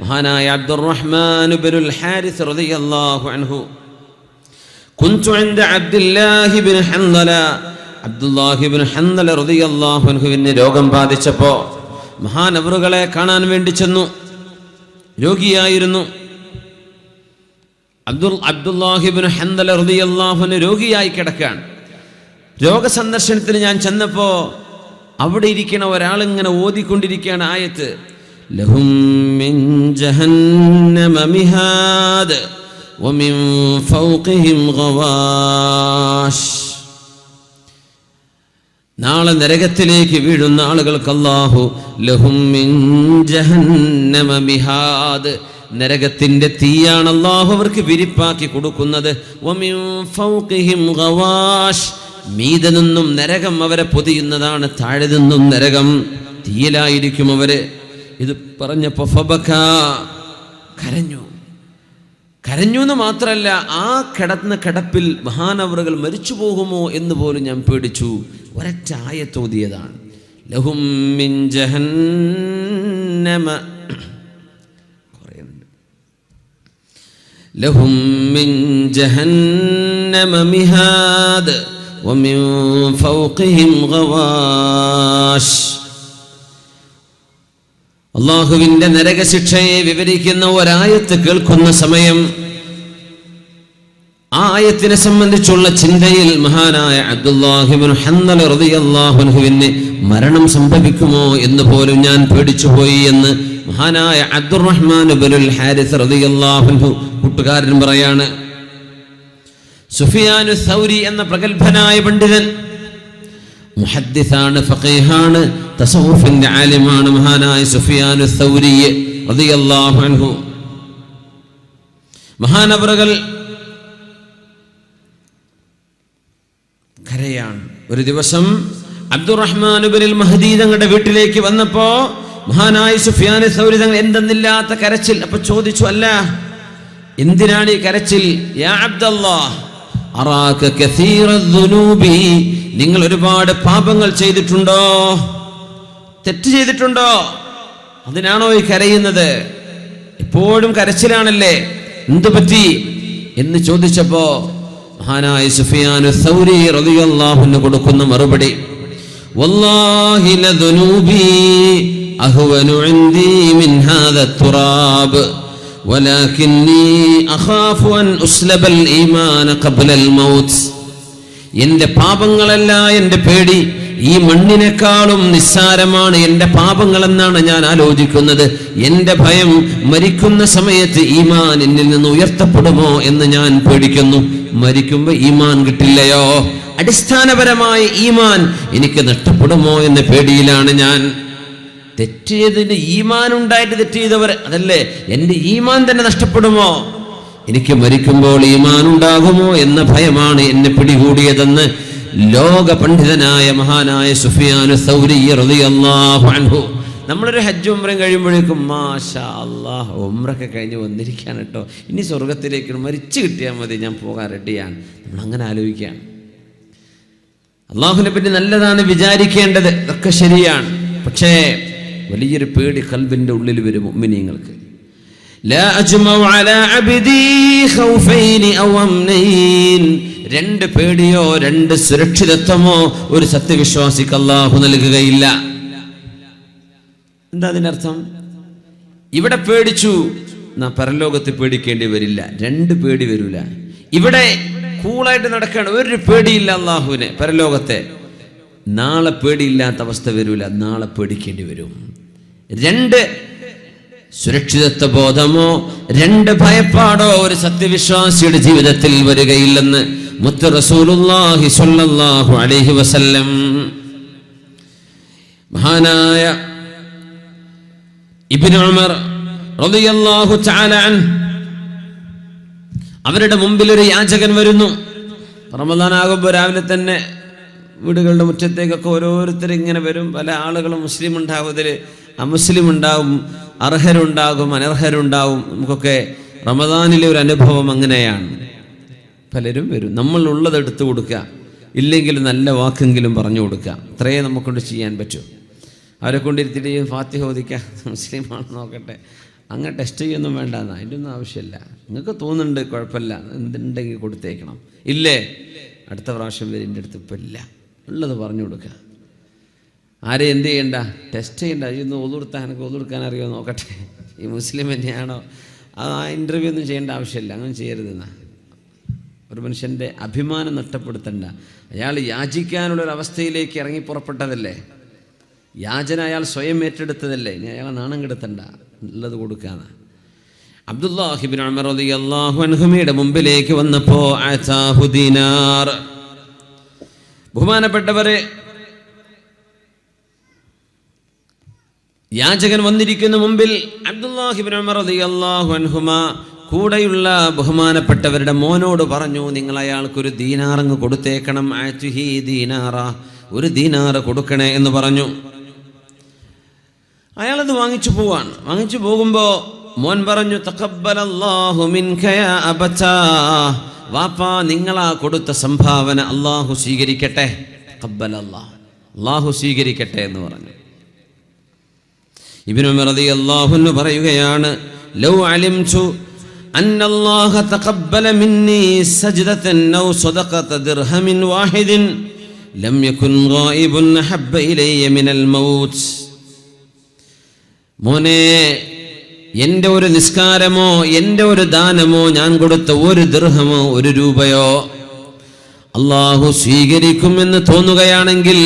മഹാനായ അബ്ദുറഹ്മാൻ ഇബ്നുൽ ഹാരിസ് റളിയല്ലാഹു അൻഹു കുൻതു ഇൻദ അബ്ദുല്ലാഹി ഇബ്നു ഹൻദല അബ്ദുല്ലാഹി ഇബ്നു ഹൻദല റളിയല്ലാഹു അൻഹുവിന് രോഗം ബാധിച്ചപ്പോൾ മഹാനവറുകളെ കാണാൻ വേണ്ടി ചെന്നു. രോഗിയായിരുന്നു. അബ്ദുല്ലാഹി ഇബ്നു ഹൻദല റളിയല്ലാഹു അൻഹു രോഗിയായി കിടക്കുകയാണ്. രോഗസന്ദർശനത്തിന് ഞാൻ ചെന്നപ്പോൾ അവിടെ ഇരിക്കുന്ന ഒരാളിങ്ങനെ ഓതിക്കൊണ്ടിരിക്കുകയാണ് ആയത്ത്, ലഹും മിൻ ജഹന്നമ മിഹാദ് വമിൻ ഫൗഖിഹിം ഗവാഷ്. നാളെ നരകത്തിലേക്ക് വീഴുന്ന ആളുകൾക്ക് അല്ലാഹു ലഹും മിൻ ജഹന്നമ മിഹാദ്, നരകത്തിന്റെ തീയാണ് അല്ലാഹു അവർക്ക് വിരിപ്പാക്കി കൊടുക്കുന്നത്. വമിൻ ഫൗഖിഹിം ഗവാഷ്, മീതെ നിന്നും നരകം അവരെ പൊതിയുന്നതാണ്, താഴെ നിന്നും നരകം തീയിലായിരിക്കും അവര്. ഇത് പറഞ്ഞപ്പോ ഫബക, കരഞ്ഞു. കരഞ്ഞു എന്ന് മാത്രമല്ല, ആ കിടന്ന കിടപ്പിൽ മഹാനവറുകൾ മരിച്ചു പോകുമോ എന്ന് പോലും ഞാൻ പേടിച്ചു. ഒരൊറ്റ ആയത്തോതിയതാണ്, ലഹും മിൻ ജഹന്നമ, ലഹും മിൻ ജഹന്നമ മിഹാദ് വമിൻ ഫൗഖിഹിം ഗവാഷ്. അല്ലാഹുവിന്റെ നരകശിക്ഷയെ വിവരിക്കുന്ന ഒരായത്ത് കേൾക്കുന്ന സമയം ആ ആയത്തിനെ സംബന്ധിച്ചുള്ള ചിന്തയിൽ മഹാനായ അബ്ദുല്ലാഹി ഇബ്നു ഹൻദല റളിയല്ലാഹു അൻഹുവിന് മരണം സംഭവിക്കുമോ എന്ന് പോലും ഞാൻ പേടിച്ചുപോയി എന്ന് മഹാനായ അബ്ദുറഹ്മാൻ ഇബ്നുൽ ഹാരിസ് റളിയല്ലാഹു അൻഹു കൂട്ടുകാരൻ പറയാണ്. സുഫിയാനു സൗരി എന്ന പ്രഗൽഭനായ പണ്ഡിതൻ, മുഹദ്ദിസാണ്, ഫഖീഹാണ്, തസവ്വുഫിന്റെ ആലിമാണ് മഹാനായ സുഫിയാനു സൗരി റളിയല്ലാഹു അൻഹു. മഹാനവറുകൾ കരയാണ്. ഒരു ദിവസം അബ്ദുറഹ്മാൻ ഇബ്നുൽ മഹ്ദി തങ്ങളുടെ വീട്ടിലേക്ക് വന്നപ്പോ മഹാനായ സുഫിയാനു സൗരി തങ്ങൾ എന്തെന്നില്ലാത്ത കരച്ചിൽ. അപ്പൊ ചോദിച്ചു, അല്ല എന്തിനാണ് ഈ കരച്ചിൽ? യാ അബ്ദല്ലാഹ് അറാക കസീറദ്ദുനൂബി, നിങ്ങൾ ഒരുപാട് പാപങ്ങൾ ചെയ്തിട്ടുണ്ടോ, തെറ്റ് ചെയ്തിട്ടുണ്ടോ, അതിനാണോ ഈ കരയുന്നത്? എപ്പോഴും കരച്ചിലാണല്ലേ, എന്തു പറ്റി എന്ന് ചോദിച്ചപ്പോ മഹാനായ സുഫിയാനു സൗരി റളിയല്ലാഹു അൻഹു കൊടുക്കുന്ന മറുപടി, വല്ലാഹി ലദുനൂബി അഹ്വനു ഇൻദി മിൻ ഹാദാ തുറാബ് വലാകിന്നി അഖാഫു അൻ ഉസ്ലബൽ ഈമാന ഖബ്ലൽ മൗത്ത്. എൻ്റെ പാപങ്ങളല്ല എൻ്റെ പേടി, ഈ മണ്ണിനേക്കാളും നിസ്സാരമാണ് എൻ്റെ പാപങ്ങളെന്നാണ് ഞാൻ ആലോചിക്കുന്നത്. എൻ്റെ ഭയം മരിക്കുന്ന സമയത്ത് ഈമാൻ എന്നിൽ നിന്ന് ഉയർത്തപ്പെടുമോ എന്ന് ഞാൻ പേടിക്കുന്നു. മരിക്കുമ്പോൾ ഈമാൻ കിട്ടില്ലയോ, അടിസ്ഥാനപരമായ ഈമാൻ എനിക്ക് നഷ്ടപ്പെടുമോ എന്ന പേടിയിലാണ് ഞാൻ. തെറ്റ് ചെയ്തതിന് ഈമാൻ ഉണ്ടായിട്ട് തെറ്റ് ചെയ്തവർ അതല്ലേ, എൻ്റെ ഈമാൻ തന്നെ നഷ്ടപ്പെടുമോ, എനിക്ക് മരിക്കുമ്പോൾ ഈമാൻ ഉണ്ടാകുമോ എന്ന ഭയമാണ് എന്നെ പിടികൂടിയതെന്ന് ലോക പണ്ഡിതനായ മഹാനായ സുഫിയാനു സൗരി റളിയല്ലാഹു അൻഹു. നമ്മളൊരു ഹജ്ജ് ഉംറയും കഴിയുമ്പോഴേക്കും മാഷാ അല്ലാഹ് ഉംറയൊക്കെ കഴിഞ്ഞ് വന്നിരിക്കുകയാണ് കേട്ടോ, ഇനി സ്വർഗത്തിലേക്ക് മരിച്ചു കിട്ടിയാൽ മതി, ഞാൻ പോകാൻ റെഡിയാണ്. നമ്മളങ്ങനെ ആലോചിക്കുകയാണ്. അള്ളാഹുവിനെ പറ്റി നല്ലതാണ് വിചാരിക്കേണ്ടത്, ഇതൊക്കെ ശരിയാണ്. പക്ഷേ വലിയൊരു പേടി ഖൽബിന്റെ ഉള്ളിൽ വരും മുഅ്മിനീങ്ങൾക്ക്. ലാ അജ്മഉ അലാ അബ്ദി ഖൗഫൈനി ഔ അംനൈൻ, രണ്ട് പേടിയോ രണ്ട് സുരക്ഷിതത്വമോ ഒരു സത്യവിശ്വാസിക്ക് അല്ലാഹു നൽകുകയില്ല. എന്താ അതിനർത്ഥം? ഇവിടെ പേടിച്ചു, പരലോകത്ത് പേടിക്കേണ്ടി വരില്ല, രണ്ട് പേടി വരില്ല. ഇവിടെ കൂളായിട്ട് നടക്കുകയാണ്, ഒരു പേടിയില്ല അല്ലാഹുവിനെ. പരലോകത്തെ നാളെ പേടിയില്ലാത്ത അവസ്ഥ വരില്ല, നാളെ പേടിക്കേണ്ടി വരും. രണ്ട് സുരക്ഷിതത്വ ബോധമോ രണ്ട് ഭയപ്പാടോ ഒരു സത്യവിശ്വാസിയുടെ ജീവിതത്തിൽ വരികയില്ലെന്ന് മുത്ത് റസൂലുള്ളാഹി സ്വല്ലല്ലാഹു അലൈഹി വസല്ലം. മഹാനായ ഇബ്നു ഉമർ റളിയല്ലാഹു തആല അൻഹു, അവരുടെ മുമ്പിൽ ഒരു യാചകൻ വരുന്നു. റമദാൻ ആകുമ്പോൾ രാവിലെ തന്നെ വീടുകളുടെ മുറ്റത്തേക്കൊക്കെ ഓരോരുത്തർ ഇങ്ങനെ വരും. പല ആളുകളും മുസ്ലിം ഉണ്ടാവും, അതിൽ അമുസ്ലിം ഉണ്ടാവും, അർഹരുണ്ടാകും, അനർഹരുണ്ടാവും. നമുക്കൊക്കെ റമദാനിലെ ഒരു അനുഭവം അങ്ങനെയാണ്. പലരും വരും, നമ്മളുള്ളത് എടുത്തു കൊടുക്കുക, ഇല്ലെങ്കിൽ നല്ല വാക്കെങ്കിലും പറഞ്ഞു കൊടുക്കുക, അത്രയേ നമുക്കൊണ്ട് ചെയ്യാൻ പറ്റൂ. അവരെ കൊണ്ടിരുത്തിയിട്ട് ഫാത്തിഹ ഓദിക്കുക, മുസ്ലിമാണെന്ന് നോക്കട്ടെ, അങ്ങനെ ടെസ്റ്റ് ചെയ്യൊന്നും വേണ്ടെന്ന്, അതിൻ്റെ ഒന്നും ആവശ്യമില്ല. നിങ്ങൾക്ക് തോന്നുന്നുണ്ട് കുഴപ്പമില്ല, എന്തുണ്ടെങ്കിൽ കൊടുത്തേക്കണം. ഇല്ലേ, അടുത്ത പ്രാവശ്യം വരെ എൻ്റെ അടുത്ത് ഇപ്പം ഇല്ല, ഉള്ളത് പറഞ്ഞു കൊടുക്കുക. ആരെയും എന്ത് ചെയ്യണ്ട, ടെസ്റ്റ് ചെയ്യണ്ട. ഇന്ന് ഒതുകൊടുത്താൽ എനിക്ക് ഒതുകൊടുക്കാൻ അറിയുമോ നോക്കട്ടെ, ഈ മുസ്ലിം തന്നെയാണോ, അത് ആ ഇൻ്റർവ്യൂ ഒന്നും ചെയ്യേണ്ട ആവശ്യമില്ല. അങ്ങനെ ചെയ്യരുതെന്നാ. ഒരു മനുഷ്യൻ്റെ അഭിമാനം നഷ്ടപ്പെടുത്തണ്ട. അയാൾ യാചിക്കാനുള്ളൊരവസ്ഥയിലേക്ക് ഇറങ്ങി പുറപ്പെട്ടതല്ലേ, യാചന അയാൾ സ്വയം ഏറ്റെടുത്തതല്ലേ, ഇനി അയാളെ നാണം കെടുത്തണ്ട, ഉള്ളത് കൊടുക്കാന്ന്. അബ്ദുല്ലാഹി ഇബ്നു ഉമർ റളിയല്ലാഹു അൻഹുമയുടെ മുമ്പിലേക്ക് വന്നപ്പോൾ അതാഹു ദീനാർ. ബഹുമാനപ്പെട്ടവരെ, യാചകൻ വന്നിരിക്കുന്ന മുമ്പിൽ അബ്ദുല്ലാഹി ഇബ്നു ഉമർ റളിയല്ലാഹു അൻഹുമ കൂടെയുള്ള ബഹുമാനപ്പെട്ടവരുടെ മോനോട് പറഞ്ഞു, നിങ്ങൾ അയാൾക്കൊരു ദീനാറങ്ങ് കൊടുത്തേക്കണം. ആതുഹി ദീനാറ, ഒരു ദീനാറ് കൊടുക്കണേ എന്ന് പറഞ്ഞു. അയാളത് വാങ്ങിച്ചു പോവാണ്. വാങ്ങിച്ചു പോകുമ്പോൾ മോൻ പറഞ്ഞു, തഖബ്ബലല്ലാഹു മിൻക യാ അബതാ, വാപ്പാ നിങ്ങളാ കൊടുത്ത സംഭാവന അല്ലാഹു സ്വീകരിക്കട്ടെ. തഖബ്ബലല്ലാഹ്, അല്ലാഹു സ്വീകരിക്കട്ടെ എന്ന് പറഞ്ഞു. ഇബ്നു ഉമർ റളിയല്ലാഹു അൻഹു പറയുകയാണ്, ലൗ അലിംതു അന്നല്ലാഹ തഖബ്ബല മിന്നി സജ്ദതൻ ഔ സദഖത ദിർഹമിൻ വാഹിദിൻ ലം യകുൻ ഗായിബുൻ ഹബ്ബ ഇലയ്യ മിനൽ മൗത്ത്. മോനെ, എൻ്റെ ഒരു നിസ്കാരമോ എൻ്റെ ഒരു ദാനമോ ഞാൻ കൊടുത്ത ഒരു ദിർഹമോ ഒരു രൂപയോ അല്ലാഹു സ്വീകരിക്കുമെന്ന് തോന്നുകയാണെങ്കിൽ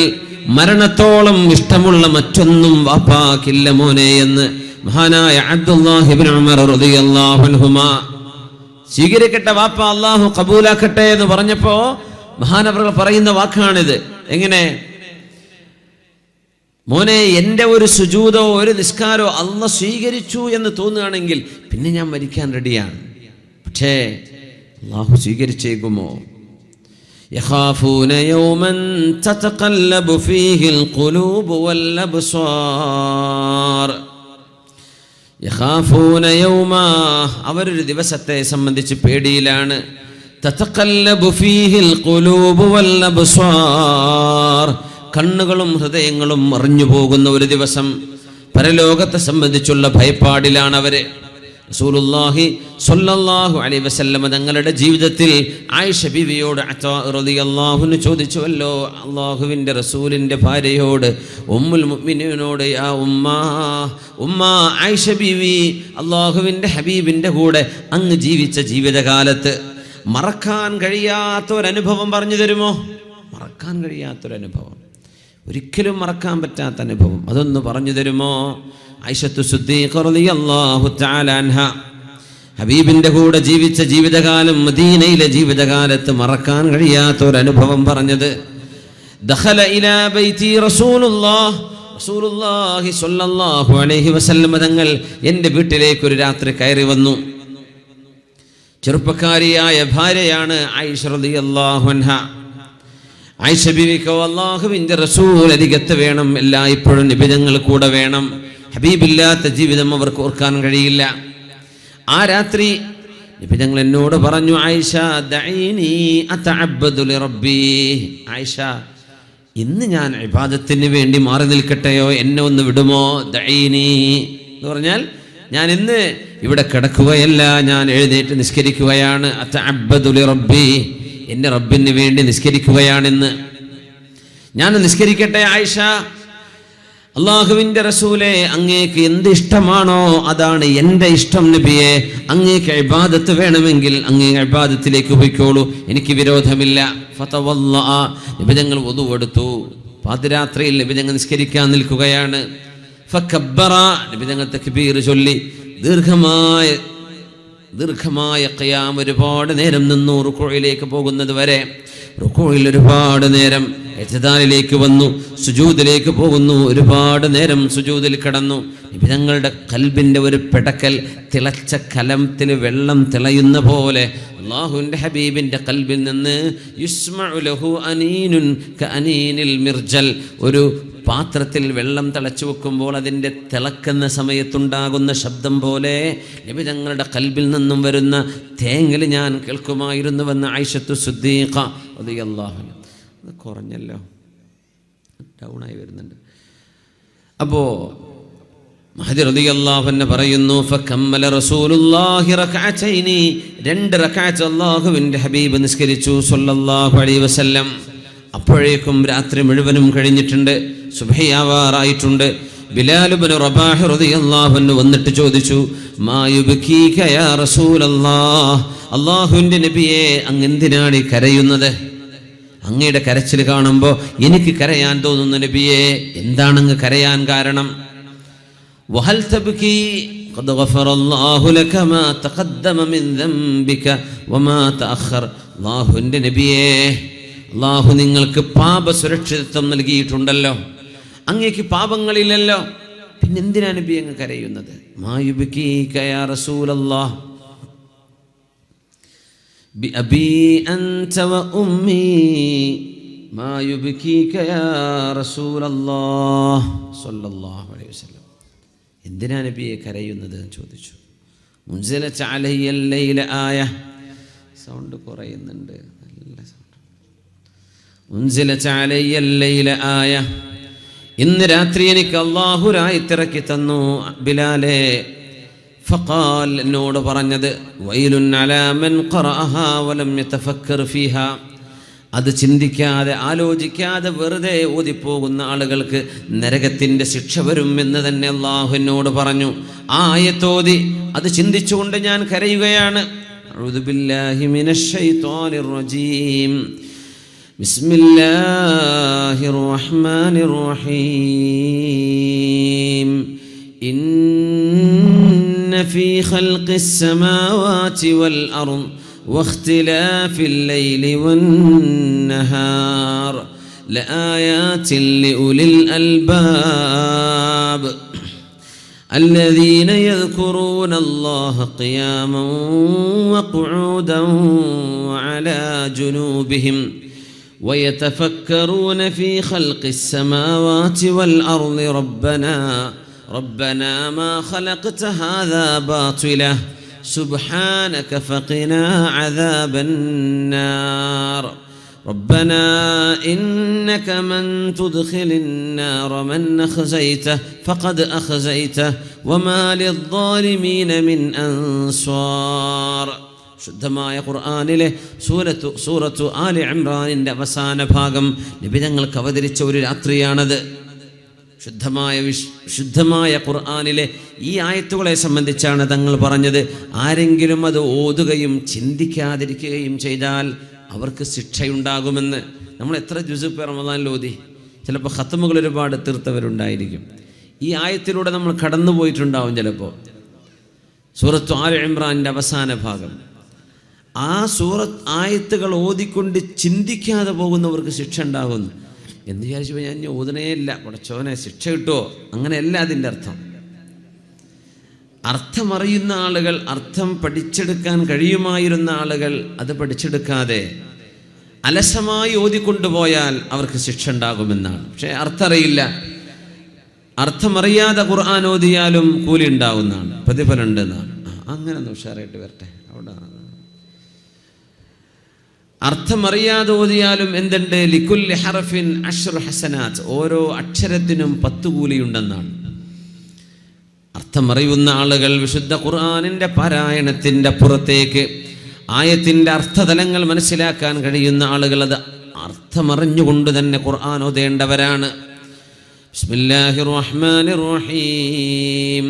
മരണത്തോളം ഇഷ്ടമുള്ള മറ്റൊന്നും വാപ്പാക്കില്ല മോനെ എന്ന് മഹാനായ അബ്ദുല്ലാഹി ഇബ്നു ഉമർ റളിയല്ലാഹു അൻഹുമാ. സ്വീകരിക്കട്ടെ വാപ്പ, അല്ലാഹു കബൂലാക്കട്ടെ എന്ന് പറഞ്ഞപ്പോൾ മഹാനവറുകൾ പറയുന്ന വാക്കാണിത്. എങ്ങനെ? മോനെ, എൻ്റെ ഒരു സുജൂദോ ഒരു നിസ്കാരോ അല്ലാഹു സ്വീകരിച്ചു എന്ന് തോന്നുകയാണെങ്കിൽ പിന്നെ ഞാൻ മരിക്കാൻ റെഡിയാണ്. പക്ഷേ അല്ലാഹു സ്വീകരിച്ചേക്കുമോ? യഖാഫൂന യൗമൻ തതഖല്ലബു ഫീഹിൽ ഖുലൂബു വൽ അബ്സാർ. യഖാഫൂന യൗമാ, അവരൊരു ദിവസത്തെ സംബന്ധിച്ച് പേടിയിലാണ്. തതഖല്ലബു ഫീഹിൽ ഖുലൂബു വൽ അബ്സാർ, കണ്ണുകളും ഹൃദയങ്ങളും മറിഞ്ഞു പോകുന്ന ഒരു ദിവസം. പരലോകത്തെ സംബന്ധിച്ചുള്ള ഭയപ്പാടിലാണ് അവര്. റസൂലുള്ളാഹി സ്വല്ലല്ലാഹു അലൈഹി വസല്ലം തങ്ങളുടെ ജീവിതത്തിൽ ആയിഷ ബീവിയോട് അതാ റളിയല്ലാഹു അൻഹു ചോദിച്ചുവല്ലോ, അല്ലാഹുവിൻ്റെ റസൂലിൻ്റെ ഭാര്യയോട്, ഉമ്മുൽ മുഅ്മിനീനോട്, യാ ഉമ്മ ആയിഷ ബീവി, അല്ലാഹുവിൻ്റെ ഹബീബിൻ്റെ കൂടെ അങ്ങ് ജീവിച്ച ജീവിതകാലത്ത് മറക്കാൻ കഴിയാത്ത ഒരനുഭവം പറഞ്ഞു തരുമോ? മറക്കാൻ കഴിയാത്തൊരനുഭവം, ഒരിക്കലും മറക്കാൻ പറ്റാത്ത അനുഭവം, അതൊന്ന് പറഞ്ഞു തരുമോ? ആയിഷത്തു സിദ്ദീഖ റളിയല്ലാഹു തആല അൻഹ ഹബീബിന്റെ കൂടെ ജീവിച്ച ജീവിതകാലം, മദീനയിലെ ജീവിതകാലത്ത് മറക്കാൻ കഴിയാത്ത ഒരു അനുഭവം പറഞ്ഞത്. ദഖല ഇലാ ബൈതി റസൂലുള്ളാഹി സ്വല്ലല്ലാഹു അലൈഹി വസല്ലം തങ്ങൾ എൻ്റെ വീട്ടിലേക്ക് ഒരു രാത്രി കയറി വന്നു. ചെറുപ്പക്കാരിയായ ഭാര്യയാണ് ആയിഷ റളിയല്ലാഹു അൻഹ. ആയിഷ ബീവിക്കോ അല്ലാഹുവിൻ്റെ റസൂൽ അരികത്ത് വേണം, എല്ലായ്പ്പോഴും നബി തങ്ങൾ കൂടെ വേണം. ഹബീബില്ലാത്ത ജീവിതം അവർക്ക് ഓർക്കാൻ കഴിയില്ല. ആ രാത്രി നബി തങ്ങൾ എന്നോട് പറഞ്ഞു, ആയിഷ ദഈനി അതഅബ്ബദു ലിറബ്ബി. ആയിഷ, ഇന്ന് ഞാൻ ഇബാദത്തിന് വേണ്ടി മാറി നിൽക്കട്ടെയോ, എന്നെ ഒന്ന് വിടുമോ? ദഈനി എന്ന് പറഞ്ഞാൽ ഞാൻ ഇന്ന് ഇവിടെ കിടക്കുകയല്ല, ഞാൻ എഴുന്നേറ്റ് നിസ്കരിക്കുകയാണ്. അതഅബ്ബദു ലിറബ്ബി, എൻ്റെ റബ്ബിന് വേണ്ടി നിസ്കരിക്കുകയാണെന്ന്. ഞാൻ നിസ്കരിക്കട്ടെ ആയിഷ. അള്ളാഹുവിൻ്റെ റസൂലെ, അങ്ങേക്ക് എന്ത് ഇഷ്ടമാണോ അതാണ് എൻ്റെ ഇഷ്ടം നബിയെ. അങ്ങേക്ക് ഇബാദത്ത് വേണമെങ്കിൽ അങ്ങേ ഇബാദത്തിലേക്ക് പോയിക്കോളൂ, എനിക്ക് വിരോധമില്ല. ഫതവല്ലഅ, നബി തങ്ങൾ വുദു എടുത്തു. പാതിരാത്രിയിൽ നബി തങ്ങൾ നിസ്കരിക്കാൻ നിൽക്കുകയാണ്. ഫകബ്ബറ, നബി തങ്ങൾ തക്ബീർ ചൊല്ലി. ദീർഘമായ ഖിയാം, ഒരുപാട് നേരം നിന്നു. റുകൂഇലേക്ക് പോകുന്നത് വരെ റുകൂഇൽ ഒരുപാട് നേരം, ഇഅ്തിദാലിലേക്ക് വന്നു, സുജൂദിലേക്ക് പോകുന്നു, ഒരുപാട് നേരം സുജൂദിൽ കിടന്നു. നബി തങ്ങളുടെ ഖൽബിൻ്റെ ഒരു പിടക്കൽ, തിളച്ച കലത്തിൽ വെള്ളം തിളയുന്ന പോലെ അല്ലാഹുവിൻ്റെ ഹബീബിൻ്റെ ഖൽബിൽ നിന്ന് യുസ്മഉ ലഹു അനീനുൻ കഅനീനിൽ മിർജൽ, ഒരു പാത്രത്തിൽ വെള്ളം തിളച്ചു വെക്കുമ്പോൾ അതിൻ്റെ തിളക്കുന്ന സമയത്തുണ്ടാകുന്ന ശബ്ദം പോലെ നബി തങ്ങളുടെ ഖൽബിൽ നിന്നും വരുന്ന തേങ്ങൽ ഞാൻ കേൾക്കുമായിരുന്നുവെന്ന് ആയിഷത്തു സിദ്ദീഖ റളിയല്ലാഹു അൻഹ. അത് കുറഞ്ഞല്ലോ, ഡൗണായി വരുന്നുണ്ട്. അപ്പോൾ മഹദി റളിയല്ലാഹു അൻഹു പറയുന്നു, ഫകമ്മല റസൂലുള്ളാഹി റക്അതൈനി, 2 റക്അത്ത് അല്ലാഹുവിൻ്റെ ഹബീബ് നിസ്കരിച്ചു സ്വല്ലല്ലാഹു അലൈഹി വസല്ലം. അപ്പോഴേക്കും രാത്രി മുഴുവനും കഴിഞ്ഞിട്ടുണ്ട്, സുബ്ഹിയാവാറായിട്ടുണ്ട്. ബിലാൽ ഇബ്നു റബാഹ് റളിയല്ലാഹു അൻഹു വന്നിട്ട് ചോദിച്ചു, മാ യുബ്കീക യാ റസൂലല്ലാഹ്, അല്ലാഹുവിൻ്റെ നബിയേ, അങ്ങ് എന്തിനാണ് കരയുന്നത്? അങ്ങയുടെ കരച്ചിൽ കാണുമ്പോൾ എനിക്ക് കരയാൻ തോന്നുന്നു നബിയേ, എന്താണ് അങ്ങ് കരയാൻ കാരണം? വഹൽ തബ്കി ഖദ് ഗഫറല്ലാഹു ലക മാ തഖദ്ദമ മിൻ ദംബിക വമാ തഅഖർ. അല്ലാഹുവിൻ്റെ നബിയേ, അല്ലാഹു നിങ്ങൾക്ക് പാപ സുരക്ഷിതത്വം നൽകിയിട്ടുണ്ടല്ലോ, അങ്ങേക്ക് പാപങ്ങളില്ലല്ലോ, പിന്നെ എന്തിനാ നബി അങ്ങ് കരയുന്നത്? മാ യുബ്കീക യാ റസൂലല്ലാഹ് ബി അബീ അൻത വ ഉമ്മീ മാ യുബ്കീക യാ റസൂലല്ലാഹ് സ്വല്ലല്ലാഹു അലൈഹി വസല്ലം. എന്തിനാ നബിയെ കരയുന്നത് എന്ന് ചോദിച്ചു. മുൻസിലത അലയ്യൽ ലൈല ആയ, സൗണ്ട് കുറയുന്നുണ്ട്, നല്ല സൗണ്ട്. മുൻസിലത അലയ്യൽ ലൈല ആയ, ഇന്ന് രാത്രി എനിക്ക് അല്ലാഹു ആയത്തിറക്കി തന്നു ബിലാലേ. ഫഖാൽ, എന്നോട് പറഞ്ഞത്, വൈലുൻ അലാ മൻ ഖറഅഹാ വലം യതഫക്കർ ഫീഹാ, അത് ചിന്തിക്കാതെ ആലോചിക്കാതെ വെറുതെ ഓതിപ്പോകുന്ന ആളുകൾക്ക് നരകത്തിൻ്റെ ശിക്ഷ വരും എന്ന് തന്നെ അല്ലാഹു എന്നോട് പറഞ്ഞു. ആ ആയത്തോതി അത് ചിന്തിച്ചുകൊണ്ട് ഞാൻ കരയുകയാണ്. അഊദു ബില്ലാഹി മിനശ് ശൈത്വാനിർ റജീം. ബിസ്മില്ലാഹിർ റഹ്മാനിർ റഹീം. ഇന്ന ഫീ ഖൽഖിസ് സമാവാതി വൽ അർദ് واختلاف الليل والنهار لآيات لأولي الألباب الذين يذكرون الله قياما وقعودا وعلى جنوبهم ويتفكرون في خلق السماوات والأرض ربنا ما خلقت هذا باطلا سبحانك فقنا عذاب النار ربنا إنك من تدخل النار من أخزيته فقد أخزيته وما للظالمين من أنصار. ശുദ്ധമായ ഖുർആനിലെ സൂറത്തു ആലി ഇംറാനിൻ്റെ അവസാന ഭാഗം നബി തങ്ങൾക്ക് അവതരിച്ച ഒരു രാത്രിയാണത്. ശുദ്ധമായ ഖുർആനിലെ ഈ ആയത്തുകളെ സംബന്ധിച്ചാണ് തങ്ങൾ പറഞ്ഞത്, ആരെങ്കിലും അത് ഓതുകയും ചിന്തിക്കാതിരിക്കുകയും ചെയ്താൽ അവർക്ക് ശിക്ഷയുണ്ടാകുമെന്ന്. നമ്മൾ എത്ര ജുസ് റമദാനിൽ ഓതി, ചിലപ്പോൾ ഖത്മുകൾ ഒരുപാട് തീർത്തവരുണ്ടായിരിക്കും. ഈ ആയത്തിലൂടെ നമ്മൾ കടന്നു പോയിട്ടുണ്ടാവും. ചിലപ്പോൾ സൂറത്തു ആലി ഇംറാനിൻ്റെ അവസാന ഭാഗം, ആ ആയത്തുകൾ ഓതിക്കൊണ്ട് ചിന്തിക്കാതെ പോകുന്നവർക്ക് ശിക്ഷ ഉണ്ടാകുന്നു എന്ന് വിചാരിച്ചപ്പോൾ ഞാൻ ഓതനേ ഇല്ല, പടച്ചോനെ ശിക്ഷ കിട്ടുമോ? അങ്ങനെയല്ല അതിൻ്റെ അർത്ഥം. അർത്ഥമറിയുന്ന ആളുകൾ, അർത്ഥം പഠിച്ചെടുക്കാൻ കഴിയുമായിരുന്ന ആളുകൾ അത് പഠിച്ചെടുക്കാതെ അലസമായി ഓതിക്കൊണ്ടുപോയാൽ അവർക്ക് ശിക്ഷ ഉണ്ടാകുമെന്നാണ്. പക്ഷേ അർത്ഥമറിയില്ല, അർത്ഥമറിയാതെ ഖുർആൻ ഓതിയാലും കൂലി ഉണ്ടാവുന്നതാണ്, പ്രതിഫലം ഉണ്ടെന്നാണ്. അങ്ങനെ ഒന്ന് ഉഷാറായിട്ട് വരട്ടെ. അവിടെ അർത്ഥമറിയാതെ ഓതിയാലും എന്തുണ്ട്? ലിക്കുല്ലി ഹർഫിൻ അശ്റു ഹസനാത്ത്, ഓരോ അക്ഷരത്തിനും 10 കൂലിയുണ്ടെന്നാണ്. അർത്ഥമറിയുന്ന ആളുകൾ വിശുദ്ധ ഖുർആനിൻ്റെ പാരായണത്തിൻ്റെ പുറത്തേക്ക് ആയത്തിൻ്റെ അർത്ഥതലങ്ങൾ മനസ്സിലാക്കാൻ കഴിയുന്ന ആളുകൾ അത് അർത്ഥമറിഞ്ഞുകൊണ്ട് തന്നെ ഖുർആൻ ഓതേണ്ടവരാണ്. ബിസ്മില്ലാഹിർ റഹ്മാനിർ റഹീം.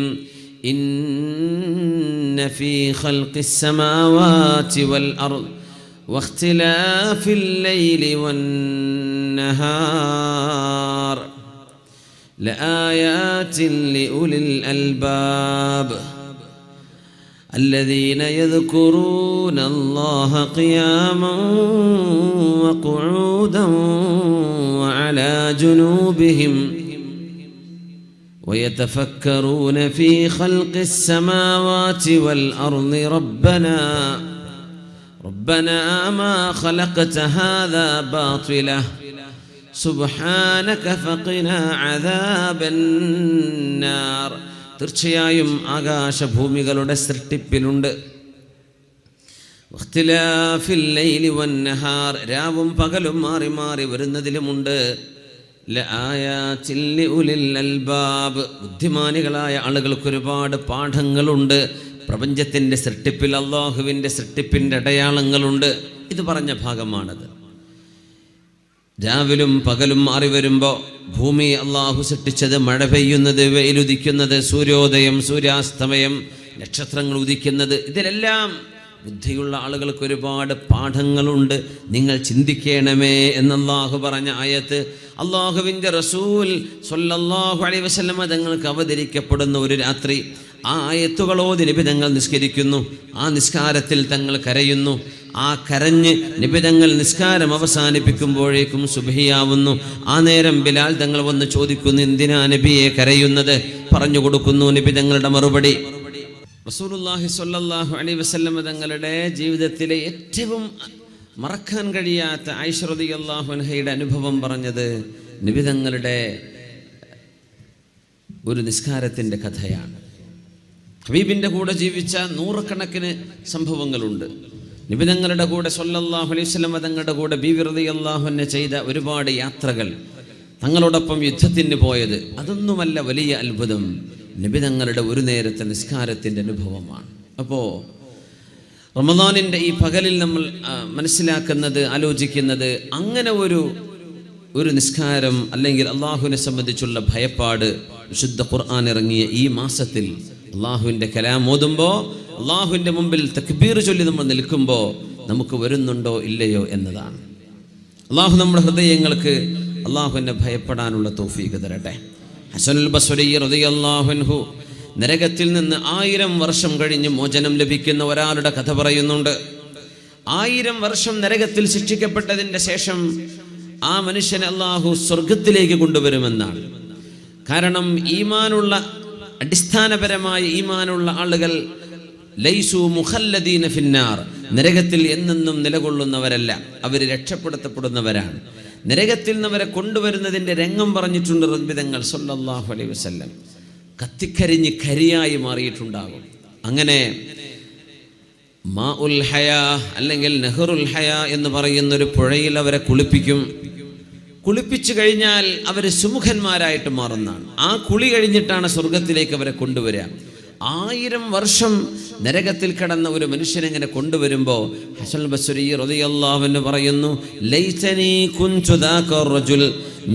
ഇന്ന ഫീ ഖൽഖിസ് സമാവാതി വൽ അർദ് واختلاف الليل والنهار لآيات لأولي الألباب الذين يذكرون الله قياما وقعودا وعلى جنوبهم ويتفكرون في خلق السماوات والأرض ربنا ما خلقت هذا باطلا سبحانك فقنا عذاب النار. തീർച്ചയായും ആകാശഭൂമികളുടെ സൃഷ്ടിപ്പിലുണ്ട്. ഇഖ്തിലാഫിൽ ലൈലി വന്നഹാർ, രാവും പകലും മാറി മാറി വരുന്നതിലുമുണ്ട്. ലആയാതിൽ ലിഉലിൽ അൽബാബ്, ബുദ്ധിമാനികളായ ആളുകൾക്ക് ഒരുപാട് പാഠങ്ങളുണ്ട്. പ്രപഞ്ചത്തിൻ്റെ സൃഷ്ടിപ്പിൽ അള്ളാഹുവിൻ്റെ സൃഷ്ടിപ്പിൻ്റെ അടയാളങ്ങളുണ്ട്. ഇത് പറഞ്ഞ ഭാഗമാണത്. രാവിലും പകലും മാറി വരുമ്പോൾ ഭൂമി അള്ളാഹു സൃഷ്ടിച്ചത്, മഴ പെയ്യുന്നത്, വെയിലുദിക്കുന്നത്, സൂര്യോദയം, സൂര്യാസ്തമയം, നക്ഷത്രങ്ങൾ ഉദിക്കുന്നത്, ഇതിലെല്ലാം ബുദ്ധിയുള്ള ആളുകൾക്ക് ഒരുപാട് പാഠങ്ങളുണ്ട്. നിങ്ങൾ ചിന്തിക്കണമേ എന്നല്ലാഹു പറഞ്ഞ ആയത്ത് അള്ളാഹുവിൻ്റെ റസൂൽ സ്വല്ലല്ലാഹു അലൈഹി വസല്ലമ തങ്ങൾക്ക് അവതരിക്കപ്പെടുന്ന ഒരു രാത്രി ആ ആയത്തുകളോതി നബി തങ്ങൾ നിസ്കരിക്കുന്നു. ആ നിസ്കാരത്തിൽ തങ്ങൾ കരയുന്നു. ആ കരഞ്ഞ് നബി തങ്ങൾ നിസ്കാരം അവസാനിപ്പിക്കുമ്പോഴേക്കും സുബ്ഹിയാവുന്നു. ആ നേരം ബിലാൽ തങ്ങൾ വന്ന് ചോദിക്കുന്നു, എന്തിനാ നബിയെ കരയുന്നത്? പറഞ്ഞു കൊടുക്കുന്നു നബി തങ്ങളുടെ മറുപടി. റസൂലുള്ളാഹി സ്വല്ലല്ലാഹു അലൈഹി വസല്ലം തങ്ങളുടെ ജീവിതത്തിലെ ഏറ്റവും മറക്കാൻ കഴിയാത്ത ആയിഷ റളിയല്ലാഹു അൻഹയുടെ അനുഭവം പറഞ്ഞത് നബി തങ്ങളുടെ ഒരു നിസ്കാരത്തിൻ്റെ കഥയാണ്. ഹബീബിൻ്റെ കൂടെ ജീവിച്ച നൂറുകണക്കിന് സംഭവങ്ങളുണ്ട്. നബി തങ്ങളുടെ കൂടെ സ്വല്ലല്ലാഹു അലൈഹി വസല്ലം തങ്ങളുടെ കൂടെ ബീവി റളിയല്ലാഹു അൻഹ ചെയ്ത ഒരുപാട് യാത്രകൾ, തങ്ങളോടൊപ്പം യുദ്ധത്തിന് പോയത്, അതൊന്നുമല്ല വലിയ അത്ഭുതം. നബി തങ്ങളുടെ ഒരു നേരത്തെ നിസ്കാരത്തിൻ്റെ അനുഭവമാണ്. അപ്പോൾ റമദാനിൻ്റെ ഈ പകലിൽ നമ്മൾ മനസ്സിലാക്കുന്നത്, ആലോചിക്കുന്നത്, അങ്ങനെ ഒരു നിസ്കാരം അല്ലെങ്കിൽ അള്ളാഹുവിനെ സംബന്ധിച്ചുള്ള ഭയപ്പാട് വിശുദ്ധ ഖുർആൻ ഇറങ്ങിയ ഈ മാസത്തിൽ അള്ളാഹുവിൻ്റെ കലാം ഓതുമ്പോൾ, അള്ളാഹുവിൻ്റെ മുമ്പിൽ തക്ബീർ ചൊല്ലി നമ്മൾ നിൽക്കുമ്പോൾ നമുക്ക് വരുന്നുണ്ടോ ഇല്ലയോ എന്നതാണ്. അള്ളാഹു നമ്മുടെ ഹൃദയങ്ങൾക്ക് അള്ളാഹുവിനെ ഭയപ്പെടാനുള്ള തൗഫീഖ് തരട്ടെ. ഹസനുൽ ബസ്രി റളിയല്ലാഹു അൻഹു നരകത്തിൽ നിന്ന് 1000 വർഷം കഴിഞ്ഞ് മോചനം ലഭിക്കുന്ന ഒരാളുടെ കഥ പറയുന്നുണ്ട്. 1000 വർഷം നരകത്തിൽ ശിക്ഷിക്കപ്പെട്ടതിൻ്റെ ശേഷം ആ മനുഷ്യനെ അള്ളാഹു സ്വർഗത്തിലേക്ക് കൊണ്ടുവരുമെന്നാണ്. കാരണം ഈമാനുള്ള, അടിസ്ഥാനപരമായ ഈമാനുള്ള ആളുകൾ ലൈസു മുഖല്ലദീന ഫിന്നാർ, നരകത്തിൽ എന്നെന്നും നിലകൊള്ളുന്നവരല്ല, അവർ രക്ഷപ്പെടുത്തപ്പെടുന്നവരാണ്. നരകത്തിൽ നിന്നവരെ കൊണ്ടുവരുന്നതിൻ്റെ രംഗം പറഞ്ഞിട്ടുണ്ട് റബ്ബിതങ്ങൾ സ്വല്ലല്ലാഹു അലൈഹി വസല്ലം. കത്തിക്കരിഞ്ഞ് കരിയായി മാറിയിട്ടുണ്ടാകും. അങ്ങനെ മാ ഉൽ ഹയാ അല്ലെങ്കിൽ നെഹ്റുൽ ഹയാ എന്ന് പറയുന്നൊരു പുഴയിൽ അവരെ കുളിപ്പിച്ചു കഴിഞ്ഞാൽ അവർ സുമുഖന്മാരായിട്ട് മാറുന്നതാണ്. ആ കുളി കഴിഞ്ഞിട്ടാണ് സ്വർഗത്തിലേക്ക് അവരെ കൊണ്ടുവരിക. 1000 വർഷം നരകത്തിൽ കിടന്ന ഒരു മനുഷ്യനെങ്ങനെ കൊണ്ടുവരുമ്പോൾ ഹസനുൽ ബസ്രി റളിയല്ലാഹു അൻഹു പറയുന്നു, ലൈതനി കുൻതു ദാക റജുൽ,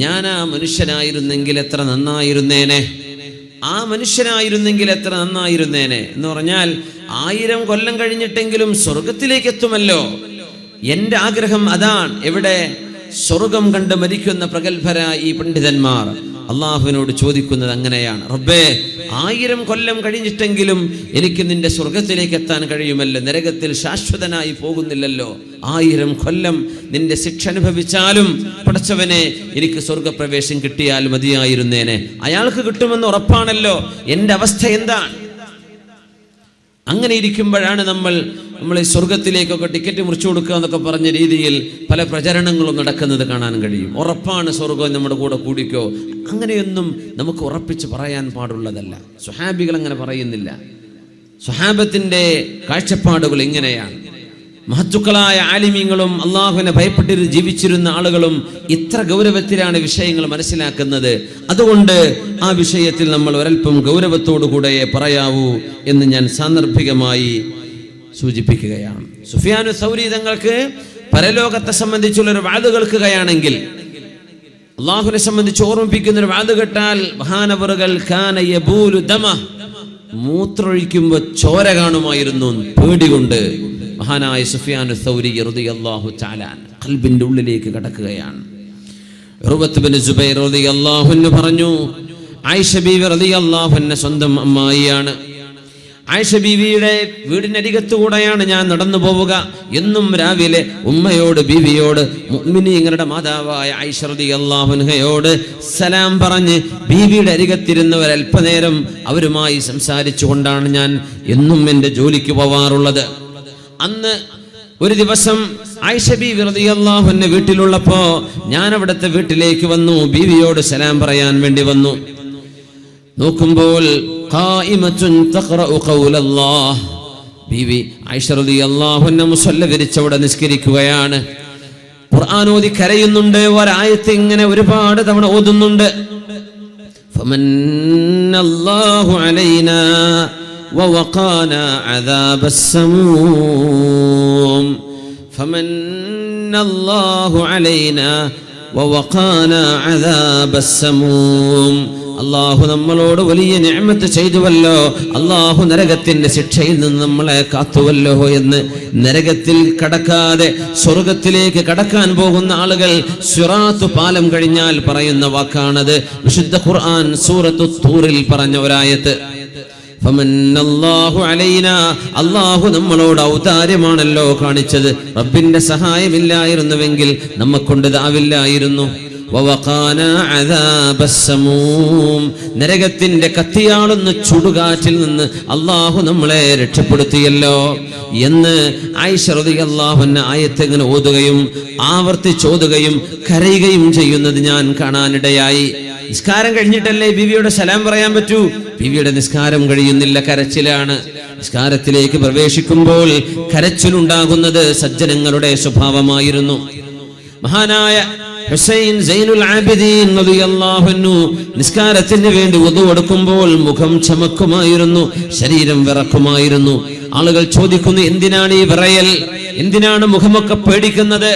ഞാൻ ആ മനുഷ്യനായിരുന്നെങ്കിൽ എത്ര നന്നായിരുന്നേനെ, ആ മനുഷ്യനായിരുന്നെങ്കിൽ എത്ര നന്നായിരുന്നേനെ എന്ന് പറഞ്ഞാൽ 1000 കൊല്ലം കഴിഞ്ഞിട്ടെങ്കിലും സ്വർഗത്തിലേക്ക് എത്തുമല്ലോ. എൻ്റെ ആഗ്രഹം അതാണ്. എവിടെ? സ്വർഗം കണ്ട് മരിക്കുന്ന പ്രഗത്ഭരായ ഈ പണ്ഡിതന്മാർ അള്ളാഹുവിനോട് ചോദിക്കുന്നത് അങ്ങനെയാണ്, റബ്ബേ 1000 കൊല്ലം കഴിഞ്ഞിട്ടെങ്കിലും എനിക്ക് നിന്റെ സ്വർഗത്തിലേക്ക് എത്താൻ കഴിയുമല്ലോ, നരകത്തിൽ ശാശ്വതനായി പോകുന്നില്ലല്ലോ. 1000 കൊല്ലം നിന്റെ ശിക്ഷ അനുഭവിച്ചാലും പടച്ചവനെ എനിക്ക് സ്വർഗപ്രവേശം കിട്ടിയാൽ മതിയായിരുന്നേനെ. അയാൾക്ക് കിട്ടുമെന്ന് ഉറപ്പാണല്ലോ. എൻ്റെ അവസ്ഥ എന്താണ്? അങ്ങനെ ഇരിക്കുമ്പോഴാണ് നമ്മൾ ഈ സ്വർഗത്തിലേക്കൊക്കെ ടിക്കറ്റ് മുറിച്ചു കൊടുക്കുക എന്നൊക്കെ പറഞ്ഞ രീതിയിൽ പല പ്രചരണങ്ങളും നടക്കുന്നത് കാണാൻ കഴിയും. ഉറപ്പാണ് സ്വർഗം നമ്മുടെ കൂടെ കൂടിക്കോ, അങ്ങനെയൊന്നും നമുക്ക് ഉറപ്പിച്ച് പറയാൻ പാടുള്ളതല്ല. സ്വഹാബികൾ അങ്ങനെ പറയുന്നില്ല. സ്വഹാബത്തിൻ്റെ കാഴ്ചപ്പാടുകൾ ഇങ്ങനെയാണ്. മഹത്തുക്കളായ ആലിമീങ്ങളും അള്ളാഹുവിനെ ഭയപ്പെട്ട് ജീവിച്ചിരുന്ന ആളുകളും ഇത്ര ഗൗരവത്തിലാണ് വിഷയങ്ങൾ മനസ്സിലാക്കുന്നത്. അതുകൊണ്ട് ആ വിഷയത്തിൽ നമ്മൾ ഒരൽപ്പം ഗൗരവത്തോടുകൂടെ പറയാവൂ എന്ന് ഞാൻ സാന്ദർഭികമായി സൂചിപ്പിക്കുകയാണ്. സുഫിയാനു സൗരി തങ്ങൾക്ക് പരലോകത്തെ സംബന്ധിച്ചുള്ളൊരു വാദ് കേൾക്കുകയാണെങ്കിൽ, അള്ളാഹുവിനെ സംബന്ധിച്ച് ഓർമ്മിപ്പിക്കുന്ന ഒരു വാദ് കേട്ടാൽ മഹാനവറുകൾ കാന യബൂലു ദമ, മൂത്രൊഴിക്കുമ്പോൾ ചോര കാണുമായിരുന്നു പേടികൊണ്ട്. മഹാനായ സുഫിയാനു സൗരി റളിയല്ലാഹു തആല ഖൽബിന്റെ ഉള്ളിലേക്ക് കടക്കുകയാണ്. ഉർവത്ത് ബിൻ സുബൈർ റളിയല്ലാഹു അൻഹു പറഞ്ഞു, ആയിഷ ബീവി റളിയല്ലാഹു അൻഹ സ്വന്തം അമ്മായിയാണ്. ആയിഷ ബീവിയുടെ വീടിനരികത്തുകൂടെയാണ് ഞാൻ നടന്നു പോവുക. എന്നും രാവിലെ ഉമ്മയോട്, ബീവിയോട്, മുഅ്മിനീങ്ങളുടെ മാതാവായ ആയിഷ റളിയല്ലാഹു അൻഹയോട് സലാം പറഞ്ഞ് ബീവിയുടെ അരികത്തിരുന്ന് ഒരൽപ്പനേരം അവരുമായി സംസാരിച്ചു കൊണ്ടാണ് ഞാൻ എന്നും എൻ്റെ ജോലിക്ക് പോവാറുള്ളത്. അന്ന് ഒരു ദിവസം ആയിഷ ബീവി റളിയല്ലാഹു അൻഹ വീട്ടിലുള്ളപ്പോൾ ഞാൻ അവിടുത്തെ വീട്ടിലേക്ക് വന്നു. ബീവിയോട് സലാം പറയാൻ വേണ്ടി വന്നു. നോക്കുമ്പോൾ ഖായിമത്തുൻ തഖറഉ ഖൗലല്ലാഹ്, ബീവി ആയിഷ റളിയല്ലാഹു അൻഹ മുസല്ല വിരിച്ചവിടെ നിസ്കരിക്കുകയാണ്. ഖുർആൻ ഓതി കരയുന്നുണ്ട്, ഒരായത്ത് ഇങ്ങനെ ഒരുപാട് തവണ ഓതുന്നുണ്ട്. ഫമന്നല്ലാഹു അലൈനാ വവഖാനാ അദാബസ്സമൂം ഫമന്നല്ലാഹു അലൈനാ വവഖാനാ അദാബസ്സമൂം. അല്ലാഹു നമ്മളോട് വലിയ നിഅമത്ത് ചെയ്തുവല്ലോ, അല്ലാഹു നരകത്തിന്റെ ശിക്ഷയിൽ നിന്ന് നമ്മളെ കാത്തുവല്ലോ എന്ന് നരകത്തിൽ കടക്കാതെ സ്വർഗത്തിലേക്ക് കടക്കാൻ പോകുന്ന ആളുകൾ സിറാത്ത് പാലം കഴിഞ്ഞാൽ പറയുന്ന വാക്കാണത്. വിശുദ്ധ ഖുർആൻ സൂറത്തു തൂറിൽ പറഞ്ഞ ഒരായത്ത്. ഫമന്നല്ലാഹു അലൈനാ, അല്ലാഹു നമ്മളോട് ഔദാര്യമാണല്ലോ കാണിച്ചത്. റബ്ബിന്റെ സഹായമില്ലായിരുന്നുവെങ്കിൽ നമ്മക്കൊണ്ട് ഇതാവില്ലായിരുന്നു. വവഖാനാ അദാബസ്സമൂം, നരകത്തിന്റെ കത്തിയാളുന്ന ചുടുകാറ്റിൽ നിന്ന് അല്ലാഹു നമ്മളെ രക്ഷപ്പെടുത്തിയല്ലോ എന്ന് ആയിഷ റളിയല്ലാഹു അൻഹ ആയത്ത് ഇങ്ങനെ ഓതുകയും ആവർത്തിച്ചോതുകയും കരയുകയും ചെയ്യുന്നത് ഞാൻ കാണാനിടയായി. നിസ്കാരം കഴിഞ്ഞിട്ടല്ലേ ബീവിയുടെ സലാം പറയാൻ പറ്റൂ? ബീവിയുടെ നിസ്കാരം കഴിയുന്നില്ല, കരച്ചിലാണ്. നിസ്കാരത്തിലേക്ക് പ്രവേശിക്കുമ്പോൾ കരച്ചിലുണ്ടാകുന്നത് സജ്ജനങ്ങളുടെ സ്വഭാവമായിരുന്നു. മഹാനായ ഹുസൈൻ സൈനുൽ ആബിദീൻ റളിയല്ലാഹു അൻഹു നിസ്കാരത്തിന് വേണ്ടി wudu എടുക്കുമ്പോൾ മുഖം ചമക്കുമായിരുന്നു, ശരീരം വിറക്കുമായിരുന്നു. ആളുകൾ ചോദിക്കുന്നു, എന്തിനാണ് ഈ വിറയൽ, എന്തിനാണ് മുഖമൊക്കെ പേടിക്കുന്നത്?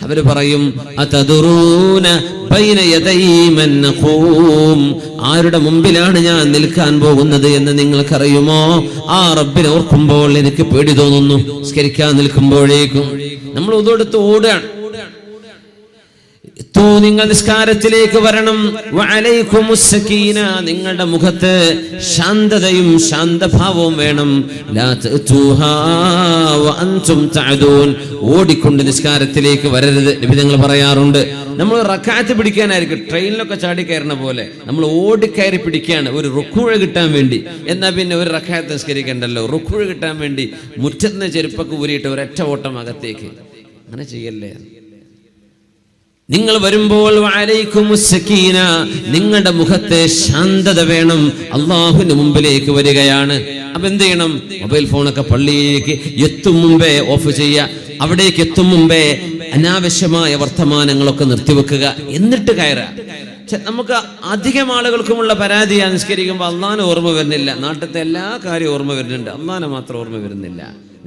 അവർ പറയും, അതദറൂന ബൈന യദൈ മൻ നഖൂം, ആരുടെ മുമ്പിലാണ് ഞാൻ നിൽക്കാൻ പോകുന്നത് എന്ന് നിങ്ങൾക്കറിയുമോ? ആ റബ്ബിനെ ഓർക്കുമ്പോൾ എനിക്ക് പേടി തോന്നുന്നു. നിസ്കരിക്കാൻ നിൽക്കുമ്പോഴേക്കും നമ്മൾ wudu എടുത്ത് ഓടുകയാണ്. നിങ്ങൾ നിസ്കാരത്തിലേക്ക് വരണം. വഅലൈക്കുമുസ് സകീന, നിങ്ങളുടെ മുഖത്ത് ശാന്തതയും ശാന്തഭാവവും വേണം. ലാ തഅതൂഹാ വഅൻതും തഅദൂൻ, ഓടിക്കൊണ്ട് നിസ്കാരത്തിലേക്ക് വരരുത്. നബി തങ്ങൾ പറയാറുണ്ട്, നമ്മൾ റക്അത്ത് പിടിക്കാനായിരിക്കും ട്രെയിനിലൊക്കെ ചാടി കയറുന്ന പോലെ നമ്മൾ ഓടിക്കയറി പിടിക്കുകയാണ് ഒരു റുക്കൂഴ് കിട്ടാൻ വേണ്ടി. എന്നാൽ പിന്നെ ഒരു റക്അത്ത് നിസ്കരിക്കണ്ടല്ലോ, റുക്കൂഴ് കിട്ടാൻ വേണ്ടി മുറ്റത്ത് ചെരുപ്പൊക്കെ ഊരിയിട്ട് ഒരൊറ്റ ഓട്ടം അകത്തേക്ക്. അങ്ങനെ ചെയ്യല്ലേ. നിങ്ങൾ വരുമ്പോൾ വഅലൈക്കുമുസ് സകീന, നിങ്ങളുടെ മുഖത്തെ ശാന്തത വേണം. അല്ലാഹുവിന്റെ മുമ്പിലേക്ക് വരികയാണ്. അപ്പൊ എന്ത് ചെയ്യണം? മൊബൈൽ ഫോണൊക്കെ പള്ളിയിലേക്ക് എത്തും മുമ്പേ ഓഫ് ചെയ്യുക. അവിടേക്ക് എത്തും മുമ്പേ അനാവശ്യമായ വർത്തമാനങ്ങളൊക്കെ നിർത്തിവെക്കുക, എന്നിട്ട് കയറുക. നമുക്ക് അധികം ആളുകൾക്കുമുള്ള പരാതിയാണ്, നിസ്കരിക്കുമ്പോൾ അള്ളാഹിനെ ഓർമ്മ വരുന്നില്ല. നാട്ടിലത്തെ എല്ലാ കാര്യവും ഓർമ്മ വരുന്നുണ്ട്, അള്ളാഹിനെ മാത്രം ഓർമ്മ വരുന്നില്ല.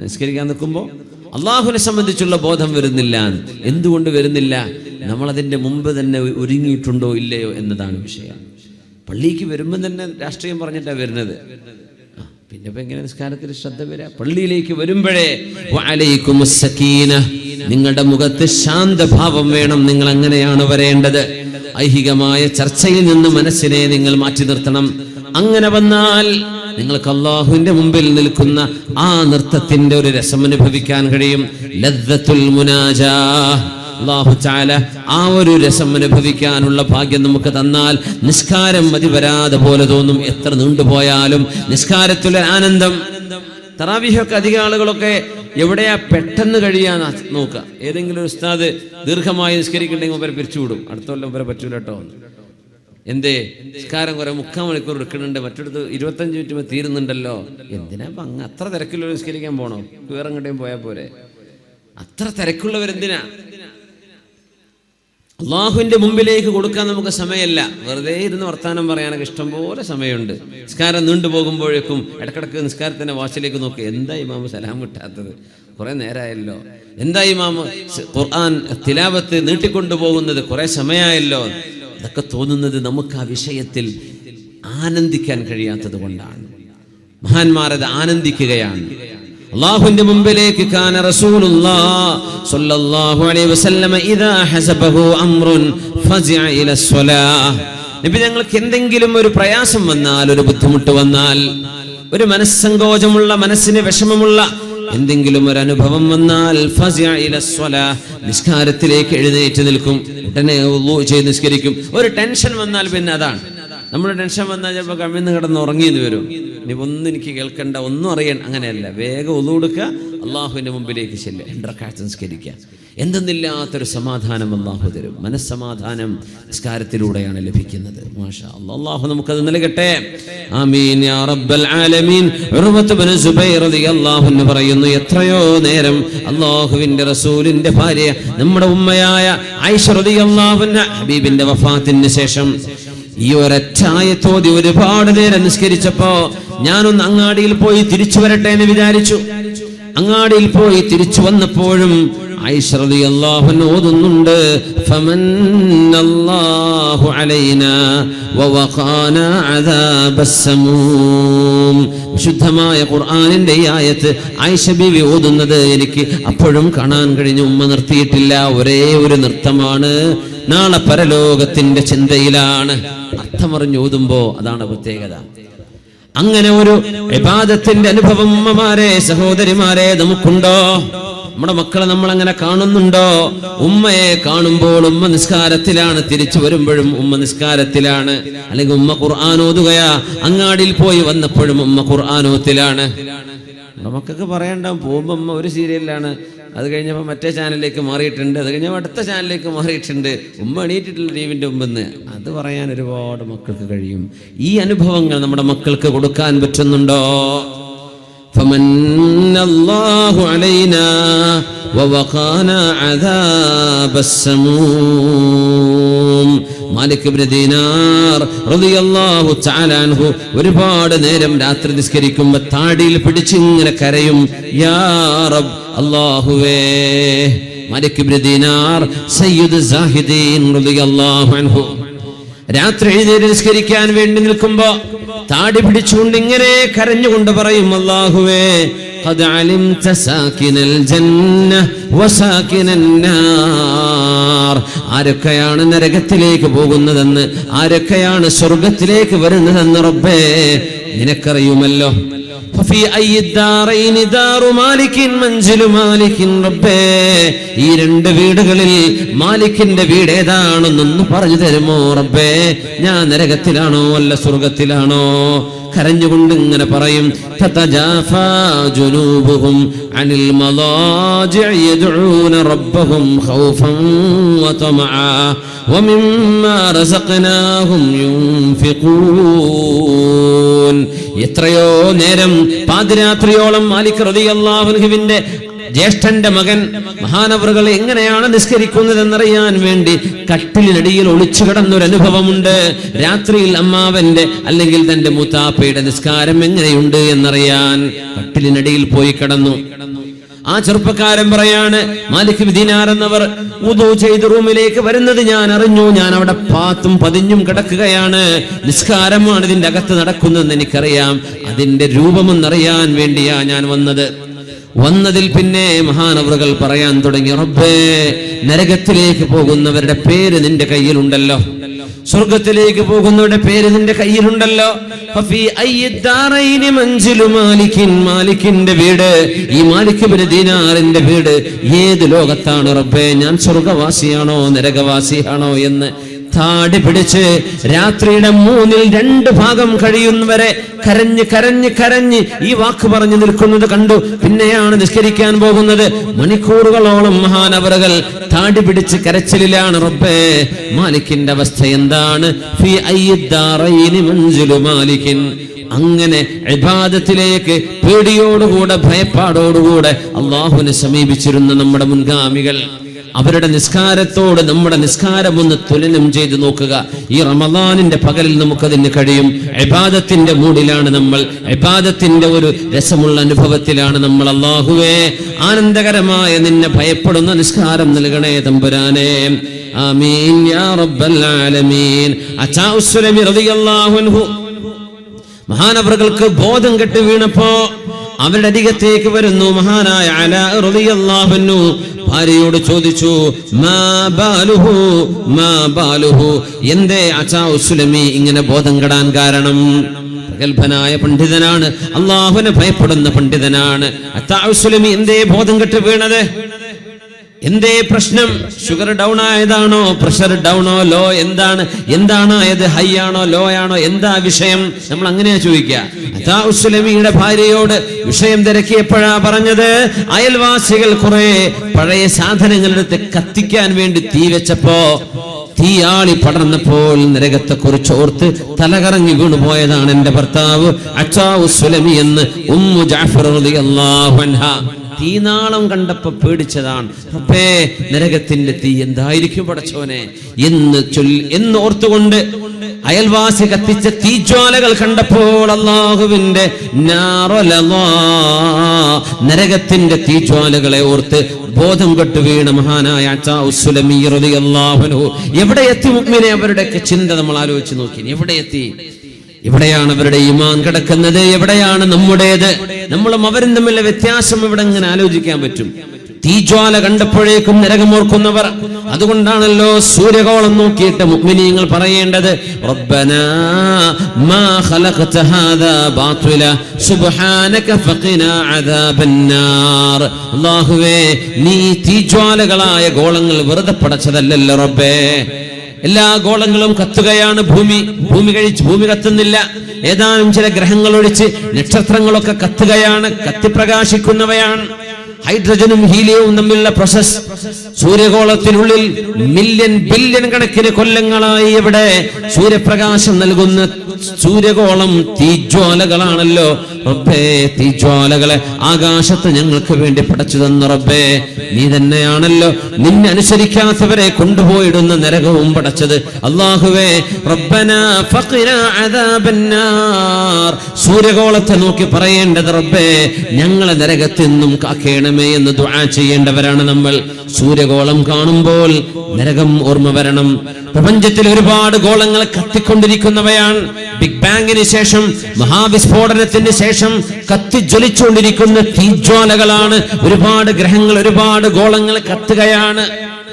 നിസ്കരിക്കാൻ നിൽക്കുമ്പോൾ അള്ളാഹുവിനെ സംബന്ധിച്ചുള്ള ബോധം വരുന്നില്ല. എന്തുകൊണ്ട് വരുന്നില്ല? നമ്മളതിൻ്റെ മുമ്പ് തന്നെ ഒരുങ്ങിയിട്ടുണ്ടോ ഇല്ലയോ എന്നതാണ് വിഷയം. പള്ളിക്ക് വരുമ്പോൾ തന്നെ രാഷ്ട്രീയം പറഞ്ഞിട്ടാണ് വരുന്നത്. പിന്നെ ഇപ്പം എങ്ങനെ നിസ്കാരത്തിൽ ശ്രദ്ധ വരിക? പള്ളിയിലേക്ക് വരുമ്പോഴേ വഅലൈക്കുമുസ് സകീന, നിങ്ങളുടെ മുഖത്ത് ശാന്തഭാവം വേണം. നിങ്ങൾ അങ്ങനെയാണ് വരേണ്ടത്. ഐഹികമായ ചർച്ചയിൽ നിന്ന് മനസ്സിനെ നിങ്ങൾ മാറ്റി നിർത്തണം. അങ്ങനെ വന്നാൽ നിങ്ങൾക്ക് അല്ലാഹുവിന്റെ മുമ്പിൽ നിൽക്കുന്ന ആ നൃത്തത്തിന്റെ ഒരു രസം അനുഭവിക്കാൻ കഴിയും. ലദ്ദത്തുൽ മുനാജാ, അല്ലാഹു തആല ആ ഒരു രസം അനുഭവിക്കാനുള്ള ഭാഗ്യം നമുക്ക് തന്നാൽ നിസ്കാരം മതി വരാതെ പോലെ തോന്നും. എത്ര നീണ്ടുപോയാലും നിസ്കാരത്തിലെ ആനന്ദം. തറാവീഹൊക്കെ അധികം ആളുകളൊക്കെ എവിടെയാ പെട്ടെന്ന് കഴിയാൻ നോക്കുക. ഏതെങ്കിലും ഒരു ഉസ്താദ് ദീർഘമായി നിസ്കരിക്കണ്ടെങ്കിൽ ഇവരെ പിരിച്ചുവിടും. അടുത്ത കൊല്ലം ഇവരെ പറ്റൂല കേട്ടോ. എന്തേ? നിസ്കാരം കുറെ 3/4 മണിക്കൂർ എടുക്കുന്നുണ്ട്, മറ്റടുത്ത് 25 മിനിറ്റ് തീരുന്നുണ്ടല്ലോ. എന്തിനാ അങ്ങ് അത്ര തിരക്കുള്ളവർ നിസ്കരിക്കാൻ പോണോ? വേറെ എങ്ങോട്ടേയും പോയാൽ പോരെ? അത്ര തിരക്കുള്ളവരെന്തിനാ? അള്ളാഹുവിന്റെ മുമ്പിലേക്ക് കൊടുക്കാൻ നമുക്ക് സമയമല്ല. വെറുതെ ഇരുന്ന് വർത്താനം പറയാനൊക്കെ ഇഷ്ടംപോലെ സമയമുണ്ട്. നിസ്കാരം നീണ്ടു പോകുമ്പോഴേക്കും ഇടക്കിടക്ക് നിസ്കാരത്തിന്റെ വാച്ചിലേക്ക് നോക്കി, എന്താ ഇമാമ് സലാം കിട്ടാത്തത്? കുറെ നേരമായല്ലോ. എന്താ ഇമാമ് ഖുർആൻ തിലാവത്ത് നീട്ടിക്കൊണ്ടുപോകുന്നത്? കുറെ സമയമായല്ലോ. ഇതൊക്കെ തോന്നുന്നത് നമുക്ക് ആ വിഷയത്തിൽ ആനന്ദിക്കാൻ കഴിയാത്തത് കൊണ്ടാണ്. മഹാന്മാരത് ആനന്ദിക്കുകയാണ്. അല്ലാഹുവിന്റെ മുമ്പിലേക്ക് കാന റസൂലുള്ളാഹി സ്വല്ലല്ലാഹു അലൈഹി വസല്ലം ഇദാ ഹസബഹു അംറുൻ ഫസിഅ ഇല സ്വലാഹ്. നബി ഞങ്ങൾക്ക് എന്തെങ്കിലും ഒരു പ്രയാസം വന്നാൽ, ഒരു ബുദ്ധിമുട്ട് വന്നാൽ, ഒരു മനസ്സങ്കോചമുള്ള, മനസ്സിന് വിഷമമുള്ള എന്തെങ്കിലും ഒരു അനുഭവം വന്നാൽ ഫസിഅ ഇല സ്വലാഹ്, നിസ്കാരത്തിലേക്ക് എഴുന്നേറ്റ് നിൽക്കും. ഉടനെ വുളൂ ചെയ്ത് നിസ്കരിക്കും. ഒരു ടെൻഷൻ വന്നാൽ പിന്നെ അതാണ്. നമ്മുടെ ടെൻഷൻ വന്നാൽ ചിലപ്പോൾ കമിഴ്ന്ന് കിടന്ന് ഉറങ്ങിയെന്ന് വരും. നീ ഒന്നും എനിക്ക് കേൾക്കണ്ട, ഒന്നും അറിയണ്ട, അങ്ങനെയല്ല. വേഗം ഒളു കൊടുക്കുക, അള്ളാഹുവിൻ്റെ മുമ്പിലേക്ക് ചെല്ലുക, 2 റക്അത്ത് നിസ്കരിക്കുക. എന്തെന്നില്ലാത്തൊരു സമാധാനം അള്ളാഹു തരും. മനസ്സമാധാനം നിസ്കാരത്തിലൂടെയാണ് ലഭിക്കുന്നത്. മാഷാ അല്ലാഹ്, അള്ളാഹു നമുക്കത് നൽകട്ടെ. ആമീൻ യാ റബ്ബൽ ആലമീൻ. ഉർവത്ത് ഇബ്നു സുബൈർ റളിയല്ലാഹു അൻഹു പറയുന്നു, എത്രയോ നേരം അള്ളാഹുവിൻ്റെ റസൂലിൻ്റെ ഭാര്യ നമ്മുടെ ഉമ്മയായ ആയിഷ റളിയല്ലാഹു അൻഹ ഹബീബിന്റെ വഫാത്തിന് ശേഷം ഈ ഒരൊറ്റ ആയത്തോതി ഒരുപാട് നേരം നിസ്കരിച്ചപ്പോ ഞാനൊന്ന് അങ്ങാടിയിൽ പോയി തിരിച്ചു വരട്ടെ എന്ന് വിചാരിച്ചു. അങ്ങാടിയിൽ പോയി തിരിച്ചു വന്നപ്പോഴും ആയിഷ റളിയല്ലാഹു അൻഹ ഓതുന്നുണ്ട്, ഫമന്നല്ലാഹു അലൈനാ വവഖാനാ അദാബസ്സമൂം. വിശുദ്ധമായ ഖുർആനിന്റെ ഈ ആയത്ത് ആയിഷ ബീവി ഓതുന്നത് എനിക്ക് അപ്പോഴും കാണാൻ കഴിഞ്ഞു. ഉമ്മ നിർത്തിയിട്ടില്ല, ഒരേ ഒരു നൃത്തമാണ്. നാളെ പരലോകത്തിന്റെ ചിന്തയിലാണ്. അർത്ഥമറിഞ്ഞ് ഓതുമ്പോ അതാണ് പ്രത്യേകത. അങ്ങനെ ഒരു ഇബാദത്തിന്റെ അനുഭവം ഉമ്മമാരെ, സഹോദരിമാരെ നമുക്കുണ്ടോ? നമ്മുടെ മക്കളെ നമ്മൾ അങ്ങനെ കാണുന്നുണ്ടോ? ഉമ്മയെ കാണുമ്പോൾ ഉമ്മ നിസ്കാരത്തിലാണ്, തിരിച്ചു വരുമ്പോഴും ഉമ്മ നിസ്കാരത്തിലാണ്. അല്ലെങ്കിൽ ഉമ്മ ഖുർആൻ ഓതുകയാ, അങ്ങാടിയിൽ പോയി വന്നപ്പോഴും ഉമ്മ ഖുർആൻ ഓത്തിലാണ്. നമ്മുടെ മക്കൾക്ക് പറയണ്ട, പോകുമ്പോൾ ഉമ്മ ഒരു സീരിയലിലാണ്, അത് കഴിഞ്ഞപ്പോൾ മറ്റേ ചാനലിലേക്ക് മാറിയിട്ടുണ്ട്, അത് കഴിഞ്ഞപ്പോൾ അടുത്ത ചാനലിലേക്ക് മാറിയിട്ടുണ്ട്, ഉമ്മ എണീറ്റിട്ടുള്ള ടിവിൻ്റെ മുമ്പെന്ന്. അത് പറയാൻ ഒരുപാട് മക്കൾക്ക് കഴിയും. ഈ അനുഭവങ്ങൾ നമ്മുടെ മക്കൾക്ക് കൊടുക്കാൻ പറ്റുന്നുണ്ടോ? ഫമന്നല്ലാഹു അലൈനാ വവഖാനാ അദാബസ്സമൂം. മാലിക് ഇബ്നു ദീനാർ റളിയല്ലാഹു തആല അൻഹു ഒരുപാട് നേരം രാത്രി നിസ്കരിക്കുമ്പോൾ താടിയിൽ പിടിച്ചിങ്ങനെ കരയും, യാ റബ്ബ്, അല്ലാഹുവേ. മാലിക് ഇബ്നു ദീനാർ സയ്യിദ് സാഹിദീൻ റളിയല്ലാഹു അൻഹു രാത്രി എഴുന്നേറ്റ് നിസ്കരിക്കാൻ വേണ്ടി നിൽക്കുമ്പോ താടി പിടിച്ചുകൊണ്ട് ഇങ്ങനെ കരഞ്ഞുകൊണ്ട് പറയും, അല്ലാഹുവേ, ഖദ് അലിംത സാകിനൽ ജന്ന വസാകിനൻ നാർ. ആരൊക്കെയാണ് നരകത്തിലേക്ക് പോകുന്നതെന്ന്, ആരൊക്കെയാണ് സ്വർഗത്തിലേക്ക് വരുന്നതെന്ന് റബ്ബേ നിനക്കറിയുമല്ലോ. ഫഫി അയ്യി ദാറൈനി ദാറു മാലികിൻ മൻസിലു മാലികിൻ റബ്ബേ. ഈ 2 വീടുകളിൽ മാലിക്കിന്റെ വീട് ഏതാണെന്നൊന്ന് പറഞ്ഞു തരുമോ റബ്ബേ? ഞാൻ നരകത്തിലാണോ അല്ല സ്വർഗത്തിലാണോ? കരഞ്ഞുകൊണ്ട് ഇങ്ങനെ പറയും, തതജാഫാ ജുനൂബുഹും അനിൽ മളാജിഇ യദ്ഊന റബ്ബഹും ഖൗഫൻ വതമഅ വമിമ്മാ റസഖ്നാഹും യുൻഫിഖൂൻ. എത്രയോ നേരം പാതിരാത്രിയോളം മാലിക് റളിയല്ലാഹു അൻഹുവിന്റെ ജ്യേഷ്ഠന്റെ മകൻ മഹാനവറുകൾ എങ്ങനെയാണ് നിസ്കരിക്കുന്നതെന്നറിയാൻ വേണ്ടി കട്ടിലിനടിയിൽ ഒളിച്ചു കിടന്നൊരനുഭവമുണ്ട്. രാത്രിയിൽ അമ്മാവന്റെ അല്ലെങ്കിൽ തന്റെ മൂത്താപ്പയുടെ നിസ്കാരം എങ്ങനെയുണ്ട് എന്നറിയാൻ കട്ടിലിനടിയിൽ പോയി കിടന്നു. ആ ചെറുപ്പക്കാരൻ പറയാണ്, മാലിക് ഇബ്നു ദീനാർ എന്നവർ വുദൂ ചെയ്ത് റൂമിലേക്ക് വരുന്നത് ഞാൻ അറിഞ്ഞു. ഞാൻ അവിടെ പാത്തും പതിഞ്ഞും കിടക്കുകയാണ്. നിസ്കാരമാണ് ഇതിന്റെ അകത്ത് നടക്കുന്നതെന്ന് എനിക്കറിയാം. അതിന്റെ രൂപമൊന്നറിയാൻ വേണ്ടിയാ ഞാൻ വന്നതിൽ പിന്നെ മഹാനവറുകൾ പറയാൻ തുടങ്ങി, റബ്ബേ, നരകത്തിലേക്ക് പോകുന്നവരുടെ പേര് നിന്റെ കയ്യിലുണ്ടല്ലോ, സ്വർഗത്തിലേക്ക് പോകുന്നവരുടെ പേര് നിന്റെ കയ്യിലുണ്ടല്ലോ. ഫഫി അയ്യി ദാറൈനി മൻസിലു മാലികിൻ. മാലിക്കിന്റെ വീട്, ഈ മാലിക് ഇബ്നു ദീനാറിന്റെ വീട് ഏത് ലോകത്താണ് റബ്ബേ? ഞാൻ സ്വർഗവാസിയാണോ നരകവാസിയാണോ എന്ന് താടി പിടിച്ച് രാത്രിയുടെ 2 ഭാഗം കഴിയുന്നവരെ കരഞ്ഞ് കരഞ്ഞ് കരഞ്ഞ് ഈ വാക്ക് പറഞ്ഞു നിൽക്കുന്നത് കണ്ടു. പിന്നെയാണ് നിസ്കരിക്കാൻ പോകുന്നത്. മണിക്കൂറുകളോളം മഹാനവറുകൾ താടി പിടിച്ച് കരച്ചിലാണ്. റബ്ബേ, മാലിക്കിന്റെ അവസ്ഥ എന്താണ്? ഫീ അയ്യി ദാറൈനി മൻസിലു മാലികിൻ. അങ്ങനെ ഇബാദത്തിലേക്ക് പേടിയോടുകൂടെ ഭയപ്പാടോടുകൂടെ അല്ലാഹുവിനെ സമീപിച്ചിരുന്ന നമ്മുടെ മുൻഗാമികൾ, അവരുടെ നിസ്കാരത്തോട് നമ്മുടെ നിസ്കാരം ഒന്ന് തുലനം ചെയ്ത് നോക്കുക. ഈ റമദാനിന്റെ പകലിൽ നമുക്കതിന് കഴിയും. ഇബാദത്തിന്റെ മൂഡിലാണ് നമ്മൾ, ഇബാദത്തിന്റെ ഒരു രസമുള്ള അനുഭവത്തിലാണ് നമ്മൾ. അല്ലാഹുവേ, ആനന്ദകരമായ നിന്നെ ഭയപ്പെടുന്ന നിസ്കാരം നൽകണേ തമ്പുരാനേ. ആമീൻ യാ റബ്ബൽ ആലമീൻ. അച്ചാ ഉസ്സുലമി റളിയല്ലാഹു അൻഹു മഹാനവറുകൾക്ക് ബോധം കെട്ട് വീണപ്പോ അവരുടെ അരികത്തേക്ക് വരുന്നു മഹാനായ അലാ റളിയല്ലാഹു അൻഹു. ഭാര്യയോട് ചോദിച്ചു, മാ ബാലുഹു, എന്തേ അച്ചാ ഉസ്സുലമി ഇങ്ങനെ ബോധം കെടാൻ കാരണം? പ്രഗൽഭനായ പണ്ഡിതനാണ്, അള്ളാഹുവിനെ ഭയപ്പെടുന്ന പണ്ഡിതനാണ്. അച്ചാ ഉസ്സുലമി എന്തേ ബോധം കെട്ട് വീണത്? എന്തേ പ്രശ്നം? ഷുഗർ ഡൗൺ ആയതാണോ, പ്രഷർ ഡൗണോ, ലോ എന്താണ് ആയത്, ഹൈ ആണോ ലോ ആണോ, എന്താ വിഷയം? നമ്മൾ അങ്ങനെയാ ചോദിക്കുക. അതാ ഉസ്ലമിയുടെ ഭാര്യയോട് വിഷയം തിരക്കിയപ്പോഴാ പറഞ്ഞത്, അയൽവാസികൾ കുറെ പഴയ സാധനങ്ങളെടുത്ത് കത്തിക്കാൻ വേണ്ടി തീ വെച്ചപ്പോ തീയാളി പടർന്നപ്പോൾ നരകത്തെ കുറിച്ച് ഓർത്ത് തലകറങ്ങി വീണുപോയതാണ് എന്റെ ഭർത്താവ് അച്ചാ ഉസ്ലമി എന്ന് ഉമ്മു ജഅഫർ റളിയല്ലാഹു അൻഹാ. തീനാളം കണ്ടപ്പോ പേടിച്ചതാണ്. റബ്ബേ, നരകത്തിന്റെ തീ എന്തായിരിക്കും പടച്ചോനെ എന്ന് ഓർത്തുകൊണ്ട് അയൽവാസി കത്തിച്ച തീജ്വാലകൾ കണ്ടപ്പോൾ അല്ലാഹുവിന്റെ നരകത്തിന്റെ തീജ്വാലകളെ ഓർത്ത് ബോധം കെട്ടു വീണ മഹാനായ അച്ചാ ഉസ്ലമി റളിയല്ലാഹു അൻഹു. എവിടെ എത്തി മുഅ്മിനെ? അവരുടെയൊക്കെ ചിന്ത നമ്മൾ ആലോചിച്ച് നോക്കി. എവിടെ എത്തി? എവിടെയാണ് അവരുടെ ഈമാൻ കിടക്കുന്നത്? എവിടെയാണ് നമ്മുടേത്? നമ്മളും അവരും തമ്മിലുള്ള വ്യത്യാസം ഇവിടെ ഇങ്ങനെ ആലോചിക്കാൻ പറ്റും. തീജ്വാല കണ്ടപ്പോഴേക്കും നരകമോർക്കുന്നവർ. അതുകൊണ്ടാണല്ലോ സൂര്യകോളം നോക്കിയിട്ട് മുഅ്മിനീങ്ങൾ പറയേണ്ടത്, റബ്ബനാ മാ ഖലഖത ഹാദാ ബാതില സുബ്ഹാനക ഫഖിനാ അദാബന്നാർ. അല്ലാഹുവേ, നീ തീജ്വാലകളായ ഗോളങ്ങൾ വെറുതെ പടച്ചതല്ലല്ലോ റബ്ബേ. എല്ലാ ഗോളങ്ങളും കത്തുകയാണ്. ഭൂമി കത്തുന്നില്ല. ഏതാനും ചില ഗ്രഹങ്ങൾ ഒഴിച്ച് നക്ഷത്രങ്ങളൊക്കെ കത്തുകയാണ്, കത്തിപ്രകാശിക്കുന്നവയാണ്. ഹൈഡ്രജനും ഹീലിയവും തമ്മിലുള്ള പ്രോസസ്. സൂര്യഗോളത്തിനുള്ളിൽ ബില്യൺ കണക്കിന് കൊല്ലങ്ങളായി ഇവിടെ സൂര്യപ്രകാശം നൽകുന്ന സൂര്യഗോളം തീജ്വാലകളാണല്ലോ റബ്ബേ. തീജ്വാലകളെ ആകാശത്ത് ഞങ്ങൾക്ക് വേണ്ടി പടച്ചു തന്ന റബ്ബേ, നീ തന്നെയാണല്ലോ നിന്നെ അനുസരിക്കാത്തവരെ കൊണ്ടുപോയിടുന്ന നരകവും പടച്ചത്. അല്ലാഹുവേ, റബ്ബനാ ഫഖിനാ അദാബന്നാർ. സൂര്യഗോളത്തെ നോക്കി പറയേണ്ടത്, റബ്ബേ, ഞങ്ങളെ നരകത്തിൽ നിന്നും കാക്കേണമേ എന്ന് ദുആ ചെയ്യേണ്ടവരാണ് നമ്മൾ. സൂര്യഗോളം കാണുമ്പോൾ നരകം ഓർമ്മ വരണം. പ്രപഞ്ചത്തിൽ ഒരുപാട് ഗോളങ്ങൾ കത്തിക്കൊണ്ടിരിക്കുന്നവയാണ്. ബിഗ് ബാങ്ങിന് ശേഷം, മഹാവിസ്ഫോടനത്തിന് ശേഷം കത്തിജ്വലിച്ചുകൊണ്ടിരിക്കുന്ന തീജ്വാലകളാണ്. ഒരുപാട് ഗ്രഹങ്ങൾ, ഒരുപാട് ഗോളങ്ങൾ കത്തുകയാണ്.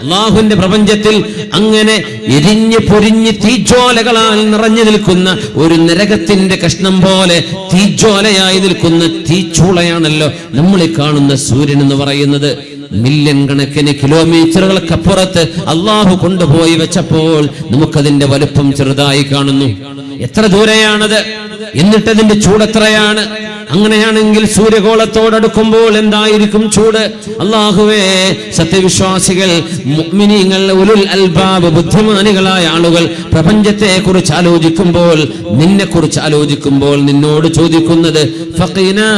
അല്ലാഹുവിന്റെ പ്രപഞ്ചത്തിൽ അങ്ങനെ എരിഞ്ഞ് പൊരിഞ്ഞ് തീജ്വാലകളാൽ നിറഞ്ഞു നിൽക്കുന്ന ഒരു നരകത്തിന്റെ കഷ്ണം പോലെ തീജ്വാലയായി നിൽക്കുന്ന തീച്ചൂളയാണല്ലോ നമ്മൾ ഈ കാണുന്ന സൂര്യൻ എന്ന് പറയുന്നത്. മില്യൺ കണക്കിന് കിലോമീറ്ററുകൾക്കപ്പുറത്ത് അള്ളാഹു കൊണ്ടുപോയി വെച്ചപ്പോൾ നമുക്കതിന്റെ വലുപ്പം ചെറുതായി കാണുന്നു. എത്ര ദൂരെയാണത്, എന്നിട്ടതിന്റെ ചൂടെത്രയാണ്? അങ്ങനെയാണെങ്കിൽ സൂര്യഗോളത്തോടടുക്കുമ്പോൾ എന്തായിരിക്കും ചൂട്? അല്ലാഹുവേ, സത്യവിശ്വാസികൾ, മുഅ്മിനീങ്ങൾ, ഉലുൽ അൽബാബ്, ബുദ്ധിമാനികളായ ആളുകൾ പ്രപഞ്ചത്തെ കുറിച്ച് ആലോചിക്കുമ്പോൾ, നിന്നെ കുറിച്ച് ആലോചിക്കുമ്പോൾ നിന്നോട് ചോദിക്കുന്നത് ഫഖിനാ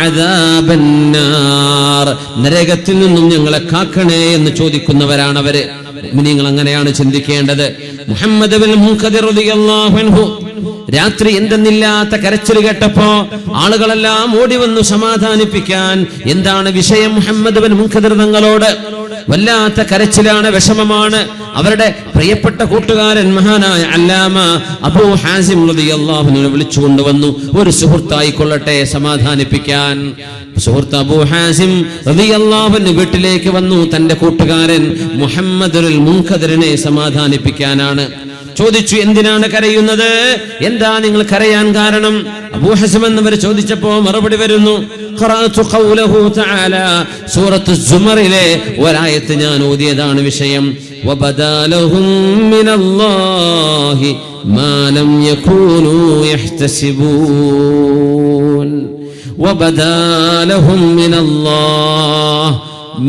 അദാബന്നാർ, നരകത്തിൽ നിന്നും ഞങ്ങളെ കാക്കണേ എന്ന് ചോദിക്കുന്നവരാണ് അവര്. മുഅ്മിനീങ്ങൾ അങ്ങനെയാണ് ചിന്തിക്കേണ്ടത്. മുഹമ്മദ് ബിൻ മുൻകദിർ റളിയല്ലാഹു അൻഹു രാത്രി എന്തെന്നില്ലാത്ത കരച്ചിൽ കേട്ടപ്പോ ആളുകളെല്ലാം ഓടി വന്നു സമാധാനിപ്പിക്കാൻ. എന്താണ് വിഷയം? മുഹമ്മദ് ബിൻ മുൻകദിർ തങ്ങളോട് വല്ലാത്ത കരച്ചിലാണ്, വിഷമമാണ്. അവരുടെ പ്രിയപ്പെട്ട കൂട്ടുകാരൻ മഹാനായ അല്ലാമ അബൂ ഹാസിം റളിയല്ലാഹു അൻഹു വിളിച്ചുകൊണ്ടുവന്നു. ഒരു സുഹൃത്തായി കൊള്ളട്ടെ സമാധാനിപ്പിക്കാൻ. സുഹൃത്ത് അബൂ ഹാസിം റളിയല്ലാഹു അൻഹു വീട്ടിലേക്ക് വന്നു. തന്റെ കൂട്ടുകാരൻ മുഹമ്മദുൽ മുൻകദിറിനെ സമാധാനിപ്പിക്കാനാണ്. ചോദിച്ചു, എന്തിനാണ് കരയുന്നത്? എന്താ നിങ്ങൾ കരയാൻ കാരണം? അബൂ ഹാസിം എന്നവർ ചോദിച്ചപ്പോ മറുപടി വരുന്നു, ഖറഅതു ഖൗലഹു തആല, സൂറത്തു സുമറിലെ ഒരായത്ത് ഞാൻ ഓതിയതാണ് വിഷയം. വബദാലഹും മിനല്ലാഹി മാ ലം യകൂനൂ യഹ്തസിബൂൻ. വബദാലഹും മിനല്ലാഹി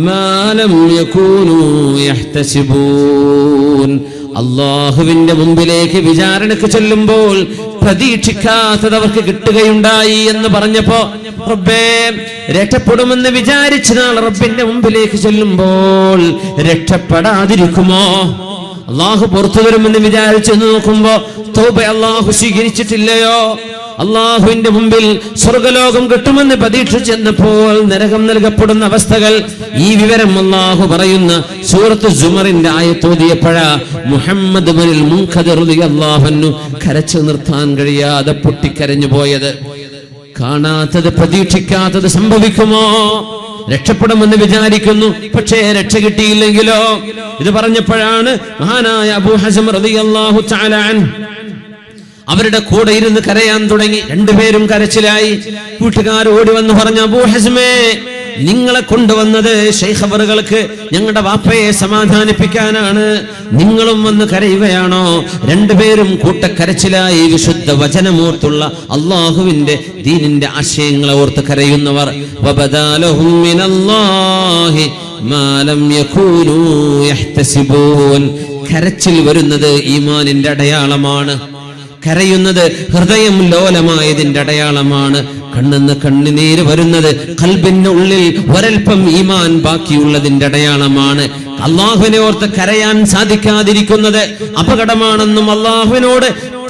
മാ ലം യകൂനൂ യഹ്തസിബൂൻ. അള്ളാഹുവിന്റെ മുമ്പിലേക്ക് വിചാരണക്ക് ചെല്ലുമ്പോൾ പ്രതീക്ഷിക്കാത്തത് അവർക്ക് കിട്ടുകയുണ്ടായി എന്ന് പറഞ്ഞപ്പോ, റബ്ബേ, രക്ഷപ്പെടുമെന്ന് വിചാരിച്ച നാൾ റബ്ബിന്റെ മുമ്പിലേക്ക് ചെല്ലുമ്പോൾ രക്ഷപ്പെടാതിരിക്കുമോ? അള്ളാഹു പുറത്തു വരുമെന്ന് വിചാരിച്ചു നോക്കുമ്പോ തൗബ അള്ളാഹു സ്വീകരിച്ചിട്ടില്ലയോ? അള്ളാഹുവിന്റെ മുമ്പിൽ സ്വർഗലോകം കിട്ടുമെന്ന് പ്രതീക്ഷിച്ചെന്നപ്പോൾ നരകം നൽകപ്പെടുന്ന അവസ്ഥകൾ. ഈ വിവരം അള്ളാഹു പറയുന്ന സൂറത്ത് സുമറിന്റെ ആയത്തോതിയപ്പോഴാ മുഹമ്മദ് ബിൻ മുൻകദിർ റളിയല്ലാഹു അൻഹു കരച്ചു നിർത്താൻ കഴിയാതെ പൊട്ടിക്കരഞ്ഞു പോയത്. കാണാത്തത്, പ്രതീക്ഷിക്കാത്തത് സംഭവിക്കുമോ? രക്ഷപ്പെടുമെന്ന് വിചാരിക്കുന്നു, പക്ഷേ രക്ഷ കിട്ടിയില്ലെങ്കിലോ? ഇത് പറഞ്ഞപ്പോഴാണ് മഹാനായ അബൂ ഹാസിം റളിയല്ലാഹു തആല അൻഹു അവരുടെ കൂടെ ഇരുന്ന് കരയാൻ തുടങ്ങി. രണ്ടുപേരും കരച്ചിലായി. കൂട്ടുകാർ ഓടി വന്ന് പറഞ്ഞു, അബൂ ഹാസിമേ, നിങ്ങളെ കൊണ്ടുവന്നത് ശൈഖ് അവറുകൾക്ക് ഞങ്ങളുടെ വാപ്പയെ സമാധാനിപ്പിക്കാനാണ്. നിങ്ങളും വന്ന് കരയുകയാണോ? രണ്ടുപേരും കൂട്ടക്കരച്ചിലായി വിശുദ്ധ വചനമോർത്തുള്ള അള്ളാഹുവിന്റെ ദീനിന്റെ ആശയങ്ങളെ ഓർത്ത് കരയുന്നവർ. വബദാലഹും മിനല്ലാഹി മാ ലം യകൂനൂ യഹ്തസിബൂൻ. കരച്ചിൽ വരുന്നത് ഈമാനിന്റെ അടയാളമാണ്. കരയുന്നത് ഹൃദയം ലോലമായതിന്റെ അടയാളമാണ്. കണ്ണെന്ന് കണ്ണുനീര് വരുന്നത് ഖൽബിന്റെ ഉള്ളിൽ ഒരൽപ്പം ഈമാൻ ബാക്കിയുള്ളതിന്റെ അടയാളമാണ്. അള്ളാഹുവിനെ ഓർത്ത് കരയാൻ സാധിക്കാതിരിക്കുന്നത് അപകടമാണെന്നും അള്ളാഹുവിനോട്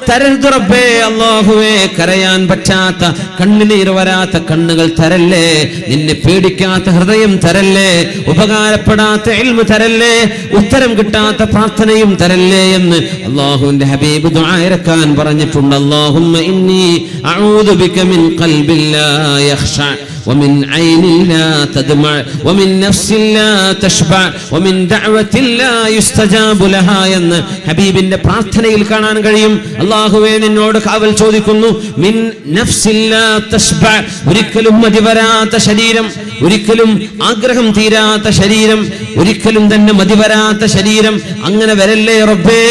തരരുത് റബ്ബേ, അല്ലാഹുവേ, കരയാൻ പറ്റാത്ത കണ്ണുനീര് വരാത്ത കണ്ണുകൾ തരല്ലേ, നിന്നെ പേടിക്കാത്ത ഹൃദയം തരല്ലേ, ഉപകാരപ്പെടാത്ത ഇൽമ് തരല്ലേ, ഉത്തരം കിട്ടാത്ത പ്രാർത്ഥനയും തരല്ലേ എന്ന് അല്ലാഹുവിന്റെ ഹബീബ് ദുആ ഇറക്കാൻ പറഞ്ഞിട്ടുണ്ട്. അല്ലാഹുമ്മ ഇന്നി അഊദു ബിക മിൻ ഖൽബിൻ ലാ യഖ്ശഅ ومن عين لا تدمع ومن نفس لا تشبع ومن دعوة لا يستجاب لها എന്ന് ഹബീബിന്റെ പ്രാർത്ഥനയിൽ കാണാൻ കഴിയും. അല്ലാഹുവേ, നിന്നോട് കാവൽ ചോദിക്കുന്നു. മിൻ നഫ്സിൻ ലാ തശ്ബ, ഒരിക്കലും മതിവരാത്ത ശരീരം, ഒരിക്കലും ആഗ്രഹം തീരാത്ത ശരീരം, ഒരിക്കലും തന്നെ മതിവരാത്ത ശരീരം. അങ്ങനെ വരല്ലേ റബ്ബേ,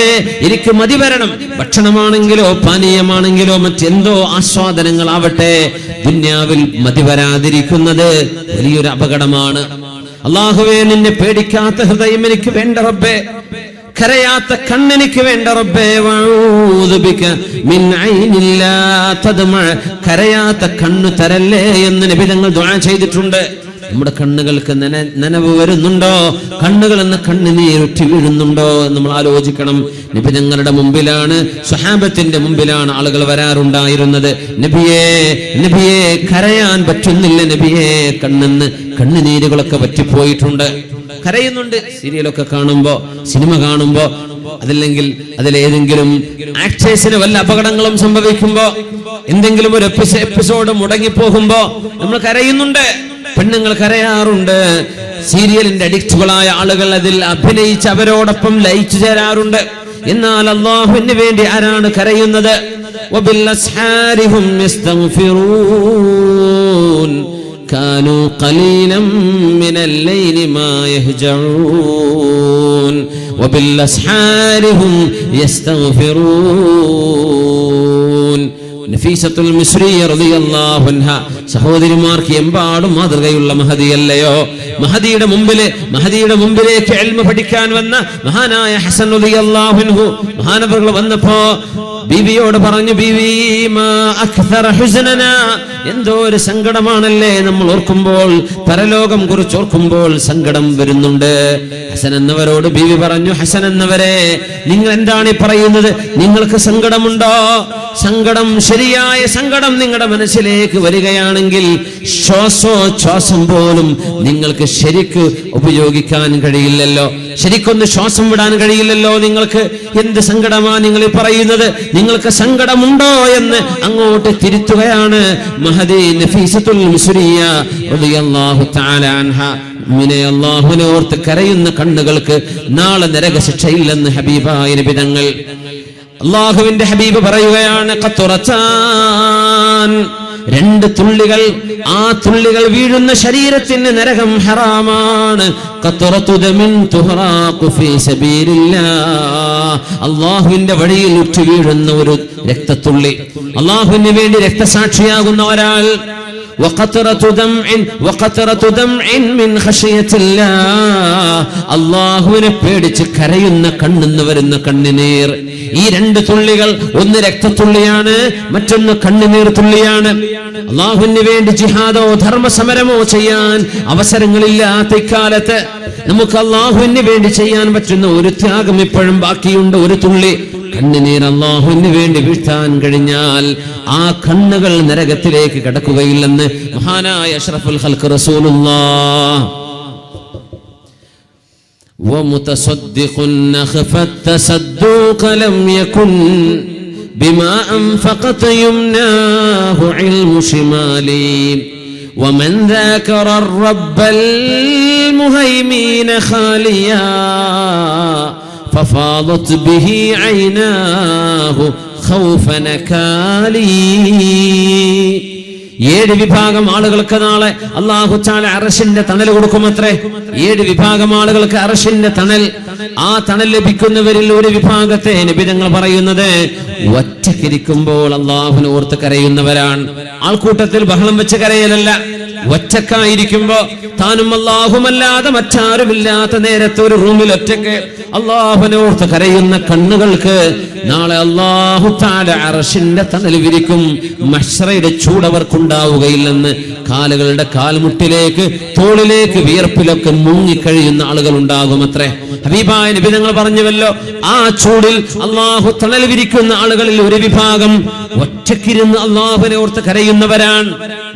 എനിക്ക് മതിവരണം. ഭക്ഷണമാണെങ്കിലോ പാനീയമാണെങ്കിലോ മറ്റെന്തോ ആസ്വാദനങ്ങളാവട്ടെ, ദുന്യാവിൽ മതിവരാതിരിക്കുന്നത് വലിയൊരു അപകടമാണ്. അല്ലാഹുവേ, നിന്നെ പേടിക്കാത്ത ഹൃദയം എനിക്ക് വേണ്ട റബ്ബേ, കരയാത്ത കണ്ണെനിക്ക് വേണ്ട റബ്ബേ. വഊദു ബിക മിൻ ഐനിൻ ലാ തദ്മഅ, കരയാത്ത കണ്ണ് തരല്ലേ എന്ന് നബി തങ്ങൾ ദുആ ചെയ്തിട്ടുണ്ട്. നമ്മുടെ കണ്ണുകൾക്ക് നനവ് വരുന്നുണ്ടോ? കണ്ണുകൾ എന്ന കണ്ണുനീരുറ്റി വീഴുന്നുണ്ടോ എന്ന് നമ്മൾ ആലോചിക്കണം. നബി ഞങ്ങളുടെ മുമ്പിലാണ്, സ്വഹാബത്തിന്റെ മുമ്പിലാണ് ആളുകൾ വരാറുണ്ടായിരുന്നത്. നബിയേ, നബിയേ, കരയാൻ പറ്റുന്നില്ല നബിയേ, കണ്ണെന്ന് കണ്ണുനീരുകളൊക്കെ പറ്റിപ്പോയിട്ടുണ്ട്. കരയുന്നുണ്ട്. സീരിയലൊക്കെ കാണുമ്പോ, സിനിമ കാണുമ്പോ, അതല്ലെങ്കിൽ അതിലേതെങ്കിലും ആക്ടേഴ്സിന് വല്ല അപകടങ്ങളും സംഭവിക്കുമ്പോ, എന്തെങ്കിലും ഒരു എപ്പിസോഡ് മുടങ്ങിപ്പോകുമ്പോ നമ്മൾ കരയുന്നുണ്ട്. പെണ്ണുങ്ങൾ കരയാറുണ്ട്. സീരിയലിന്റെ അഡിക്റ്റുകളായ ആളുകൾ അതിൽ അഭിനയിച്ച് അവരോടൊപ്പം ലയിച്ചു ചേരാറുണ്ട്. എന്നാൽ അല്ലാഹുവിന് വേണ്ടി ആരാണ് കരയുന്നത്? വബിൽ അസ്ഹാരി ഹും യസ്തഗ്ഫിറൂൻ കാനൂ ഖലീലൻ മിനൽ ലൈലി മാ യഹ്ജഊൻ വബിൽ അസ്ഹാരി ഹും യസ്തഗ്ഫിറൂൻ. നഫീസത്തുൽ മിസ്രിയ റളിയല്ലാഹു അൻഹ സഹോദരിമാർക്ക് എമ്പാടും മാതൃകയുള്ള മഹദിയല്ലയോ? മഹദിയുടെ മുമ്പിലേക്ക് ഇൽമു പഠിക്കാൻ വന്ന മഹാനായ ഹസൻ റളിയല്ലാഹു അൻഹു മഹാനവറുകൾ വന്നപ്പോ ബീവിയോട് പറഞ്ഞു, ബീവി മാ അക്തറ ഹുസ്നനാ, എന്തോ ഒരു സങ്കടമാണല്ലേ നമ്മൾ ഓർക്കുമ്പോൾ, പരലോകം കുറിച്ച് ഓർക്കുമ്പോൾ സങ്കടം വരുന്നുണ്ട്. ഹസൻ എന്നവരോട് ബീവി പറഞ്ഞു, ഹസൻ എന്നവരെ, നിങ്ങൾ എന്താണ് ഈ പറയുന്നത്? നിങ്ങൾക്ക് സങ്കടമുണ്ടോ? സങ്കടം, ശരിയായ സങ്കടം നിങ്ങളുടെ മനസ്സിലേക്ക് വരികയാണെങ്കിൽ ശ്വാസം പോലും നിങ്ങൾക്ക് ശരിക്ക് ഉപയോഗിക്കാൻ കഴിയില്ലല്ലോ, ശരിക്കൊന്ന് ശ്വാസം വിടാൻ കഴിയില്ലല്ലോ നിങ്ങൾക്ക്. എന്ത് സങ്കടമാ നിങ്ങൾ പറയുന്നത്? നിങ്ങൾക്ക് സങ്കടമുണ്ടോ എന്ന് അങ്ങോട്ട് തിരുത്തുകയാണ് മഹദി നഫീസത്തുൽ മിസ്രിയ റളിയല്ലാഹു തആല അൻഹ. അല്ലാഹുവിനെ ഓർത്ത് കരയുന്ന കണ്ണുകൾക്ക് നാളെ നരകശിക്ഷയില്ലെന്ന് ഹബീബായ നബി തങ്ങൾ. അല്ലാഹുവിന്റെ ഹബീബ് പറയുകയാണ്, ഖത്റതാൻ, രണ്ട് തുള്ളികൾ, ആ തുള്ളികൾ വീഴുന്ന ശരീരത്തിന് നരകം ഹറാമാണ്. ഖത്റതു ദമിൻ തുഹറാഖു ഫീ സബീലില്ലാഹ്, അല്ലാഹുവിന്റെ വഴിയിൽ ഉറ്റു വീഴുന്ന ഒരു രക്തത്തുള്ളി, അല്ലാഹുവിന് വേണ്ടി രക്തസാക്ഷിയാകുന്ന ഒരാൾ. അല്ലാഹുവിനെ പേടിച്ച് കരയുന്ന കണ്ണെന്ന് വരുന്ന കണ്ണുനീർ. ഈ രണ്ട് തുള്ളികൾ, ഒന്ന് രക്തത്തുള്ളിയാണ്, മറ്റൊന്ന് കണ്ണുനീർ തുള്ളിയാണ്. അല്ലാഹുവിന് വേണ്ടി ജിഹാദോ ധർമ്മസമരമോ ചെയ്യാൻ അവസരങ്ങളില്ലാത്ത ഇക്കാലത്ത് നമുക്ക് അല്ലാഹുവിന് വേണ്ടി ചെയ്യാൻ പറ്റുന്ന ഒരു ത്യാഗം ഇപ്പോഴും ബാക്കിയുണ്ട്, ഒരു തുള്ളി കണ്ണുനീർ അല്ലാഹുവിന് വേണ്ടി വീഴ്ത്താൻ കഴിഞ്ഞാൽ ആ കണ്ണുകൾ നരകത്തിലേക്ക് കടക്കുകയില്ലെന്ന് മഹാനായ അഷ്റഫുൽ ഖൽഖ് റസൂലുള്ളാഹ്. വമുതസദ്ദിഖുൻ നഖഫത് തസദ്ദുഖ ലം യകുൻ ബിമാ അൻഫഖത യുംനാഹു ഇൽമു ശിമാലി വമൻ ذاكر الرب المهيمن خاليا ففاضت به عيناه خوف نكالي. 7 വിഭാഗം ആളുകൾക്ക് നാളെ അല്ലാഹു തആല അർശിന്റെ തണൽ കൊടുക്കുമത്രേ. 7 വിഭാഗം ആളുകൾക്ക് അർശിന്റെ തണൽ. ആ തണൽ ലഭിക്കുന്നവരിൽ ഒരു വിഭാഗത്തെ നബി തങ്ങൾ പറയുന്നത് ഒറ്റക്കിരിക്കുമ്പോൾ അല്ലാഹുവിനെ ഓർത്ത് കരയുന്നവരാണ്. ആൾക്കൂട്ടത്തിൽ ബഹളം വെച്ച് കരയലല്ല, ഒറ്റക്കായിരിക്കുമ്പോ താനും അല്ലാഹുമല്ലാതെ മറ്റാരുമില്ലാത്ത നേരത്തെ ഒരു റൂമിൽ ഒറ്റക്ക് അല്ലാഹുവിനെ ഓർത്ത് കരയുന്ന കണ്ണുകൾക്ക് നാളെ അല്ലാഹു തആല അർശിന്റെ തണൽ വിരിക്കും. മഹ്ശറയുടെ ചൂടവർക്കുണ്ടാവുകയില്ലെന്ന്. കാലുകളുടെ കാൽമുട്ടിലേക്ക് തോളിലേക്ക് വിയർപ്പിലൊക്കെ മുങ്ങിക്കഴിയുന്ന ആളുകൾ ഉണ്ടാകുമത്രേ. ഹബീബായ നബി തങ്ങൾ പറഞ്ഞുവല്ലോ, ആ ചൂടിൽ അല്ലാഹു തണൽ വിരിക്കുന്ന ആളുകളിൽ ഒരു വിഭാഗം ഒറ്റക്കിരുന്ന് അല്ലാഹുവിനെ ഓർത്ത് കരയുന്നവരാണ്.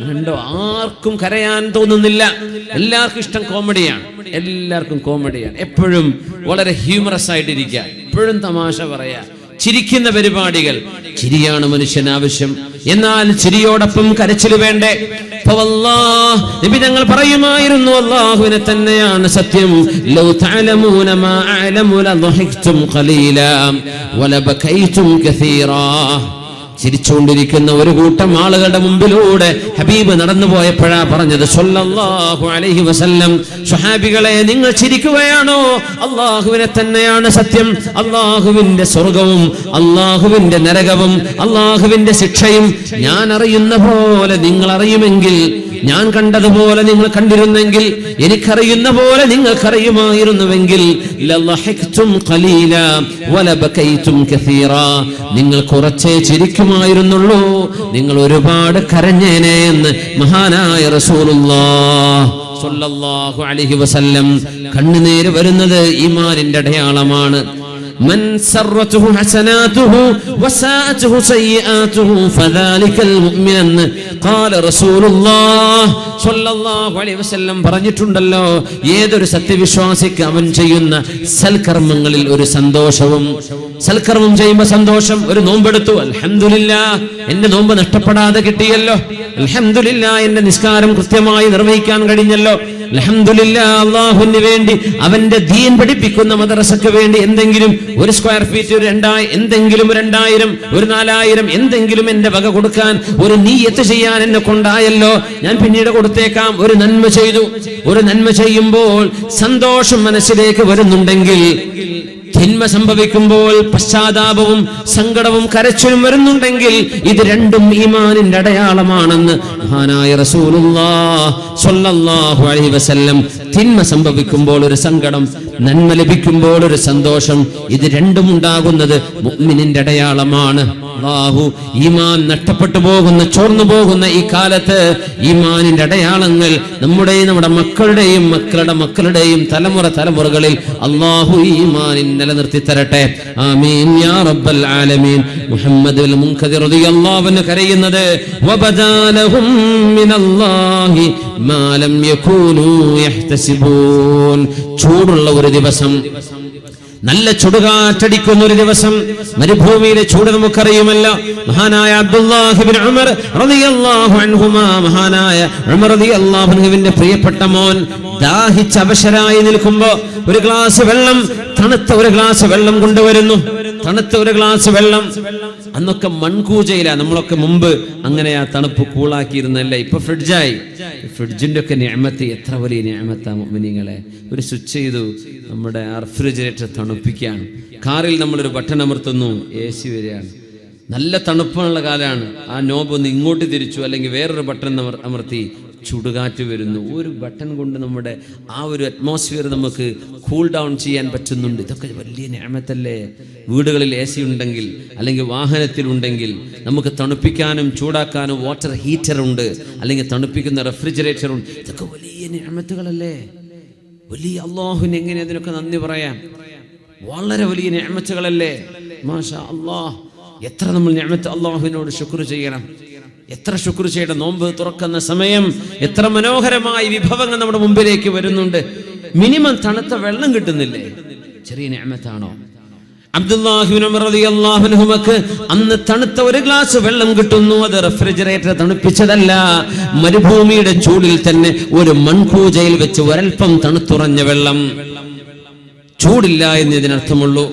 കണ്ടോ, ആർക്കും കരയാൻ തോന്നുന്നില്ല. എല്ലാവർക്കും ഇഷ്ടം കോമഡിയാണ്. എല്ലാവർക്കും കോമഡിയാണ്. എപ്പോഴും വളരെ ഹ്യൂമറസ് ആയിട്ടിരിക്കുക, എപ്പോഴും തമാശ പറയാ, ചിരിക്കുന്ന പരിപാടികൾ. ചിരിയാണ് മനുഷ്യന് ആവശ്യം. എന്നാൽ ചിരിയോടൊപ്പം കരച്ചിൽ വേണ്ടേ? നബി തങ്ങൾ പറയുമായിരുന്നു, അല്ലാഹുവിനെ തന്നെയാണ് സത്യം. ലൗ തഅലമൂന മാ അഅലമു ലദഹിക്തും ഖലീലാ വലബകൈതും കസീറാ. ചിരിച്ചുകൊണ്ടിരിക്കുന്ന ഒരു കൂട്ടം ആളുകളുടെ മുമ്പിലൂടെ ഹബീബ് നടന്നു പോയപ്പോഴാ പറഞ്ഞത് സ്വല്ലല്ലാഹു അലൈഹി വസല്ലം, സ്വഹാബികളെ നിങ്ങൾ ചിരിക്കുകയാണോ? അല്ലാഹുവിനെ തന്നെയാണ് സത്യം. അല്ലാഹുവിന്റെ സ്വർഗവും അല്ലാഹുവിന്റെ നരകവും അല്ലാഹുവിന്റെ ശിക്ഷയും ഞാൻ അറിയുന്ന പോലെ നിങ്ങൾ അറിയുമെങ്കിൽ, ഞാൻ കണ്ടതുപോലെ നിങ്ങൾ കണ്ടിരുന്നെങ്കിൽ, എനിക്കറിയുന്ന പോലെ നിങ്ങൾക്കറിയുമായിരുന്നുവെങ്കിൽ ലളഹിക്തും ഖലീലാ വലബകൈതും കസീറാ. നിങ്ങൾ കുറച്ചേ ചിരിക്കുമായിരുന്നുള്ളൂ, നിങ്ങൾ ഒരുപാട് കരഞ്ഞേനെ എന്ന് മഹാനായ റസൂലുള്ളാഹി സ്വല്ലല്ലാഹു അലൈഹി വസല്ലം. കണ്ണുനീര് വരുന്നത് ഈമാനിന്റെ അടയാളമാണ്. من سرته حسناته وساءته سيئاته فذلك المؤمن قال رسول الله صلى الله عليه وسلم. പറഞ്ഞിട്ടുണ്ടല്ലോ, ഏതൊരു സത്യവിശ്വാസിക്ക് അവൻ ചെയ്യുന്ന സൽക്കർമ്മങ്ങളിൽ ഒരു സന്തോഷവും, സൽക്കർമ്മം ചെയ്യുമ്പോൾ സന്തോഷം. ഒരു നോമ്പെടുത്തു, അൽഹംദുലില്ലാഹ് എന്റെ നോമ്പ് നഷ്ടപ്പെടാതെ കിട്ടിയല്ലോ, അൽഹംദുലില്ലാഹ് എന്റെ നിസ്കാരം കൃത്യമായി നിർവഹിക്കാൻ കഴിഞ്ഞല്ലോ, അൽഹംദുലില്ലാഹ് അല്ലാഹുവിന് വേണ്ടി അവന്റെ ദീൻ പഠിപ്പിക്കുന്ന മദ്രസക്ക് വേണ്ടി എന്തെങ്കിലും ഒരു സ്ക്വയർ ഫീറ്റ്, ഒരു 2000, എന്തെങ്കിലും 2000, ഒരു 4000 എന്തെങ്കിലും എന്റെ വക കൊടുക്കാൻ ഒരു നിയ്യത്ത് ചെയ്യാൻ എന്നെ കൊണ്ടായല്ലോ, ഞാൻ പിന്നീട് കൊടുത്തേക്കാം. ഒരു നന്മ ചെയ്തു. ഒരു നന്മ ചെയ്യുമ്പോൾ സന്തോഷം മനസ്സിലേക്ക് വരുന്നുണ്ടെങ്കിൽ, തിന്മ സംഭവിക്കുമ്പോൾ പശ്ചാത്താപവും സങ്കടവും കരച്ചിലും വരുന്നുണ്ടെങ്കിൽ, ഇത് രണ്ടും ഈമാനിന്റെ അടയാളമാണെന്ന് മഹാനായ റസൂലുള്ളാഹി സ്വല്ലല്ലാഹു അലൈഹി വസല്ലം. തിന്മ സംഭവിക്കുമ്പോൾ ഒരു സങ്കടം, നന്മ ലഭിക്കുമ്പോൾ ഒരു സന്തോഷം, ഇത് രണ്ടും ഉണ്ടാകുന്നത് മുഅ്മിനിന്റെ അടയാളമാണ്. അല്ലാഹു ഈമാൻ നഷ്ടപ്പെട്ടു പോകുന്ന, ചോർന്നു പോകുന്ന ഈ കാലത്ത് ഈമാനിന്റെ അടയാളങ്ങൾ നമ്മുടെ മക്കളുടെയും മക്കളുടെ മക്കളുടെയും തലമുറകളിൽ അല്ലാഹു ഈമാനിൻ നിലനിർത്തി തരട്ടെ. ആമീൻ യാ റബ്ബൽ ആലമീൻ. മുഹമ്മദ് അൽ മുൻകദിർ റളിയല്ലാഹു അൻഹു കരയുന്നത്, വബദാലഹും മിനല്ലാഹി മാ ലം യകൂനൂ യഹ്തസിബൂൻ. ചൂടുള്ള ഒരു ദിവസം, നല്ല ചുടുകാറ്റടിക്കുന്ന ഒരു ദിവസം, മരുഭൂമിയിലെ ചൂട് നമുക്കറിയുമല്ലോ. മഹാനായ അബ്ദുല്ലാഹി ഇബ്നു ഉമർ റളിയല്ലാഹു അൻഹുമാ, മഹാനായ ഉമർ റളിയല്ലാഹു അൻഹുവിന്റെ പ്രിയപ്പെട്ട മോൻ ദാഹിച്ച് അവശരായി നിൽക്കുമ്പോ ഒരു ഗ്ലാസ് വെള്ളം, തണുത്ത ഒരു ഗ്ലാസ് വെള്ളം കൊണ്ടുവരുന്നു. തണുത്ത ഒരു ഗ്ലാസ് വെള്ളം. അന്നൊക്കെ മൺകൂജയില, നമ്മളൊക്കെ മുമ്പ് അങ്ങനെ ആ തണുപ്പ് കൂളാക്കിയിരുന്നല്ലേ. ഇപ്പൊ ഫ്രിഡ്ജായി. ഫ്രിഡ്ജിന്റെ ഒക്കെ നിഅമത്ത് എത്ര വലിയ നിഅമത്താ മുഅ്മിനീങ്ങളെ. ഒരു സ്വിച്ച് ചെയ്തു, നമ്മുടെ റെഫ്രിജറേറ്റർ തണുപ്പിക്കുകയാണ്. കാറിൽ നമ്മളൊരു ബട്ടൺ അമർത്തുന്നു, AC വരികയാണ്. നല്ല തണുപ്പുള്ള കാലമാണ്. ആ നോബ് ഒന്ന് ഇങ്ങോട്ട് തിരിച്ചു, അല്ലെങ്കിൽ വേറൊരു ബട്ടൺ അമർത്തി, ചുടുകാറ്റ് വരുന്നു. ഒരു ബട്ടൺ കൊണ്ട് നമ്മുടെ ആ ഒരു അറ്റ്മോസ്ഫിയർ നമുക്ക് കൂൾ ഡൗൺ ചെയ്യാൻ പറ്റുന്നുണ്ട്. ഇതൊക്കെ വലിയ നിഅമത്തല്ലേ. വീടുകളിൽ AC ഉണ്ടെങ്കിൽ, അല്ലെങ്കിൽ വാഹനത്തിലുണ്ടെങ്കിൽ നമുക്ക് തണുപ്പിക്കാനും ചൂടാക്കാനും വാട്ടർ ഹീറ്റർ ഉണ്ട്, അല്ലെങ്കിൽ തണുപ്പിക്കുന്ന റെഫ്രിജറേറ്റർ ഉണ്ട്. ഇതൊക്കെ വലിയ നിഅമത്തുകളല്ലേ. വലിയ അല്ലാഹുവിന് എങ്ങനെ അതിനൊക്കെ നന്ദി പറയാം. വളരെ വലിയ നിഅമത്തുകളല്ലേ. മാഷാ അല്ലാഹ്. എത്ര നമ്മൾ നിഅമത്ത് അല്ലാഹുവിനോട് ശുക്ർ ചെയ്യണം. എത്ര ശുക്ർ ചെയ്യണം. നോമ്പ് തുറക്കുന്ന സമയം എത്ര മനോഹരമായ വിഭവങ്ങൾ നമ്മുടെ മുമ്പിലേക്ക് വരുന്നുണ്ട്. മിനിമം തണുത്ത വെള്ളം കിട്ടുന്നില്ലേ? ചെറിയ നിഅമത്താണോ? അബ്ദുല്ലാഹി ഇബ്നു ഉമർ റളിയല്ലാഹു അൻഹുമക്ക് അന്ന് തണുത്ത ഒരു ഗ്ലാസ് വെള്ളം കിട്ടുന്നു. അത് റെഫ്രിജറേറ്റർ തണുപ്പിച്ചതല്ല, മരുഭൂമിയുടെ ചൂടിൽ തന്നെ ഒരു മൺകൂജയിൽ വെച്ച് ഒരൽപ്പം തണുത്തുറഞ്ഞ വെള്ളം. ചൂടില്ല എന്നതിനർത്ഥമുള്ളൂ.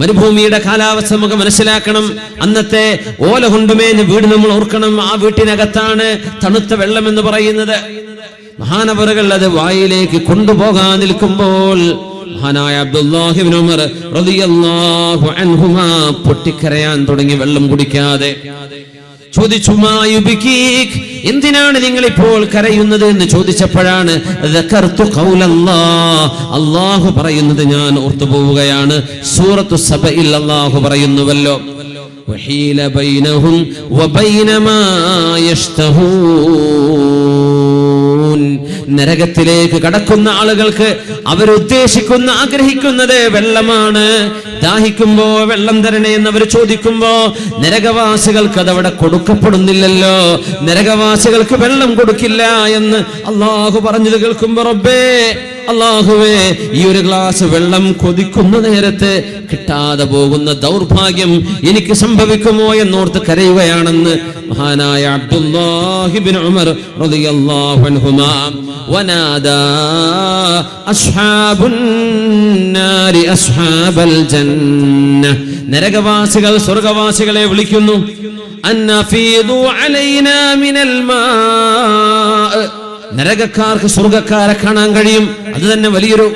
മരുഭൂമിയുടെ കാലാവസ്ഥ നമുക്ക് മനസ്സിലാക്കണം. അന്നത്തെ ഓല കൊണ്ടുമേഞ്ഞ വീട് നമ്മൾ ഓർക്കണം. ആ വീട്ടിനകത്താണ് തണുത്ത വെള്ളം എന്ന് പറയുന്നത്. മഹാനവറുകൾ അത് വായിലേക്ക് കൊണ്ടുപോകാൻ നിൽക്കുമ്പോൾ മഹാനായ അബ്ദുല്ലാഹി ഇബ്നു ഉമർ റളിയല്ലാഹു അൻഹുമാ പൊട്ടിക്കരയാൻ തുടങ്ങി, വെള്ളം കുടിക്കാതെ. ചോദിച്ചു, മാ യുബ്കീക്, എന്തിനാണ് നിങ്ങൾ ഇപ്പോൾ കരയുന്നത് എന്ന് ചോദിച്ചപ്പോഴാണ് ദക്കർതു ഖൗലല്ലാഹ്, അല്ലാഹു പറയുന്നത് ഞാൻ ഓർത്തുപോവുകയാണ്. സൂറത്തു സബഇൽ അല്ലാഹു പറയുന്നുവല്ലോ, വഹീല ബൈനഹും വബൈന മാ യഷ്തഹൂൻ. നരകത്തിലേക്ക് കടക്കുന്ന ആളുകൾക്ക് അവരുദ്ദേശിക്കുന്ന ആഗ്രഹിക്കുന്നത് വെള്ളമാണ്. ദാഹിക്കുമ്പോ വെള്ളം തരണേ എന്ന് അവർ ചോദിക്കുമ്പോ നരകവാസികൾക്ക് അതവിടെ കൊടുക്കപ്പെടുന്നില്ലല്ലോ. നരകവാസികൾക്ക് വെള്ളം കൊടുക്കില്ല എന്ന് അള്ളാഹു പറഞ്ഞത് കേൾക്കുമ്പോ റബ്ബേ, അല്ലാഹുവേ, ഈ ഒരു ഗ്ലാസ് വെള്ളം കൊതിക്കുന്ന നേരത്തെ കിട്ടാതെ പോകുന്ന ദൗർഭാഗ്യം എനിക്ക് സംഭവിക്കുമോ എന്നോർത്ത് കരയുകയാണെന്ന് മഹാനായ അബ്ദുല്ലാഹി ഇബ്നു ഉമർ റളിയല്ലാഹു അൻഹുമാ. വനാദാ അസ്ഹാബുൻ നാരി അസ്ഹാബൽ ജന്ന, നരകവാസികൾ സ്വർഗ്ഗവാസികളെ വിളിക്കുന്നു, അന്നഫീദു അലൈനാ മിനൽ മാ. നരകക്കാർക്ക് സ്വർഗ്ഗക്കാരെ കാണാൻ കഴിയും. അത് തന്നെ വലിയൊരു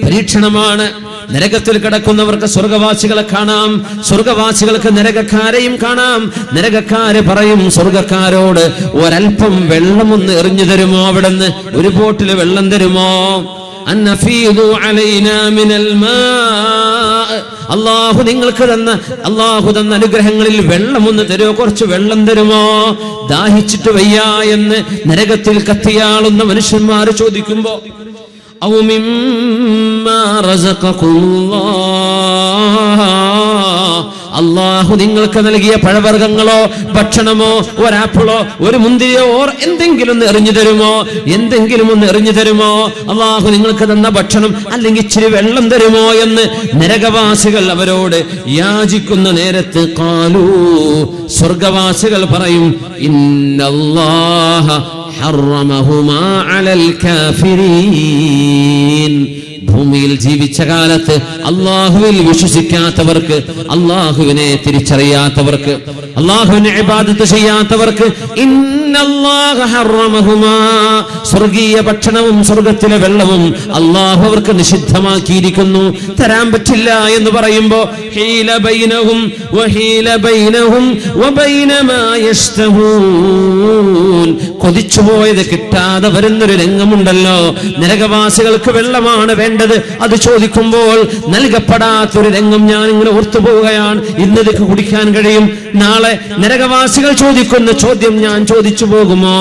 പരീക്ഷണമാണ്. നരകത്തിൽ കിടക്കുന്നവർക്ക് സ്വർഗ്ഗവാസികളെ കാണാം, സ്വർഗ്ഗവാസികൾക്ക് നരകക്കാരെയും കാണാം. നരകക്കാര് പറയും സ്വർഗ്ഗക്കാരോട്, ഒരൽപ്പം വെള്ളമൊന്ന് എറിഞ്ഞു തരുമോ, അവിടുന്ന് ഒരു ബോട്ടിൽ വെള്ളം തരുമോ? അന്നഫീദു അലൈനാ മിനൽ മാ, അല്ലാഹു നിങ്ങൾക്ക് തന്ന അനുഗ്രഹങ്ങളിൽ വെള്ളം ഒന്ന് തരുമോ, കുറച്ച് വെള്ളം തരുമോ? ദാഹിച്ചിട്ട് വയ്യ എന്ന് നരകത്തിൽ കത്തിയാളുന്ന മനുഷ്യന്മാർ ചോദിക്കുമ്പോ, ഔ മിമ്മാ റസഖകുല്ലാഹ്, അല്ലാഹു നിങ്ങൾക്ക് നൽകിയ പഴവർഗ്ഗങ്ങളോ ഭക്ഷണമോ ഒരാപ്പിളോ ഒരു മുന്തിരിയോ എന്തെങ്കിലും ഒന്ന് എറിഞ്ഞു തരുമോ? എന്തെങ്കിലും ഒന്ന് എറിഞ്ഞു തരുമോ? അല്ലാഹു നിങ്ങൾക്ക് തന്ന ഭക്ഷണം അല്ലെങ്കിൽ ഇച്ചിരി വെള്ളം തരുമോ എന്ന് നരകവാസികൾ അവരോട് യാചിക്കുന്ന നേരത്ത് ഖാലൂ, സ്വർഗ്ഗവാസികൾ പറയും, ഇന്നല്ലാഹ ഹറമഹുമാ അലൽ കാഫിരീൻ. ഭൂമിയിൽ ജീവിച്ച കാലത്ത് അള്ളാഹുവിൽ വിശ്വസിക്കാത്തവർക്ക്, അള്ളാഹുവിനെ തിരിച്ചറിയാത്തവർക്ക്, അള്ളാഹുവിനെ ഇബാദത്ത് ചെയ്യാത്തവർക്ക് ഇന്നല്ലാഹ ഹറമഹുമാ, സ്വർഗീയ ഭക്ഷണവും സ്വർഗത്തിലെ വെള്ളവും അള്ളാഹു അവർക്ക് നിഷിദ്ധമാക്കിയിരിക്കുന്നു, തരാൻ പറ്റില്ല എന്ന് പറയുമ്പോ ഹീല ബൈനഹും വഹീല ബൈനഹും വബൈന മാ യഷ്തഹൂൻ, കൊതിച്ചുപോയത് കിട്ടാതെ വരുന്നൊരു രംഗമുണ്ടല്ലോ. നരകവാസികൾക്ക് വെള്ളമാണ് വേണ്ടത്, അത് ചോദിക്കുമ്പോൾ നൽകപ്പെടാത്തൊരു രംഗം ഞാൻ ഇങ്ങനെ ഓർത്തുപോവുകയാണ്. ഇന്നതൊക്കെ കുടിക്കാൻ കഴിയും, നാളെ നരകവാസികൾ ചോദിക്കുന്ന ചോദ്യം ഞാൻ ചോദിച്ചു പോകുമോ,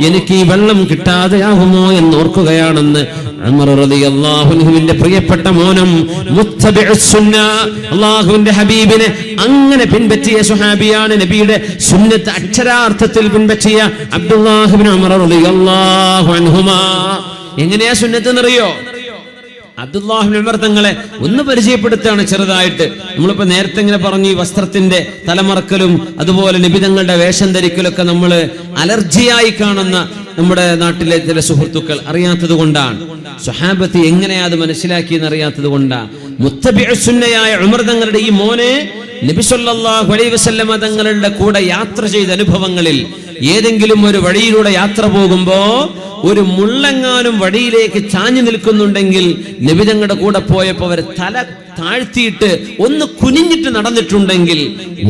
എനിക്ക് ഈ വെള്ളം കിട്ടാതെയാകുമോ എന്നോർക്കുകയാണെന്ന് ഉമർ റളിയല്ലാഹു അൻഹുവിന്റെ പ്രിയപ്പെട്ട മോനും മുത്തബിഉസ് സുന്ന, അല്ലാഹുവിന്റെ ഹബീബിനെ അങ്ങനെ പിൻപറ്റിയ സ്വഹാബിയാണ്, നബിയുടെ സുന്നത്ത് അക്ഷരാർത്ഥത്തിൽ പിൻപറ്റിയ അബ്ദുല്ലാഹി ഇബ്നു ഉമർ റളിയല്ലാഹു അൻഹുമാ. എങ്ങനെയാ സുന്നത്ത് എന്നറിയോ? അബ്ദുല്ലാഹി ഇബ്നു ഉമർ തങ്ങളെ ഒന്ന് പരിചയപ്പെടുത്താണ് ചെറുതായിട്ട്. നമ്മളിപ്പോ നേരത്തെ ഇങ്ങനെ പറഞ്ഞു, ഈ വസ്ത്രത്തിന്റെ തലമറക്കലും അതുപോലെ നബി തങ്ങളുടെ വേഷം ധരിക്കലൊക്കെ നമ്മൾ അലർജിയായി കാണുന്ന നമ്മുടെ നാട്ടിലെ ചില സുഹൃത്തുക്കൾ അറിയാത്തത് കൊണ്ടാണ്. സ്വഹാബത്ത് എങ്ങനെയാ അത് മനസ്സിലാക്കിയെന്ന് അറിയാത്തത് കൊണ്ടാണ്. മുത്തബിഉസ് സുന്നയായ ഉമർ തങ്ങളുടെ ഈ മോനെ നബി സല്ലല്ലാഹു അലൈഹി വസല്ലമ തങ്ങളുടെ കൂടെ യാത്ര ചെയ്ത അനുഭവങ്ങളിൽ ഏതെങ്കിലും ഒരു വഴിയിലൂടെ യാത്ര പോകുമ്പോ ഒരു മുള്ളെങ്ങാനും വഴിയിലേക്ക് ചാഞ്ഞു നിൽക്കുന്നുണ്ടെങ്കിൽ നബി തങ്ങളുടെ കൂടെ പോയപ്പോ അവർ തല താഴ്ത്തിയിട്ട് ഒന്ന് കുനിഞ്ഞിട്ട് നടന്നിട്ടുണ്ടെങ്കിൽ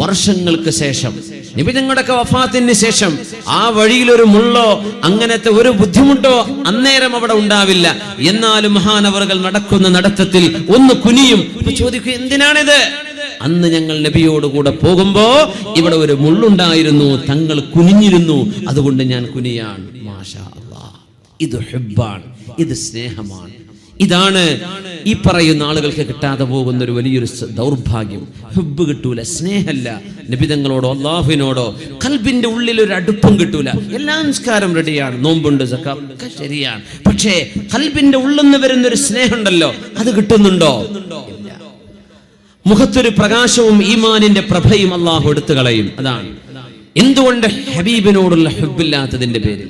വർഷങ്ങൾക്ക് ശേഷം, നബി തങ്ങളുടെയൊക്കെ വഫാത്തിന് ശേഷം ആ വഴിയിൽ ഒരു മുള്ളോ അങ്ങനത്തെ ഒരു ബുദ്ധിമുട്ടോ അന്നേരം അവിടെ ഉണ്ടാവില്ല. എന്നാലും മഹാനവറുകൾ നടക്കുന്ന നടത്തത്തിൽ ഒന്ന് കുനിയും. ചോദിക്കും, എന്തിനാണിത്? അന്ന് ഞങ്ങൾ നബിയോട് കൂടെ പോകുമ്പോ ഇവിടെ ഒരു മുള്ളുണ്ടായിരുന്നു, തങ്ങൾ കുനിഞ്ഞിരുന്നു, അതുകൊണ്ട് ഞാൻ കുനിയാണ്. മാഷാ അല്ലാഹ്, ഇത് ഹുബ്ബാണ്, ഇത് സ്നേഹമാണ്. ഇതാണ് ഈ പറയുന്ന ആളുകൾക്ക് കിട്ടാതെ പോകുന്ന ഒരു വലിയൊരു ദൗർഭാഗ്യം. ഹുബ്ബ് കിട്ടൂല, സ്നേഹമല്ല നബിതങ്ങളോടോ അള്ളാഹുവിനോടോ, ഖൽബിന്റെ ഉള്ളിൽ ഒരു അടുപ്പം കിട്ടൂല. എല്ലാ നിസ്കാരം റെഡിയാണ്, നോമ്പുണ്ട്, സക്കാത്ത് ഒക്കെ ശരിയാണ്, പക്ഷേ ഖൽബിന്റെ ഉള്ളിൽ നിന്ന് വരുന്നൊരു സ്നേഹം ഉണ്ടല്ലോ, അത് കിട്ടുന്നുണ്ടോ? മുഖത്തൊരു പ്രകാശവും ഈമാനിന്റെ പ്രഭയും അള്ളാഹു എടുത്തു കളയും. അതാണ് എന്തുകൊണ്ട് ഹബീബിനോടുള്ള ഹുബ്ബില്ലാത്തതിന്റെ പേര്.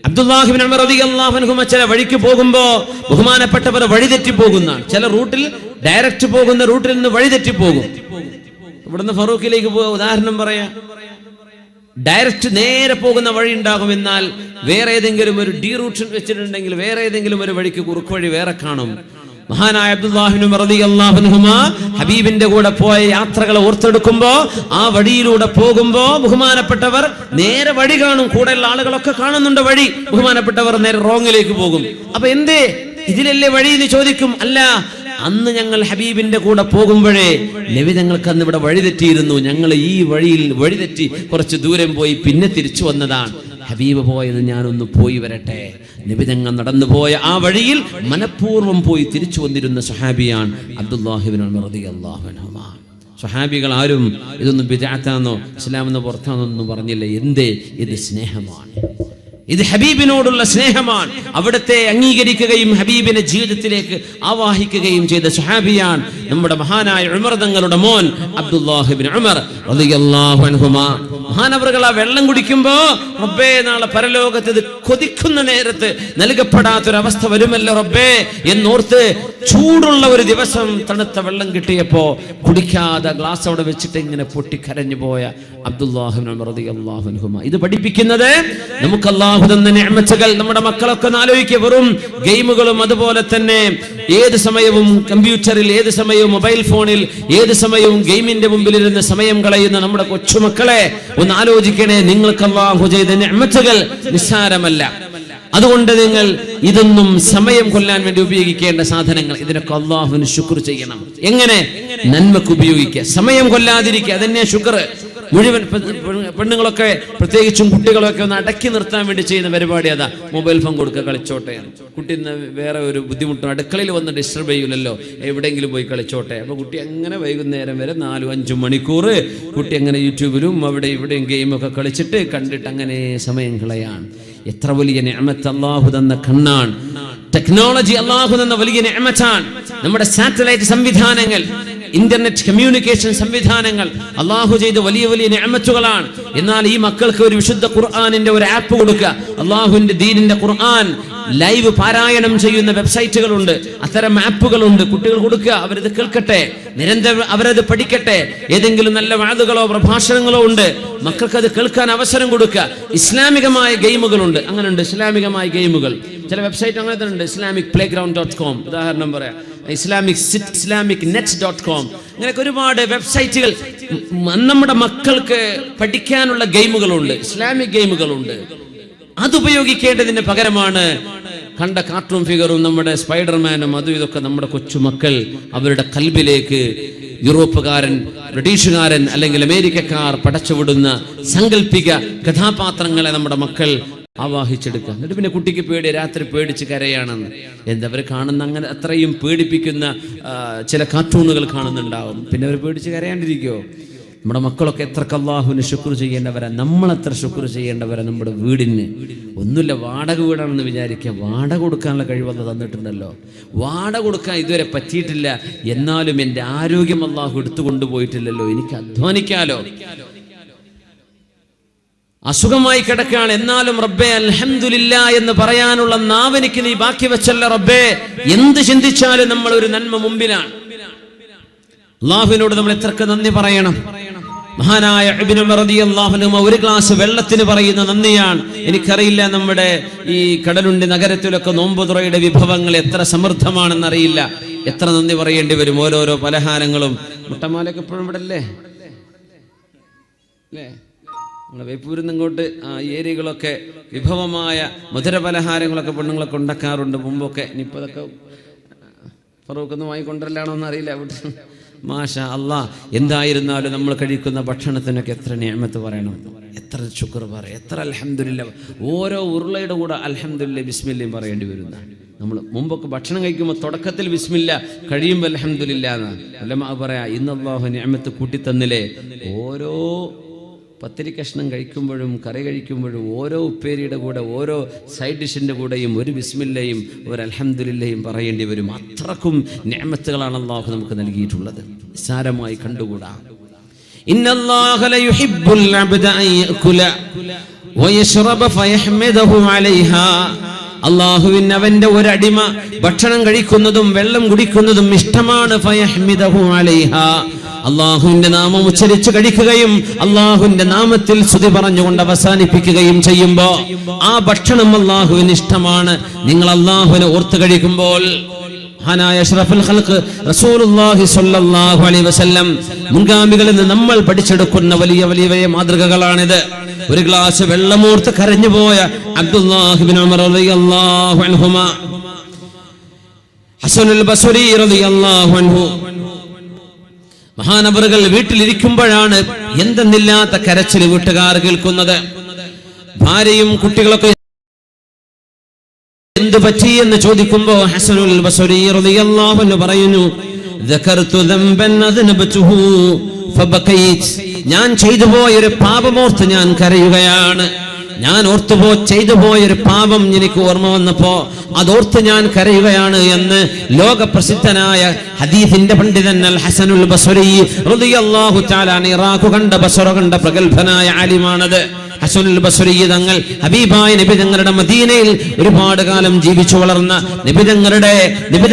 അബ്ദുല്ലാഹി ഇബ്നു ഉമർ റളിയല്ലാഹു അൻഹു ചില വഴിക്ക് പോകുമ്പോ ബഹുമാനപ്പെട്ടവർ വഴിതെറ്റി പോകുന്നതാണ്. ചില റൂട്ടിൽ ഡയറക്റ്റ് പോകുന്ന റൂട്ടിൽ നിന്ന് വഴിതെറ്റിപ്പോകും. ഇവിടുന്ന് ഫറൂഖിലേക്ക് ഉദാഹരണം പറയാം, ഡയറക്റ്റ് നേരെ പോകുന്ന വഴി ഉണ്ടാകും. എന്നാൽ വേറെ ഏതെങ്കിലും ഒരു ഡി റൂട്ട് വെച്ചിട്ടുണ്ടെങ്കിൽ വേറെ ഏതെങ്കിലും ഒരു വഴിക്ക് കുറുക്ക് വഴി വേറെ കാണും. മഹാനായ അബ്ദുല്ലാഹി ഇബ്നു ഉമർ റളിയല്ലാഹു അൻഹുമാ ഹബീബിന്റെ കൂടെ പോയ യാത്രകൾ ഓർത്തെടുക്കുമ്പോ ആ വഴിയിലൂടെ പോകുമ്പോ ബഹുമാനപ്പെട്ടവർ നേരെ വഴി കാണും, കൂടെയുള്ള ആളുകളൊക്കെ കാണുന്നുണ്ട് വഴി, ബഹുമാനപ്പെട്ടവർ നേരെ റോങ്ങിലേക്ക് പോകും. അപ്പൊ എന്തേ ഇതിലല്ലേ വഴി എന്ന് ചോദിക്കും. അല്ല, അന്ന് ഞങ്ങൾ ഹബീബിന്റെ കൂടെ പോകുമ്പോഴേ നബി ഞങ്ങൾക്ക് അന്ന് ഇവിടെ വഴിതെറ്റിയിരുന്നു, ഞങ്ങൾ ഈ വഴിയിൽ വഴിതെറ്റി കുറച്ച് ദൂരം പോയി പിന്നെ തിരിച്ചു വന്നതാണ്. ഹബീബ് പോയത് ഞാനൊന്ന് പോയി വരട്ടെ. നബി ഞങ്ങൾ നടന്നു പോയ ആ വഴിയിൽ മനഃപൂർവ്വം പോയി തിരിച്ചു വന്നിരുന്ന സ്വഹാബിയാണ് അബ്ദുല്ലാഹി ഇബ്നു ഉമർ റളിയല്ലാഹു അൻഹു. സ്വഹാബികൾ ആരും ഇതൊന്നും ബിദ്അത്താന്നോ ഇസ്ലാമെന്നോ പുറത്താന്നൊന്നും പറഞ്ഞില്ല. എന്തേ? ഇത് സ്നേഹമാണ്, ഇത് ഹബീബിനോടുള്ള സ്നേഹമാണ്. അവിടത്തെ അംഗീകരിക്കുകയും ഹബീബിനെ ജീവിതത്തിലേക്ക് ആവാഹിക്കുകയും ചെയ്ത സ്വഹാബിയാണ് നമ്മുടെ മഹാനായ ഉമർ തങ്ങളുടെ മോൻ അബ്ദുല്ലാഹി ഇബ്നു ഉമർ റളിയല്ലാഹു അൻഹുമാ. മഹാനവറുകൾ ആ വെള്ളം കുടിക്കുമ്പോ റബ്ബേ നാളെ പരലോകത്ത് ഇത് കൊതിക്കുന്ന നേരത്ത് നൽകപ്പെടാത്തൊരവസ്ഥ വരുമല്ലോ റബ്ബേ എന്നോർത്ത് ചൂടുള്ള ഒരു ദിവസം തണുത്ത വെള്ളം കിട്ടിയപ്പോ കുടിക്കാതെ ഗ്ലാസ് അവിടെ വെച്ചിട്ട് ഇങ്ങനെ പൊട്ടിക്കരഞ്ഞു പോയ അബ്ദുല്ലാഹി ഇബ്നു ഉമർ റളിയല്ലാഹു അൻഹുമാ. ഇത് പഠിപ്പിക്കുന്നത് നമുക്ക് അല്ലാഹു തന്ന നിഅമത്തുകൾ നമ്മുടെ മക്കളൊക്കെ ആലോചിക്കുക. വെറും ഗെയിമുകളും അതുപോലെ തന്നെ ഏത് സമയവും കമ്പ്യൂട്ടറിൽ, ഏത് സമയവും മൊബൈൽ ഫോണിൽ, ഏത് സമയവും ഗെയിമിന്റെ മുമ്പിൽ ഇരുന്ന് സമയം കളയുന്ന നമ്മുടെ കൊച്ചുമക്കളെ ഒന്ന് ആലോചിക്കണേ. നിങ്ങൾക്ക് അല്ലാഹു ചെയ്ത നിഅമത്തുകൾ നിസ്സാരമല്ല. അതുകൊണ്ട് നിങ്ങൾ ഇതൊന്നും സമയം കൊല്ലാൻ വേണ്ടി ഉപയോഗിക്കേണ്ട സാധനങ്ങൾ, ഇതിനൊക്കെ അല്ലാഹുവിന് ശുക്ർ ചെയ്യണം. എങ്ങനെ? നന്മക്ക് ഉപയോഗിക്കുക, സമയം കൊല്ലാതിരിക്കുക, അതന്നെ ശുക്ർ. മുഴുവൻ പെണ്ണുങ്ങളൊക്കെ പ്രത്യേകിച്ചും കുട്ടികളൊക്കെ ഒന്ന് അടക്കി നിർത്താൻ വേണ്ടി ചെയ്യുന്ന പരിപാടി അതാ. മൊബൈൽ ഫോൺ കൊടുക്കുക, കളിച്ചോട്ടെ. കുട്ടി വേറെ ഒരു ബുദ്ധിമുട്ടും അടുക്കളയിൽ വന്ന് ഡിസ്റ്റർബ് ചെയ്യൂലല്ലോ, എവിടെയെങ്കിലും പോയി കളിച്ചോട്ടെ. അപ്പോൾ കുട്ടി അങ്ങനെ വൈകുന്നേരം വരെ 4-5 മണിക്കൂർ കുട്ടി അങ്ങനെ യൂട്യൂബിലും അവിടെ ഇവിടെയും ഗെയിമൊക്കെ കളിച്ചിട്ട് കണ്ടിട്ട് അങ്ങനെ സമയം കളയാണ്. എത്ര വലിയ നിഅമത്ത് അല്ലാഹു തന്ന കണ്ണാണ്. ടെക്നോളജി അല്ലാഹു തന്ന വലിയ നിഅമത്താണ്. നമ്മുടെ സാറ്റലൈറ്റ് സംവിധാനങ്ങൾ, ഇന്റർനെറ്റ് കമ്മ്യൂണിക്കേഷൻ സംവിധാനങ്ങൾ അല്ലാഹു ചെയ്ത വലിയ വലിയ നിഅമത്തുകളാണ്. എന്നാൽ ഈ മക്കൾക്ക് ഒരു വിശുദ്ധ ഖുർആനിന്റെ ഒരു ആപ്പ് കൊടുക്കുക. അല്ലാഹുവിന്റെ ദീനിന്റെ ഖുർആൻ ലൈവ് പാരായണം ചെയ്യുന്ന വെബ്സൈറ്റുകളുണ്ട്, അത്തരം ആപ്പുകളുണ്ട്. കുട്ടികൾ കൊടുക്കുക, അവരത് കേൾക്കട്ടെ, നിരന്തരം അവരത് പഠിക്കട്ടെ. ഏതെങ്കിലും നല്ല വാദുകളോ പ്രഭാഷണങ്ങളോ ഉണ്ട്, മക്കൾക്ക് അത് കേൾക്കാൻ അവസരം കൊടുക്കുക. ഇസ്ലാമികമായ ഗെയിമുകളുണ്ട്, അങ്ങനെയുണ്ട് ഇസ്ലാമികമായ ഗെയിമുകൾ. ചില വെബ്സൈറ്റ് അങ്ങനെ ഉണ്ട്, islamic-playground.com ഉദാഹരണം പറയാം, islamic-net.com, അങ്ങനെയൊക്കെ ഒരുപാട് വെബ്സൈറ്റുകൾ. നമ്മുടെ മക്കൾക്ക് പഠിക്കാനുള്ള ഗെയിമുകളുണ്ട്, ഇസ്ലാമിക് ഗെയിമുകളുണ്ട്. അതുപയോഗിക്കേണ്ടതിന് പകരമാണ് കണ്ട കാർട്ടൂൺ ഫിഗറും നമ്മുടെ സ്പൈഡർമാനും അതും ഇതൊക്കെ നമ്മുടെ കൊച്ചുമക്കൾ അവരുടെ കൽബിലേക്ക് യൂറോപ്പുകാരൻ, ബ്രിട്ടീഷുകാരൻ അല്ലെങ്കിൽ അമേരിക്കക്കാർ പടച്ചുവിടുന്ന സങ്കല്പിക കഥാപാത്രങ്ങളെ നമ്മുടെ മക്കൾ ആവാഹിച്ചെടുക്കുക. എന്നിട്ട് പിന്നെ കുട്ടിക്ക് പേടി, രാത്രി പേടിച്ച് കരയാണെന്ന്. എന്തവർ കാണുന്ന അങ്ങനെ അത്രയും പേടിപ്പിക്കുന്ന ചില കാർട്ടൂണുകൾ കാണുന്നുണ്ടാവും. പിന്നെ അവർ പേടിച്ച് കരയാണ്ടിരിക്കുമോ? നമ്മുടെ മക്കളൊക്കെ എത്രക്ക് അല്ലാഹുവിന് ശുക്ർ ചെയ്യേണ്ടവരാ, നമ്മളെത്ര ശുക്ർ ചെയ്യേണ്ടവരാ. നമ്മുടെ വീടിന് ഒന്നുമില്ല, വാടക വീടാണെന്ന് വിചാരിക്കുക, വാടക കൊടുക്കാനുള്ള കഴിവല്ല തന്നിട്ടുണ്ടല്ലോ. വാടക കൊടുക്കാൻ ഇതുവരെ പറ്റിയിട്ടില്ല, എന്നാലും എൻ്റെ ആരോഗ്യം അല്ലാഹു എടുത്തു കൊണ്ടുപോയിട്ടില്ലല്ലോ, എനിക്ക് അധ്വാനിക്കാലോ. അസുഖമായി കിടക്കുകയാണ്, എന്നാലും റബ്ബേ അൽഹംദുലില്ലാ എന്ന് പറയാനുള്ള നാവെനിക്ക് നീ ബാക്കി വെച്ചല്ല റബ്ബേ. എന്ത് ചിന്തിച്ചാലും നമ്മൾ ഒരു നന്മ മുമ്പിലാണ്. അല്ലാഹുവിനോട് നമ്മൾ എത്രക്ക് നന്ദി പറയണം. മഹാനായ ഇബ്നു ഉമർ റളിയല്ലാഹു അൻഹു ഒരു ഗ്ലാസ് വെള്ളത്തിന് പറയുന്ന നന്ദിയാണ്. എനിക്കറിയില്ല നമ്മുടെ ഈ കടലുണ്ടി നഗരത്തിലൊക്കെ നോമ്പുതുറയുടെ വിഭവങ്ങൾ എത്ര സമൃദ്ധമാണെന്നറിയില്ല. എത്ര നന്ദി പറയേണ്ടി വരും. ഓരോരോ പലഹാരങ്ങളും. മുട്ടമാലൊക്കെ എപ്പോഴും ഇവിടെ അല്ലേ അല്ലേ? നമ്മളെ വേപ്പൂരിൽ നിന്ന് ഇങ്ങോട്ട് ഈ ഏരിയകളൊക്കെ വിഭവമായ മധുര പലഹാരങ്ങളൊക്കെ പെണ്ണുങ്ങളൊക്കെ ഉണ്ടാക്കാറുണ്ട് മുമ്പൊക്കെ. ഇനിയിപ്പോൾ അതൊക്കെ ഫറൂഖൊന്നും വാങ്ങിക്കൊണ്ടല്ലാണോ എന്നറിയില്ല. മാഷാ അല്ലാഹ്. എന്തായിരുന്നാലും നമ്മൾ കഴിക്കുന്ന ഭക്ഷണത്തിനൊക്കെ എത്ര നിഅമത്ത് പറയണം, എത്ര ശുക്ർ പറയണം, എത്ര അൽഹംദുലില്ലാ. ഓരോ ഉരുളയുടെ കൂടെ അൽഹംദുലില്ലാ ബിസ്മില്ലയും പറയേണ്ടി വരുന്ന. നമ്മൾ മുമ്പൊക്കെ ഭക്ഷണം കഴിക്കുമ്പോൾ തുടക്കത്തിൽ ബിസ്മില്ല, കഴിയുമ്പോൾ അൽഹംദുലില്ലാ എന്ന് ഉലമാ പറയാ. ഇന്ന് അല്ലാഹു നിഅമത്ത് കൂട്ടിത്തന്നില്ലേ. ഓരോ പത്തിരി കഷ്ണം കഴിക്കുമ്പോഴും കറി കഴിക്കുമ്പോഴും ഓരോ ഉപ്പേരിയുടെ കൂടെ ഓരോ സൈഡ് ഡിഷിൻ്റെ കൂടെയും ഒരു ബിസ്മില്ലയും ഒരു അൽഹംദുലില്ലയും പറയേണ്ടി വരും. അത്രക്കും നിഅമത്തുകളാണ് അല്ലാഹു നമുക്ക് നൽകിയിട്ടുള്ളത്, നിസ്സാരമായി കണ്ടുകൂടാ. ഇന്നല്ലാഹ ലയുഹിബ്ബുൽ അബ്ദ അൻ യഅകുല വയശ്റബ ഫയഹ്മദഹു അലൈഹാ. അള്ളാഹുവിന് അവന്റെ ഒരടിമ ഭക്ഷണം കഴിക്കുന്നതും വെള്ളം കുടിക്കുന്നതും ഇഷ്ടമാണ്. ഫയഹ്മിദഹു അലൈഹാ, അള്ളാഹുവിന്റെ നാമം ഉച്ചരിച്ച് കഴിക്കുകയും അള്ളാഹുവിന്റെ നാമത്തിൽ സ്തുതി പറഞ്ഞുകൊണ്ട് അവസാനിപ്പിക്കുകയും ചെയ്യുമ്പോ ആ ഭക്ഷണം അള്ളാഹുവിന് ഇഷ്ടമാണ്. നിങ്ങൾ അള്ളാഹുവിനെ ഓർത്ത് കഴിക്കുമ്പോൾ മഹാനായ അഷ്റഫുൽ ഖൽഖ് റസൂലുള്ളാഹി സ്വല്ലല്ലാഹു അലൈഹി വസല്ലം മുൻഗാമികളിൽ നിന്ന് നമ്മൾ പഠിച്ചെടുക്കുന്ന വലിയ വലിയ മാതൃകകളാണിത്. ഒരു ഗ്ലാസ് വെള്ളമോർത്ത് കരഞ്ഞുപോയ അബ്ദുല്ലാഹി ഇബ്നു ഉമർ റളിയല്ലാഹു അൻഹുമാ, ഹസനുൽ ബസ്രി റളിയല്ലാഹു അൻഹു, മഹാനവറുകൾ വീട്ടിലിരിക്കുമ്പോഴാണ് എന്തെന്നില്ലാത്ത കരച്ചിൽ വീട്ടുകാർ കേൾക്കുന്നത്. ഭാര്യയും കുട്ടികളൊക്കെ എന്ത് പറ്റി എന്ന് ചോദിക്കുമ്പോ ഹസനുൽ ബസ്രി റളിയല്ലാഹു അൻഹു പറയുന്നു, ദകർതു ദംബൻ അദ്നബതുഹു ഫബകൈത്, ഞാൻ ചെയ്തു പോയൊരു പാപമോർത്ത് ഞാൻ കരയുകയാണ്. ഞാൻ ചെയ്തു പോയൊരു പാപം എനിക്ക് ഓർമ്മ വന്നപ്പോ അതോർത്ത് ഞാൻ കരയുകയാണ് എന്ന് ലോകപ്രസിദ്ധനായ ഹദീസിന്റെ പണ്ഡിതൻ അൽ ഹസനുൽ ബസ്രി റളിയല്ലാഹു തആല ഇറാഖ് കണ്ട ബസ്ര കണ്ട പ്രഗൽഭനായ ആലിമാണത്. ഹസനുൽ ബസ്രി തങ്ങൾ ഹബീബായ നബി തങ്ങളുടെ മദീനയിൽ ഒരുപാട് കാലം ജീവിച്ചു വളർന്ന നബി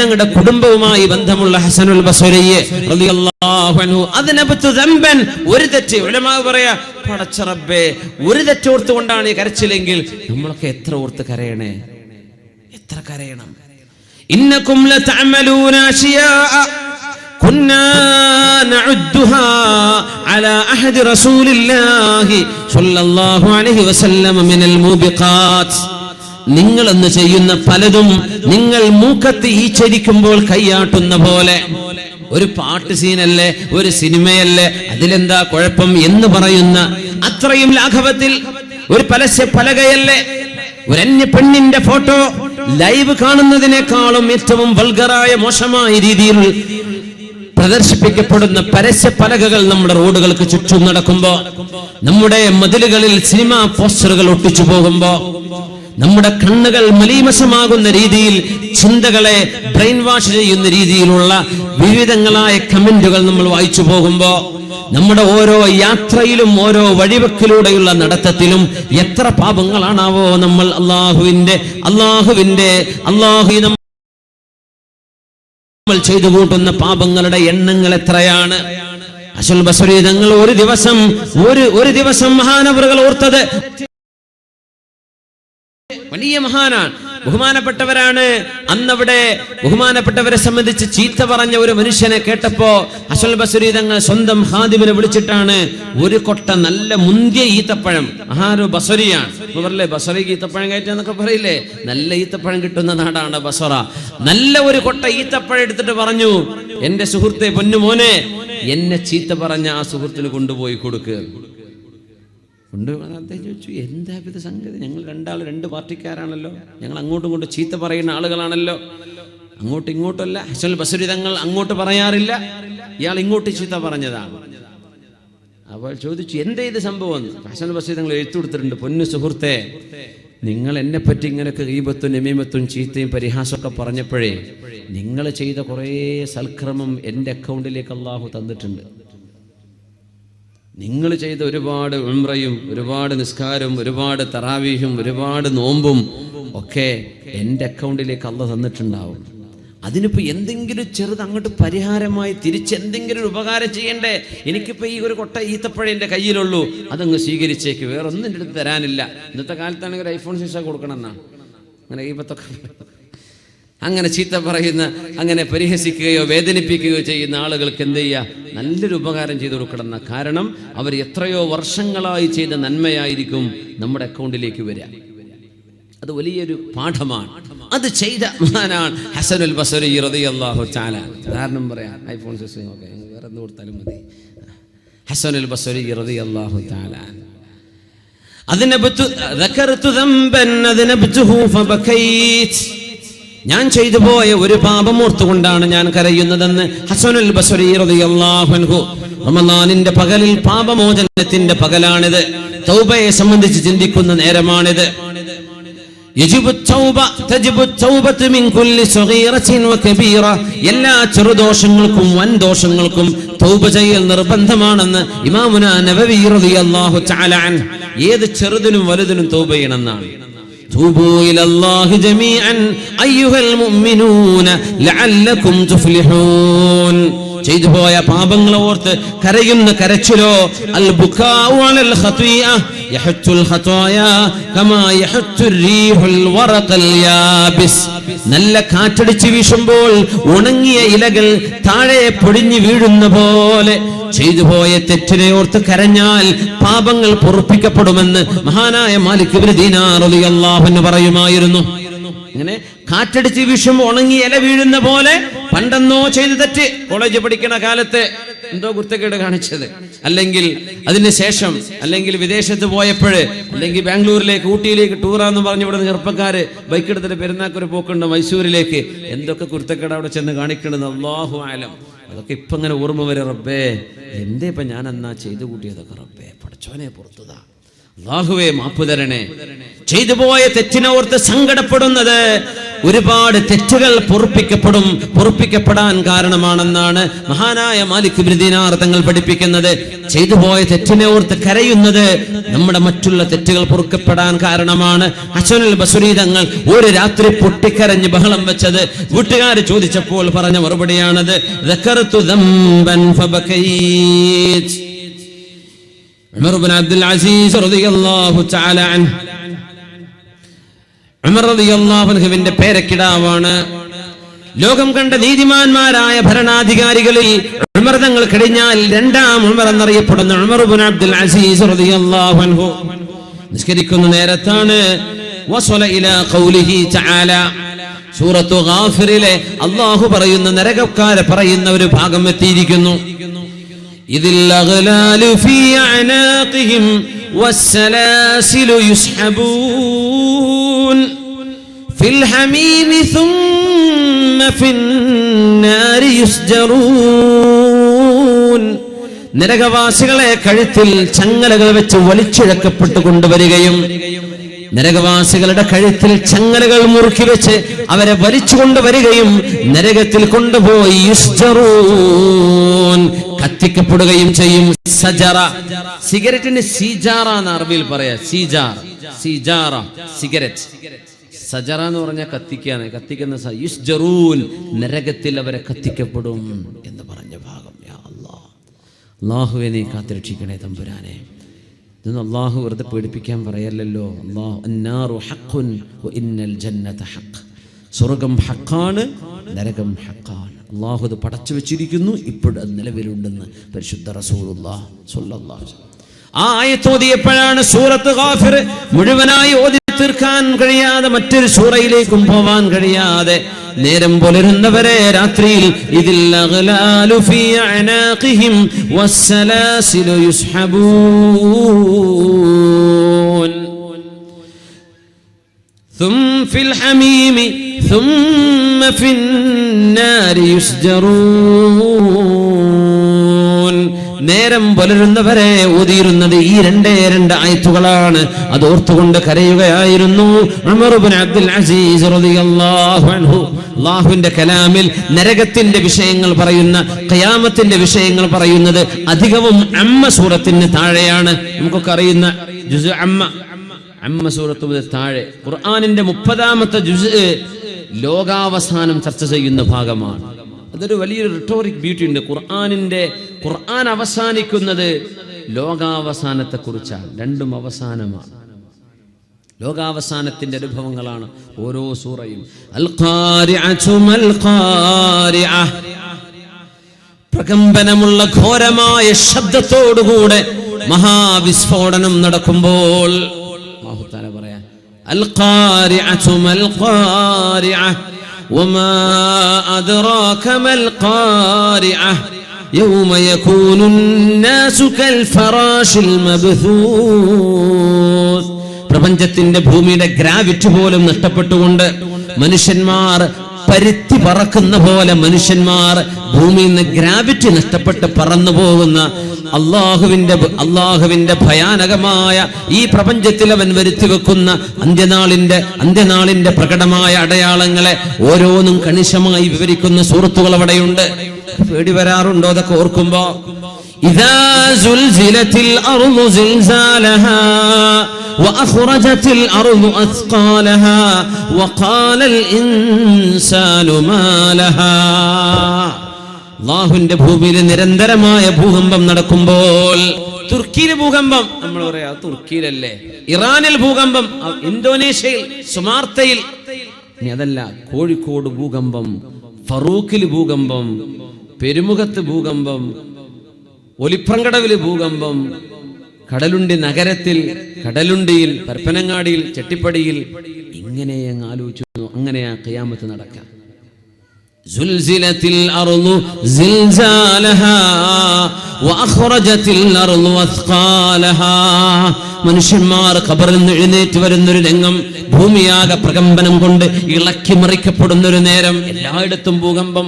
തങ്ങളുടെ കുടുംബവുമായി ബന്ധമുള്ള ഹസനുൽ ബസ്രി റളിയല്ലാഹു അൻഹു അദ്നബതു ദംബൻ, ഒരു തെറ്റ്, ഉലമാ പറയാ പടച്ച റബ്ബേ ഒരു തെറ്റോർത്ത് കൊണ്ടാണ് ഈ കരച്ചിലെങ്കിൽ നമ്മളൊക്കെ എത്ര ഓർത്ത് കരയണേ, എത്ര കരയണം. ഇന്നകും ലതഅമലൂന അശിയാ കുന്നാ നഉദ്ദുഹാ അലാ അഹദി റസൂലില്ലാഹി സ്വല്ലല്ലാഹു അലൈഹി വസല്ലം മിനൽ മൂബിഖാത്ത്, നിങ്ങൾ എന്ന് ചെയ്യുന്ന പലതും നിങ്ങൾ മൂക്കത്ത് ഈച്ചരിക്കുമ്പോൾ കൈയാട്ടുന്ന പോലെ. ഒരു പാട്ട് സീനല്ലേ, ഒരു സിനിമയല്ലേ, അതിലെന്താ കുഴപ്പം എന്ന് പറയുന്ന അത്രയും ലാഘവത്തിൽ ഒരു പരസ്യ പലകയല്ലേ, ഒരു അന്യ പെണ്ണിന്റെ ഫോട്ടോ ലൈവ് കാണുന്നതിനേക്കാളും ഏറ്റവും വൾഗറായ മോശമായ രീതിയിൽ പ്രദർശിപ്പിക്കപ്പെടുന്ന പരസ്യ പലകകൾ നമ്മുടെ റോഡുകൾക്ക് ചുറ്റും നടക്കുമ്പോ, നമ്മുടെ മതിലുകളിൽ സിനിമാ പോസ്റ്ററുകൾ ഒട്ടിച്ചു പോകുമ്പോ, നമ്മുടെ കണ്ണുകൾ മലീമസമാകുന്ന രീതിയിൽ ചിന്തകളെ ബ്രെയിൻ വാഷ് ചെയ്യുന്ന രീതിയിലുള്ള വിവിധങ്ങളായ കമന്റുകൾ നമ്മൾ വായിച്ചു പോകുമ്പോ, നമ്മുടെ ഓരോ യാത്രയിലും ഓരോ വഴിവെക്കിലൂടെയുള്ള നടത്തത്തിലും എത്ര പാപങ്ങളാണാവോ നമ്മൾ അള്ളാഹു നമ്മൾ ചെയ്തു കൂട്ടുന്ന പാപങ്ങളുടെ എണ്ണങ്ങൾ എത്രയാണ്. ഹസനുൽ ബസ്രി തങ്ങൾ ഒരു ദിവസം മഹാനവറുകൾ ഓർത്തത്, വലിയ മഹാനാണ്, ബഹുമാനപ്പെട്ടവരാണ്. അന്നവിടെ ബഹുമാനപ്പെട്ടവരെ സംബന്ധിച്ച് ചീത്ത പറഞ്ഞ ഒരു മനുഷ്യനെ കേട്ടപ്പോ ഹസനുൽ ബസ്രി തങ്ങൾ സ്വന്തം ഖാദിമിനെ വിളിച്ചിട്ടാണ് ഒരു കൊട്ട നല്ല മുന്തിയ ഈത്തപ്പഴം, ആരോ ബസ്രിയാണ് പറയില്ലേ, ബസ്രയ്ക്ക് ഈത്തപ്പഴം കയറ്റാന്നൊക്കെ പറയില്ലേ, നല്ല ഈത്തപ്പഴം കിട്ടുന്ന നാടാണ് ബസ്ര. നല്ല ഒരു കൊട്ട ഈത്തപ്പഴം എടുത്തിട്ട് പറഞ്ഞു, എന്റെ സുഹൃത്തെ പൊന്നുമോനെ, എന്നെ ചീത്ത പറഞ്ഞ ആ സുഹൃത്തിന് കൊണ്ടുപോയി കൊടുക്കുക. അദ്ദേഹം ചോദിച്ചു, എന്താ ഇത് സംഗതി, ഞങ്ങൾ രണ്ടാൾ രണ്ട് പാർട്ടിക്കാരാണല്ലോ, ഞങ്ങൾ അങ്ങോട്ടും ഇങ്ങോട്ടും ചീത്ത പറയുന്ന ആളുകളാണല്ലോ, അങ്ങോട്ടും ഇങ്ങോട്ടല്ല. ഹസനുൽ ബസ്രി തങ്ങൾ അങ്ങോട്ട് പറയാറില്ല, ഇയാൾ ഇങ്ങോട്ട് ചീത്ത പറഞ്ഞതാണ്. അപ്പോൾ ചോദിച്ചു, എന്താ ഇത് സംഭവം? ഹസനുൽ ബസ്രി തങ്ങൾ എഴുത്തു കൊടുത്തിട്ടുണ്ട്, പൊന്നു സുഹൃത്തെ, നിങ്ങൾ എന്നെ പറ്റി ഇങ്ങനെയൊക്കെ ഗീബത്തും നമീമത്തും ചീത്തയും പരിഹാസമൊക്കെ പറഞ്ഞപ്പോഴേ നിങ്ങൾ ചെയ്ത കുറേ സൽക്രമം എൻ്റെ അക്കൗണ്ടിലേക്ക് അള്ളാഹു തന്നിട്ടുണ്ട്. നിങ്ങൾ ചെയ്ത ഒരുപാട് ഉംറയും ഒരുപാട് നിസ്കാരവും ഒരുപാട് തറാവീഹും ഒരുപാട് നോമ്പും ഒക്കെ എൻ്റെ അക്കൗണ്ടിലേക്ക് അള്ളാഹു തന്നിട്ടുണ്ടാവും. അതിനിപ്പോൾ എന്തെങ്കിലും ചെറുത് അങ്ങോട്ട് പരിഹാരമായി തിരിച്ചെന്തെങ്കിലും ഒരു ഉപകാരം ചെയ്യണ്ടേ? എനിക്കിപ്പോൾ ഈ ഒരു കൊട്ട ഈത്തപ്പഴം എൻ്റെ കയ്യിലുള്ളൂ, അതങ്ങ് സ്വീകരിച്ചേക്ക്, വേറെ ഒന്നും എൻ്റെ അടുത്ത് തരാനില്ല. ഇന്നത്തെ കാലത്താണെങ്കിൽ ഒരു ഐഫോൺ 6 കൊടുക്കണം എന്നാണ്. അങ്ങനെ അങ്ങനെ ചീത്ത പറയുന്ന, അങ്ങനെ പരിഹസിക്കുകയോ വേദനിപ്പിക്കുകയോ ചെയ്യുന്ന ആളുകൾക്ക് എന്ത് ചെയ്യുക? നല്ലൊരു ഉപകാരം ചെയ്തു കൊടുക്കണം. കാരണം അവർ എത്രയോ വർഷങ്ങളായി ചെയ്ത നന്മയായിരിക്കും നമ്മുടെ അക്കൗണ്ടിലേക്ക് വരിക. അത് വലിയൊരു പാഠമാണ്. അത് ചെയ്ത മഹാനാണ് ഹസനുൽ ബസ്രി റളിയല്ലാഹു തആല. ഉദാഹരണം പറയാം, ഐഫോൺ 6 ഒക്കെ വേറെ എന്ത് കൊടുത്താലും മതി. ഹസനുൽ ബസ്രി റളിയല്ലാഹു തആല ദകർതു ദംബൻ അദ്നബതുഹു ഫബകൈത്, ഞാൻ ചെയ്തു പോയ ഒരു പാപം ഓർത്തുകൊണ്ടാണ് ഞാൻ കരയുന്നതെന്ന് ഹസനുൽ ബസ്രി റളിയല്ലാഹു അൻഹു. റമളാനിന്റെ പകലിൽ പാപമോചനത്തിന്റെ പകലാണിത്. തൗബയെ സംബന്ധിച്ച് ചിന്തിക്കുന്ന നേരമാണിത്. എല്ലാ ചെറുദോഷങ്ങൾക്കും വൻ ദോഷങ്ങൾക്കും തൗബ ചെയ്യൽ നിർബന്ധമാണെന്ന് ഇമാമുന നവവി റളിയല്ലാഹു തആല അൻഹു. ഏത് ചെറുതിനും വലുതിനും തൗബ ചെയ്യണമെന്നാണ്. തൂബൂ ഇലല്ലാഹി ജമീഅൻ അയ്യുഹൽ മുഅ്മിനൂന ലഅല്ലകും തുഫ്ലിഹൂൻ. ചെയ്തു പോയ പാപങ്ങളെ ഓർത്ത് കരയുന്ന കരച്ചിലോ അൽ ബുകാഉ അലൽ ഖതീഅ യഹത്തുൽ ഖതായാ കമാ യഹത്തുർ റീഹുൽ വറഖൽ യാബിസ്. നല്ല കാറ്റടിച്ച് വീശുമ്പോൾ ഉണങ്ങിയ ഇലകൾ താഴെ പൊടിഞ്ഞു വീഴുന്ന പോലെ ചെയ്തു പോയ തെറ്റിനെ ഓർത്ത് കരഞ്ഞാൽ പാപങ്ങൾ പൊറുപ്പിക്കപ്പെടുമെന്ന് മഹാനായ മാലിക് ഇബ്നു ദീനാർ റളിയല്ലാഹു അൻഹു പറയുമായിരുന്നു. ഇങ്ങനെ കാറ്റടിച്ച് വീശുമ്പോൾ ഉണങ്ങിയ ഇല വീഴുന്ന പോലെ പണ്ടെന്നോ ചെയ്ത് തെറ്റ്, കോളേജ് പഠിക്കുന്ന കാലത്ത് എന്തോ കുരുത്തക്കേട് കാണിച്ചത്, അല്ലെങ്കിൽ അതിന് ശേഷം, അല്ലെങ്കിൽ വിദേശത്ത് പോയപ്പോഴ്, അല്ലെങ്കിൽ ബാംഗ്ലൂരിലേക്ക് ഊട്ടിയിലേക്ക് ടൂറാന്ന് പറഞ്ഞ് ഇവിടെ ചെറുപ്പക്കാര് ബൈക്ക് എടുത്തിട്ട് പെരുന്നാക്കൊരു പോക്കുണ്ട് മൈസൂരിലേക്ക്. എന്തൊക്കെ കുരുത്തക്കേട് അവിടെ ചെന്ന് കാണിക്കണത് അല്ലാഹു ആലം. അതൊക്കെ ഇപ്പൊ ഇങ്ങനെ ഓർമ്മ വരെ, റബ്ബേ എന്തേ ഇപ്പൊ ഞാൻ എന്നാ ചെയ്തു കൂട്ടിയതൊക്കെ, റബ്ബേ പഠിച്ചോനെ പുറത്തുതാ, അല്ലാഹുവേ മാപ്പ് തരണേ. ചെയ്തു പോയ തെറ്റിനെ ഓർത്ത് സങ്കടപ്പെടുന്നത് ഒരുപാട് തെറ്റുകൾ പൊറുപ്പിക്കപ്പെടാൻ കാരണമാണെന്നാണ് മഹാനായ മാലിക് ഇബ്നു ദീനാർ തങ്ങൾ പഠിപ്പിക്കുന്നത്. ചെയ്തു പോയ തെറ്റിനെ ഓർത്ത് കരയുന്നത് നമ്മുടെ മറ്റുള്ള തെറ്റുകൾ പൊറുക്കപ്പെടാൻ കാരണമാണ്. ഹസനുൽ ബസ്രി തങ്ങൾ ഒരു രാത്രി പൊട്ടിക്കരഞ്ഞ് ബഹളം വെച്ചത് വീട്ടുകാർ ചോദിച്ചപ്പോൾ പറഞ്ഞ മറുപടിയാണത്. ദക്കർതു ദംബൻ ഫബകൈത്. ഉമർ ഇബ്നു അബ്ദുൽ അസീസ് റളിയല്ലാഹു തആല അൻഹു, ഉമർ റളിയല്ലാഹു അൻഹുവിന്റെ പേരക്കിടാവാണ്. ലോകം കണ്ട നീതിമാന്മാരായ ഭരണാധികാരികളിൽ ഉമർ തങ്ങൾ കഴിഞ്ഞാൽ രണ്ടാം ഉമർ എന്നറിയപ്പെടുന്ന ഉമർ ഇബ്നു അബ്ദുൽ അസീസ് റളിയല്ലാഹു അൻഹു നിസ്കരിക്കുന്ന നേരത്താണ് വസല ഇലാ ഖൗലിഹി തആല, സൂറത്തു ഗാഫിറിലെ അല്ലാഹു പറയുന്ന നരകക്കാരെ പറയുന്ന ഒരു ഭാഗം എത്തിയിരിക്കുന്നു. ഇതിൽ അഗ്ലാലു ഫീ അനാഖിഹിം വസ്സലാസിലു യുസ്ഹബൂൻ ഫിൽ ഹമീമി സുമ്മ ഫിന്നാരി യുസ്ജറൂൻ. നരകവാസികളെ കഴുത്തിൽ ചങ്ങലകൾ വെച്ച് വലിച്ചിഴക്കപ്പെട്ടു കൊണ്ടുവരികയും നരകവാസികളുടെ കഴുത്തിൽ ചങ്ങലകൾ മുറുക്കി വെച്ച് അവരെ വലിച്ചു കൊണ്ടുവരികയും നരകത്തിൽ കൊണ്ടുപോയി യുസ്ജറൂൻ കത്തിക്കപ്പെടുകയും ചെയ്യും. സജറ, സിഗരറ്റിന് സീജാറ എന്ന് അറബിയിൽ പറയാ. സീജാറ സിഗരറ്റ്. സജറ എന്ന് പറഞ്ഞാൽ കത്തിക്കാണ്, കത്തിക്കുന്ന യുസ്ജറൂൻ, നരകത്തിൽ അവരെ കത്തിക്കപ്പെടും എന്ന് പറഞ്ഞ ഭാഗം. യാ അല്ലാഹ്, അല്ലാഹുവേ നീ കാത്തുരക്ഷിക്കണേ തമ്പുരാനെ. ഇതൊന്നും അല്ലാഹു വെറുതെ പേടിപ്പിക്കാൻ പറയല്ലല്ലോ. അന്നാറു ഹഖ്ഖുൻ വ ഇന്നൽ ജന്നത ഹഖ്. സ്വർഗം ഹഖാണ്, നരകം ഹഖാണ്. അല്ലാഹു അത് പടച്ചു വെച്ചിരിക്കുന്നു, ഇപ്പോഴും അത് നിലവിലുണ്ടെന്ന് പരിശുദ്ധ റസൂലുള്ളാഹി സ്വല്ലല്ലാഹു അലൈഹി വസല്ലം. ആ ആയത്ത് ഓതിയപ്പോഴാണ് സൂറത്ത് ഗാഫിർ മുഴുവനായി ഓതി തീർക്കാൻ കഴിയാതെ, മറ്റൊരു സൂറയിലേക്കും പോവാൻ കഴിയാതെ നേരം പുലരുന്നവരെ രാത്രിയിൽ ഇതിൽ അഗ്ലാലു ഫീ അനാഖിഹിം വസ്സലാസിലു യുസ്ഹബൂൻ ثم في الحميم ثم في النار يسجرون. നേരം പുലരുന്നവരെ ഓതിയിരുന്നത് ഈ രണ്ട് ആയത്തുകളാണ്. അത് ഓർത്തുകൊണ്ട് കരയുകയായിരുന്നു ഉമർ ഇബ്നു അബ്ദുൽ അസീസ് റളിയല്ലാഹു അൻഹു. അല്ലാഹുവിന്റെ കലാമിൽ നരകത്തിന്റെ വിഷയങ്ങൾ പറയുന്ന, ഖിയാമത്തിന്റെ വിഷയങ്ങൾ പറയുന്നത് അധികവും അമ്മ സൂറത്തിന് താഴെയാണ്. നമുക്കൊക്കെ അറിയുന്ന ജുസ് അമ്മ സൂറത്ത് മുതൽ താഴെ ഖുർആനിന്റെ 30-ാമത്തെ ജുസ് ലോകാവസാനം ചർച്ച ചെയ്യുന്ന ഭാഗമാണ്. അതൊരു വലിയൊരു റിട്ടോറിക് ബ്യൂട്ടി ഉണ്ട്. ഖുർആൻ അവസാനിക്കുന്നത് ലോകാവസാനത്തെ കുറിച്ചാണ്. രണ്ടും അവസാനമാണ്, ലോകാവസാനത്തിന്റെ അനുഭവങ്ങളാണ് ഓരോ സൂറയും. പ്രകമ്പനമുള്ള ഘോരമായ ശബ്ദത്തോടുകൂടെ മഹാവിസ്ഫോടനം നടക്കുമ്പോൾ പറയാ അൽഖാരിഅതു മൽ ഖാരിഅ വമാ അദ്റാക മൽ ഖാരിഅ യൗമ യകൂനു الناس കൽഫറാശിൽ മബ്ഥൂസ്. പ്രപഞ്ചത്തിന്റെ ഭൂമിയുടെ ഗ്രാവിറ്റി പോലും നഷ്ടപ്പെട്ടുകൊണ്ട് മനുഷ്യന്മാർ പരുത്തി പറക്കുന്ന പോലെ മനുഷ്യന്മാർ ഭൂമിയിൽ നിന്ന് ഗ്രാവിറ്റി നഷ്ടപ്പെട്ട് പറന്നു പോകുന്ന അള്ളാഹുവിന്റെ ഭയാനകമായ ഈ പ്രപഞ്ചത്തിൽ അവൻ വരുത്തി വെക്കുന്ന അന്ത്യനാളിന്റെ പ്രകടമായ അടയാളങ്ങളെ ഓരോന്നും കണിശമായി വിവരിക്കുന്ന സൂറത്തുകൾ അവിടെയുണ്ട്. പേടി വരാറുണ്ടോ അതൊക്കെ ഓർക്കുമ്പോ? ഇദാ സുൽസിലത്തിൽ അർളു സിൽസാലഹാ വഅഖ്റജത്തിൽ അർളു അസ്ഖാലഹാ വഖാലൽ ഇൻസാനു മാ ലഹാ. അല്ലാഹുവിന്റെ ഭൂമിയിൽ നിരന്തരമായ ഭൂകമ്പം നടക്കുമ്പോൾ, തുർക്കിയിലെ ഭൂകമ്പം നമ്മൾ പറയാ തുർക്കിയിലല്ലേ, ഇറാനിൽ ഭൂകമ്പം, ഇന്തോനേഷ്യയിൽ സുമാർത്തയിൽ, ഇനി അതല്ല കോഴിക്കോട് ഭൂകമ്പം, ഫറൂഖിൽ ഭൂകമ്പം, പെരുമുഖത്ത് ഭൂകമ്പം, ഒലിപ്രങ്കടവിൽ ഭൂകമ്പം, കടലുണ്ടി നഗരത്തിൽ, കടലുണ്ടിയിൽ, പരപ്പനങ്ങാടിയിൽ, ചെട്ടിപ്പടിയിൽ, ഇങ്ങനെ അങ്ങ് ആലോചിച്ചു. അങ്ങനെയാ ഖിയാമത്ത് നടക്കുക. സുൽസിലത്തിൽ അർളു സിൽസാലഹാ വഅഖ്റജത്തിൽ അർളു അസ്ഖാലഹാ. മനുഷ്യന്മാർ ഖബറിൽ നിന്ന് എഴുന്നേറ്റ് വരുന്നൊരു രംഗം, ഭൂമിയാകെ പ്രകമ്പനം കൊണ്ട് ഇളക്കി മറിക്കപ്പെടുന്നൊരു നേരം, എല്ലായിടത്തും ഭൂകമ്പം.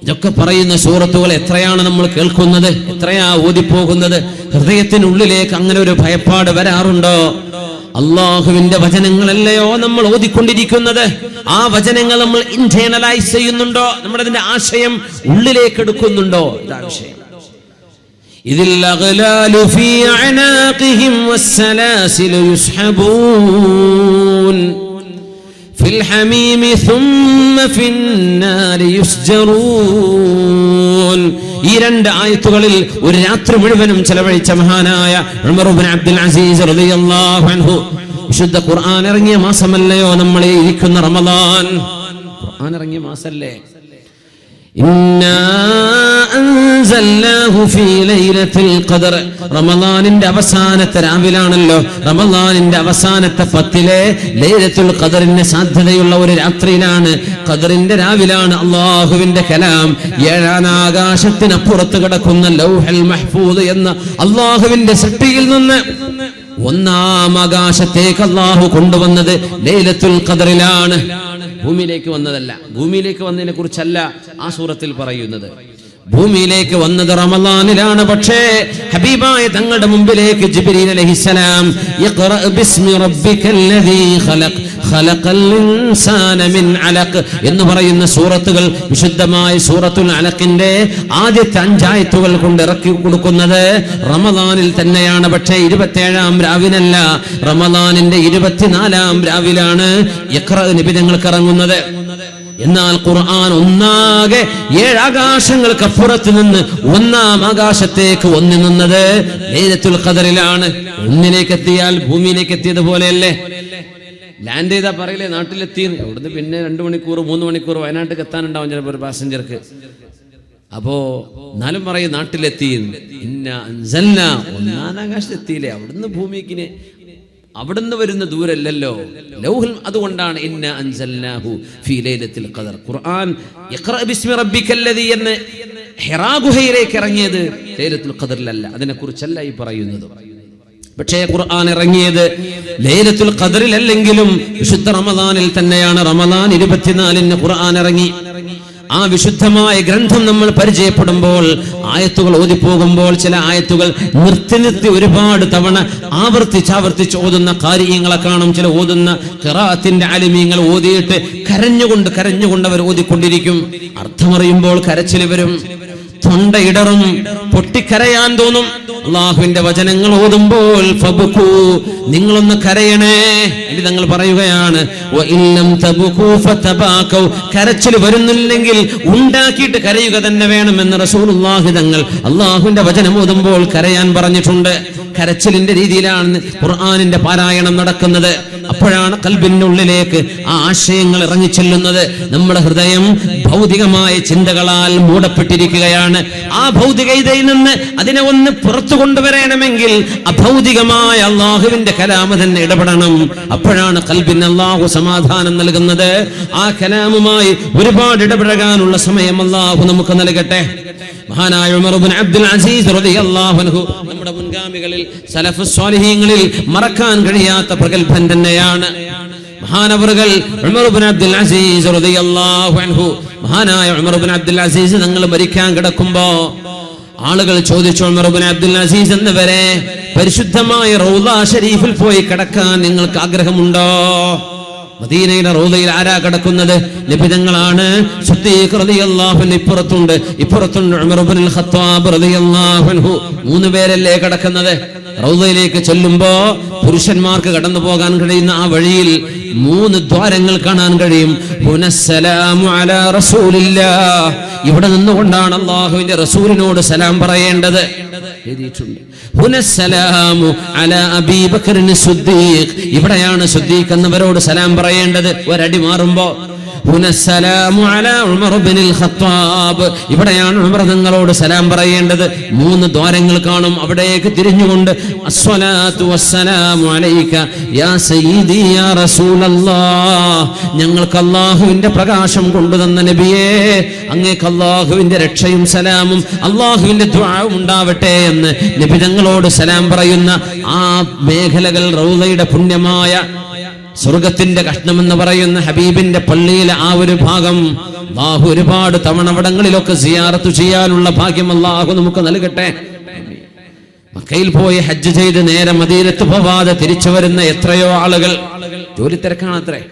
ഇതൊക്കെ പറയുന്ന സൂറത്തുകൾ എത്രയാണ് നമ്മൾ കേൾക്കുന്നത്, എത്രയാ ഓതിപ്പോകുന്നത്. ഹൃദയത്തിനുള്ളിലേക്ക് അങ്ങനെ ഒരു ഭയപ്പാട് വരാറുണ്ടോ? അള്ളാഹുവിന്റെ വചനങ്ങളല്ലയോ നമ്മൾ ഓതിക്കൊണ്ടിരിക്കുന്നത്? ആ വചനങ്ങൾ നമ്മൾ ഇന്റേണലൈസ് ചെയ്യുന്നുണ്ടോ? നമ്മൾ അതിന്റെ ആശയം ഉള്ളിലേക്ക് എടുക്കുന്നുണ്ടോ? ഇതാ വിഷയം. ഇതിൽ അഗ്ലാലു ഫീ അനാഖിഹിം വസ്സലാസിലു യുസ്ഹബൂൻ ഫിൽ ഹമീമി സുമ്മ ഫിന്നാരി യുസ്ജറൂൻ. ഈ രണ്ട് ആയത്തുകളിൽ ഒരു രാത്രി മുഴുവനും ചെലവഴിച്ച മഹാനായ ഉമർ ഇബ്നു അബ്ദുൽ അസീസ് റളിയല്ലാഹു അൻഹു, വിശുദ്ധ ഖുർആൻ ഇറങ്ങിയ മാസമല്ലയോ നമ്മൾ ഇരിക്കുന്ന റമദാൻ? ഖുർആൻ ഇറങ്ങിയ മാസല്ലേ? ഇന്നാ അൻസൽനാഹു ഫീ ലൈലത്തുൽ ഖദർ. റമദാനിന്റെ അവസാനത്തെ രാവിലാണല്ലോ, റമദാനിന്റെ അവസാനത്തെ 10 ലൈലത്തുൽ ഖദറിന് സാധ്യതയുള്ള ഒരു രാത്രിയിലാണ്, ഖദറിന്റെ രാവിലാണ് അല്ലാഹുവിന്റെ കലാം ഏഴാനാകാശത്തിനപ്പുറത്ത് കിടക്കുന്ന ലൗഹൽ മഹ്ഫൂദ് എന്ന അല്ലാഹുവിന്റെ സൃഷ്ടിയിൽ നിന്ന് ഒന്നാം ആകാശത്തേക്ക് അല്ലാഹു കൊണ്ടുവന്നത് ലൈലത്തുൽ ഖദറിലാണ്. ഭൂമിയിലേക്ക് വന്നതല്ല. ഭൂമിയിലേക്ക് വന്നതിനെ കുറിച്ചല്ല ആ സൂറത്തിൽ പറയുന്നത്. ഭൂമിയിലേക്ക് വന്നത് റമദാനിലാണ്. പക്ഷേ ഹബീബായ തങ്ങളുടെ മുമ്പിലേക്ക് ജിബ്രീൽ അലൈഹിസ്സലാം ഇഖ്റ ബിസ്മി റബ്ബിക്കല്ലദീ ഖലഖ് ഖലഖൽ ഇൻസാന മിൻ അലഖ് എന്ന് പറയുന്ന സൂറത്തുകൾ വിശുദ്ധമായ സൂറത്തുൽ അലഖിന്റെ ആദ്യത്തെ 5 ആയത്തുകൾ കൊണ്ട് ഇറക്കി കൊടുക്കുന്നത് റമദാനിൽ തന്നെയാണ്. പക്ഷേ 27-ാം രാവിനല്ല, റമദാനിന്റെ 24-ാം രാവിലാണ് ഇഖ്റ നബി തങ്ങൾക്ക് ഇറങ്ങുന്നത്. എന്നാൽ ഖുർആൻ ഒന്നാകെ 7 ആകാശങ്ങൾക്കപ്പുറത്ത് നിന്ന് ഒന്നാം ആകാശത്തേക്ക് ഒന്നി നിന്നത് ലൈലത്തുൽ ഖദറിലാണ്. ഒന്നിലേക്ക് എത്തിയാൽ ഭൂമിയിലേക്ക് എത്തിയതുപോലെയല്ലേ? ലാൻഡ് ചെയ്താൽ പറയില്ലേ നാട്ടിലെത്തി, അവിടുന്ന് പിന്നെ 2 മണിക്കൂർ 3 മണിക്കൂർ വയനാട്ടിൽ എത്താനുണ്ടാവും ചിലപ്പോൾ ഒരു പാസഞ്ചർക്ക്. അപ്പോ എന്നാലും പറയും നാട്ടിലെത്തി. ഇന്ന അൻസൽന, ഒന്നാം ആകാശത്തെത്തിയില്ലേ, അവിടുന്ന് ഭൂമിക്ക് അവിടുന്ന് വരുന്ന ദൂരല്ലല്ലോ ലൗഹുൽ. അതുകൊണ്ടാണ് ഇന്ന അൻസൽനാഹു ഫീ ലൈലത്തുൽ ഖദർ. ഖുർആൻ ഇഖ്റ ബിസ്മി റബ്ബിക്കല്ലദീ എന്ന് ഹിറാ ഗുഹയിലേക്ക് ഇറങ്ങിയത് ലൈലത്തുൽ ഖദറിലല്ല. അതിനെക്കുറിച്ചല്ല ഈ പറയുന്നത്. പക്ഷേ ഖുർആൻ ഇറങ്ങിയത് ലൈലത്തുൽ ഖദറിൽ അല്ലെങ്കിലും വിശുദ്ധ റമദാനിൽ തന്നെയാണ്. റമദാൻ 24-ന് ഖുർആൻ ഇറങ്ങി. ആ വിശുദ്ധമായ ഗ്രന്ഥം നമ്മൾ പരിചയപ്പെടുമ്പോൾ, ആയത്തുകൾ ഓതിപ്പോകുമ്പോൾ ചില ആയത്തുകൾ നിർത്തി ഒരുപാട് തവണ ആവർത്തിച്ച് ഓതുന്ന കാര്യങ്ങളെ കാണും. ചില ഓതുന്ന ഖിറാഅത്തിന്റെ ആലിമീങ്ങൾ ഓതിയിട്ട് കരഞ്ഞുകൊണ്ട് അവർ ഓതിക്കൊണ്ടിരിക്കും. അർത്ഥമറിയുമ്പോൾ കരച്ചിൽ വരും, തൊണ്ടയിടറും, പൊട്ടിക്കരയാൻ തോന്നും. അല്ലാഹുവിന്റെ വചനങ്ങൾ ഓതുമ്പോൾ ഫബ്കൂ, നിങ്ങളൊന്ന് കരയണേ. ഇനി തങ്ങൾ പറയുകയാണ് വഇല്ലം തബ്കൂ ഫതബാകൂ, കരച്ചിൽ വരുന്നില്ലെങ്കിൽ ഉണ്ടാക്കിയിട്ട് കരയുക തന്നെ വേണമെന്ന് റസൂലുള്ളാഹി തങ്ങൾ അല്ലാഹുവിന്റെ വചനം ഓതുമ്പോൾ കരയാൻ പറഞ്ഞിട്ടുണ്ട്. കരച്ചിലിന്റെ രീതിയിലാണ് ഖുർആനിന്റെ പാരായണം നടക്കുന്നത്. അപ്പോഴാണ് ഖൽബിന്റെ ഉള്ളിലേക്ക് ആ ആശയങ്ങൾ ഇറങ്ങിച്ചെല്ലുന്നത്. നമ്മുടെ ഹൃദയം ഭൗതികമായ ചിന്തകളാൽ മൂടപ്പെട്ടിരിക്കുകയാണ്. ആ ഭൗതികതയിൽ നിന്ന് അതിനെ ഒന്ന് പുറത്തു കൊണ്ടുവരണമെങ്കിൽ അഭൗതികമായ അല്ലാഹുവിന്റെ കലാമ തന്നെ ഇടപെടണം. അപ്പോഴാണ് ഖൽബിന് അല്ലാഹു സമാധാനം നൽകുന്നത്. ആ കലാമുമായി ഒരുപാട് ഇടപെടാനുള്ള സമയം അല്ലാഹു നമുക്ക് നൽകട്ടെ. മഹാനായ ഉമർ ഇബ്നു അബ്ദുൽ അസീസ് റളിയല്ലാഹു അൻഹു നമ്മുടെ മുൻഗാമികളിൽ സലഫുസ് സ്വാലിഹീങ്ങളിൽ മറക്കാൻ കഴിയാത്ത പ്രഗൽഭൻ തന്നെയാണ്. മഹാനവറുകൾ ഉമർ ഇബ്നു അബ്ദുൽ അസീസ് റളിയല്ലാഹു അൻഹു, മഹാനായ ഉമർ ഇബ്നു അബ്ദുൽ അസീസ് തങ്ങൾ മരിക്കാൻ കിടക്കുമ്പോ ആളുകൾ ചോദിച്ചു, ഉമർ ഇബ്നു അബ്ദുൽ അസീസ് എന്നവരെ പരിശുദ്ധമായ റൗള ഷരീഫിൽ പോയി കിടക്കാൻ നിങ്ങൾക്ക് ആഗ്രഹമുണ്ടോ? മദീനയിലെ റൗദയിൽ ആരാ കിടക്കുന്നത്? നബിതങ്ങളാണ്. സിദ്ദീഖ് റളിയല്ലാഹു അൻഹു ഇപ്പുറത്തുണ്ട്, ഇപ്പുറത്തുണ്ട് ഉമർ ഇബ്നുൽ ഖത്താബ് റളിയല്ലാഹു അൻഹു. 3 പേരല്ലേ കിടക്കുന്നത്. റൗദയിലേക്ക് ചെല്ലുമ്പോ പുരുഷന്മാർക്ക് കടന്നു പോകാൻ കഴിയുന്ന ആ വഴിയിൽ 3 ദ്വാരങ്ങൾ കാണാൻ കഴിയും. ഹുനസ്സലാമു അലാ റസൂലില്ലാഹ്, ഇവിടെ നിന്നുകൊണ്ടാണ് അല്ലാഹുവിന്റെ റസൂലിനോട് സലാം പറയേണ്ടത്. എഴുതിയിട്ടുണ്ട്. ഹുനസ്സലാമു അലാ അബീ ബക്കറിൻ സിദ്ദീഖ്, ഇവിടെയാണ് സിദ്ദീഖ് എന്നവരോട് സലാം പറയേണ്ടത്. ഒരടി മാറുമ്പോ ഹുനസ്സലാമു അലാ ഉമർ ഇബ്നുൽ ഖത്താബ്, ഇവിടെയാണ് ഉമർ തങ്ങളോട് സലാം പറയേണ്ടത്. 3 ദ്വാരങ്ങൾ കാണും. അവിടേക്ക് തിരിഞ്ഞുകൊണ്ട് അസ്സലാത്തു വസ്സലാമു അലൈക യാ സയ്യിദി യാ റസൂലല്ലാഹ്, ഞങ്ങൾക്ക് അല്ലാഹുവിന്റെ പ്രകാശം കൊണ്ടുതന്ന നബിയേ, അങ്ങേക്ക് അല്ലാഹുവിന്റെ രക്ഷയും സലാമും അല്ലാഹുവിന്റെ ദുആവും ഉണ്ടാവട്ടെ എന്ന് നബി തങ്ങളോട് സലാം പറയുന്ന ആ മേഖലകൾ റൗദയുടെ പുണ്യമായ സ്വർഗത്തിന്റെ കഷ്ണമെന്ന് പറയുന്ന ഹബീബിന്റെ പള്ളിയിലെ ആ ഒരു ഭാഗം അല്ലാഹു ഒരുപാട് തവണ അവിടങ്ങളിലൊക്കെ സിയാറത്ത് ചെയ്യാനുള്ള ഭാഗ്യം അല്ലാഹു നമുക്ക് നൽകട്ടെ. മക്കയിൽ പോയി ഹജ്ജ് ചെയ്ത് നേരെ മദീനത്ത് പോവാതെ തിരിച്ചു വരുന്ന എത്രയോ ആളുകൾ, ജോലി തിരക്കാണത്രേ,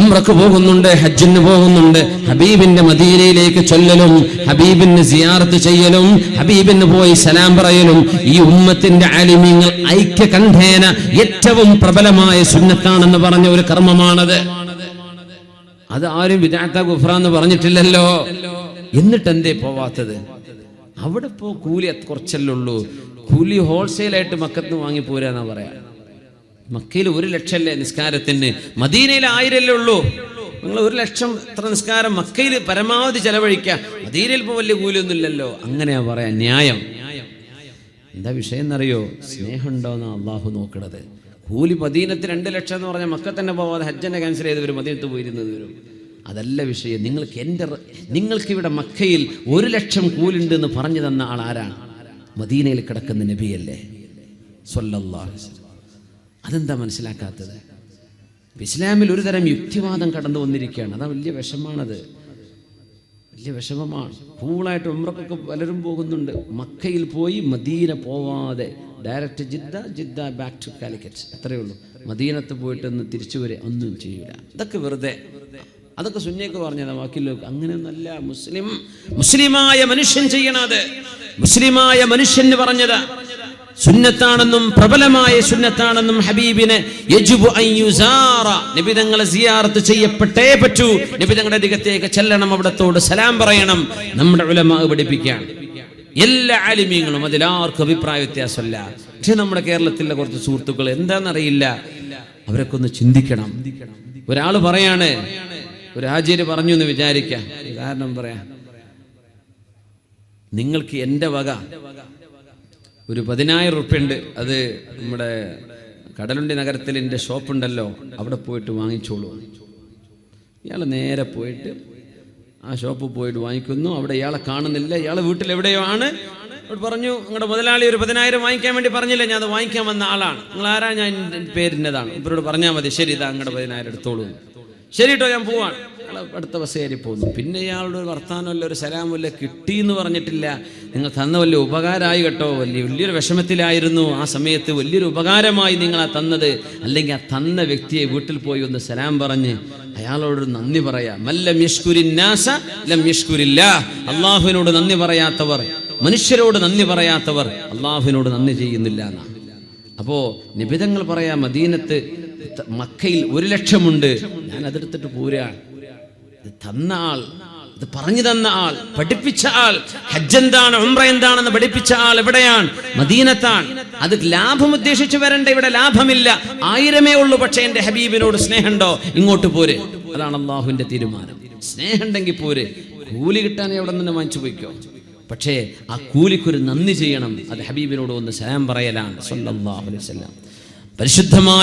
ഉംറക്ക് പോകുന്നുണ്ട്, ഹജ്ജിന് പോകുന്നുണ്ട്. ഹബീബിന്റെ മദീനയിലേക്ക് ചൊല്ലലും ഹബീബിന് സിയാറത്ത് ചെയ്യലും ഹബീബിന് പോയി സലാം പറയലും ഈ ഉമ്മത്തിന്റെ ആലിമീങ്ങൾ ഐക്യകണ്ഠേന ഏറ്റവും പ്രബലമായ സുന്നത്താണെന്ന് പറഞ്ഞ ഒരു കർമ്മമാണത്. അത് ആരും ബിദ്അത്ത് കുഫ്റാന്ന് പറഞ്ഞിട്ടില്ലല്ലോ. എന്നിട്ട് എന്തേ പോവാത്തത്? അവിടെ കൂലി കുറച്ചല്ലേ ഉള്ളൂ. കൂലി ഹോൾസെയിലായിട്ട് മക്കത്ത് വാങ്ങി പോരാന്നാ പറയാ. മക്കയിൽ 1 ലക്ഷമല്ലേ നിസ്കാരത്തിന്, മദീനയിൽ 1000 ഉള്ളൂ. നിങ്ങൾ 1 ലക്ഷം എത്ര നിസ്കാരം മക്കയിൽ പരമാവധി ചെലവഴിക്കുക, മദീനയിൽ ഇപ്പോൾ വലിയ കൂലിയൊന്നും ഇല്ലല്ലോ. അങ്ങനെയാ പറയാ ന്യായം. എന്താ വിഷയം എന്നറിയോ? സ്നേഹം ഉണ്ടോന്നാ അള്ളാഹു നോക്കണത്. കൂലി മദീനത്ത് 2 ലക്ഷം എന്ന് പറഞ്ഞാൽ മക്ക തന്നെ പോവാതെ ഹജ്ജനെ ക്യാൻസൽ ചെയ്തവരും മദീനത്ത് പോയിരുന്നത് വരും. അതല്ല വിഷയം. നിങ്ങൾക്കിവിടെ മക്കയിൽ 1 ലക്ഷം കൂലുണ്ട് എന്ന് പറഞ്ഞു തന്ന ആൾ ആരാണ്? മദീനയിൽ കിടക്കുന്ന നബിയല്ലേ സ്വല്ലല്ലാഹു അലൈഹി വസല്ലം. അതെന്താ മനസ്സിലാക്കാത്തത്? ഇസ്ലാമിൽ ഒരു തരം യുക്തിവാദം കടന്നു വന്നിരിക്കുകയാണ്. അതാ വലിയ വിഷമാണത്, വലിയ വിഷമമാണ്. കൂളായിട്ട് ഉംറക്കൊക്കെ പലരും പോകുന്നുണ്ട്. മക്കയിൽ പോയി മദീന പോവാതെ direct Jeddah back to Calicut, അത്രയേ ഉള്ളൂ. മദീനത്ത് പോയിട്ടൊന്ന് തിരിച്ചു വരെ ഒന്നും ചെയ്യൂല. അതൊക്കെ വെറുതെ, അതൊക്കെ സുന്നയ്ക്ക് പറഞ്ഞതാ, ബാക്കിയുള്ള അങ്ങനെയൊന്നല്ല. മുസ്ലിമായ മനുഷ്യൻ ചെയ്യണത്, മുസ്ലിമായ മനുഷ്യന് പറഞ്ഞത് സുന്നത്താണെന്നും പ്രബലമായ സുന്നത്താണെന്നും ഹബീബിനെ യജിബു അൻ യുസാറ, നബി തങ്ങളെ സിയാറത്ത് ചെയ്യപ്പെട്ടേ പറ്റൂ. നബി തങ്ങളുടെ അരികത്തേക്ക് ചെല്ലണം, അവിടത്തോട് സലാം പറയണം. നമ്മുടെ ഉലമാ പഠിപ്പിക്കുകയാണ്. എല്ലാ ആലിമീങ്ങളും, അതിലാർക്കും അഭിപ്രായ വ്യത്യാസമല്ല. പക്ഷെ നമ്മുടെ കേരളത്തിലെ കുറച്ച് സുഹൃത്തുക്കൾ എന്താണെന്നറിയില്ല, അവരൊക്കെ ഒന്ന് ചിന്തിക്കണം. ഒരാൾ പറയാണ്, ഒരു ഹാജിര് പറഞ്ഞു എന്ന് വിചാരിക്കാം, കാരണം പറയാം, നിങ്ങൾക്ക് എൻ്റെ വക ഒരു 10,000 റുപ്യ ഉണ്ട്, അത് നമ്മുടെ കടലുണ്ടി നഗരത്തിൽ എൻ്റെ ഷോപ്പുണ്ടല്ലോ, അവിടെ പോയിട്ട് വാങ്ങിച്ചോളൂ. ഇയാൾ നേരെ പോയിട്ട് ആ ഷോപ്പിൽ പോയിട്ട് വാങ്ങിക്കുന്നു. അവിടെ ഇയാളെ കാണുന്നില്ല, ഇയാളെ വീട്ടിലെവിടെയോ ആണ്. അവിടെ പറഞ്ഞു, നിങ്ങളുടെ മുതലാളി ഒരു 10,000 വാങ്ങിക്കാൻ വേണ്ടി പറഞ്ഞില്ല, ഞാൻ അത് വാങ്ങിക്കാൻ വന്ന ആളാണ്. നിങ്ങൾ ആരാ? ഞാൻ പേരിൻ്റെതാണ്. ഇവരോട് പറഞ്ഞാൽ മതി, ശരി ഇതാ നിങ്ങളുടെ 10,000 എടുത്തോളൂ. ശരി കേട്ടോ, ഞാൻ പോവാണ്. അടുത്ത ബസ് കയറി പോകുന്നു. പിന്നെ ഇയാളുടെ ഒരു വർത്താനമല്ല, ഒരു സലാമല്ല, കിട്ടിയെന്ന് പറഞ്ഞിട്ടില്ല. നിങ്ങൾ തന്ന വലിയ ഉപകാരമായി കേട്ടോ, വലിയൊരു വിഷമത്തിലായിരുന്നു ആ സമയത്ത്, വലിയൊരു ഉപകാരമായി നിങ്ങളാ തന്നത്. അല്ലെങ്കിൽ ആ തന്ന വ്യക്തിയെ വീട്ടിൽ പോയി ഒന്ന് സലാം പറഞ്ഞ് അയാളോട് നന്ദി പറയാം. മല്ലം യശ്കുരിന്നാസ ലം യശ്കുരില്ലാഹ്, അള്ളാഹുവിനോട് നന്ദി പറയാത്തവർ, മനുഷ്യരോട് നന്ദി പറയാത്തവർ അള്ളാഹുവിനോട് നന്ദി ചെയ്യുന്നില്ല എന്നാ. അപ്പോ നിബിധങ്ങൾ പറയാ, മദീനത്ത് മക്കയിൽ 1 ലക്ഷമുണ്ട്, ഞാൻ അതെടുത്തിട്ട് പോരാണ്. ഇത് തന്ന ആൾ, ഇത് പറഞ്ഞു തന്ന ആൾ, പഠിപ്പിച്ച ആൾ, ഹജ്ജ് എന്താണ് ഉംറ എന്താണെന്ന് പഠിപ്പിച്ച ആൾ എവിടെയാണ്? മദീനത്താണ്. അത് ലാഭം ഉദ്ദേശിച്ച് വരണ്ട, ഇവിടെ ലാഭമില്ല, 1000 ഉള്ളൂ. പക്ഷെ എന്റെ ഹബീബിനോട് സ്നേഹമുണ്ടോ? ഇങ്ങോട്ട് പോരെ. അതാണ് അള്ളാഹുവിന്റെ തീരുമാനം. സ്നേഹം ഉണ്ടെങ്കിൽ പോരെ, കൂലി കിട്ടാൻ എവിടെ നിന്ന് വാങ്ങിച്ചു പോയിക്കോ. പക്ഷേ ആ കൂലിക്കൊരു നന്ദി ചെയ്യണം. അത് ഹബീബിനോട് ഒന്ന് സലാം പറയലാണ് സ്വല്ലല്ലാഹു അലൈഹി വസല്ലം. പരിശുദ്ധമായ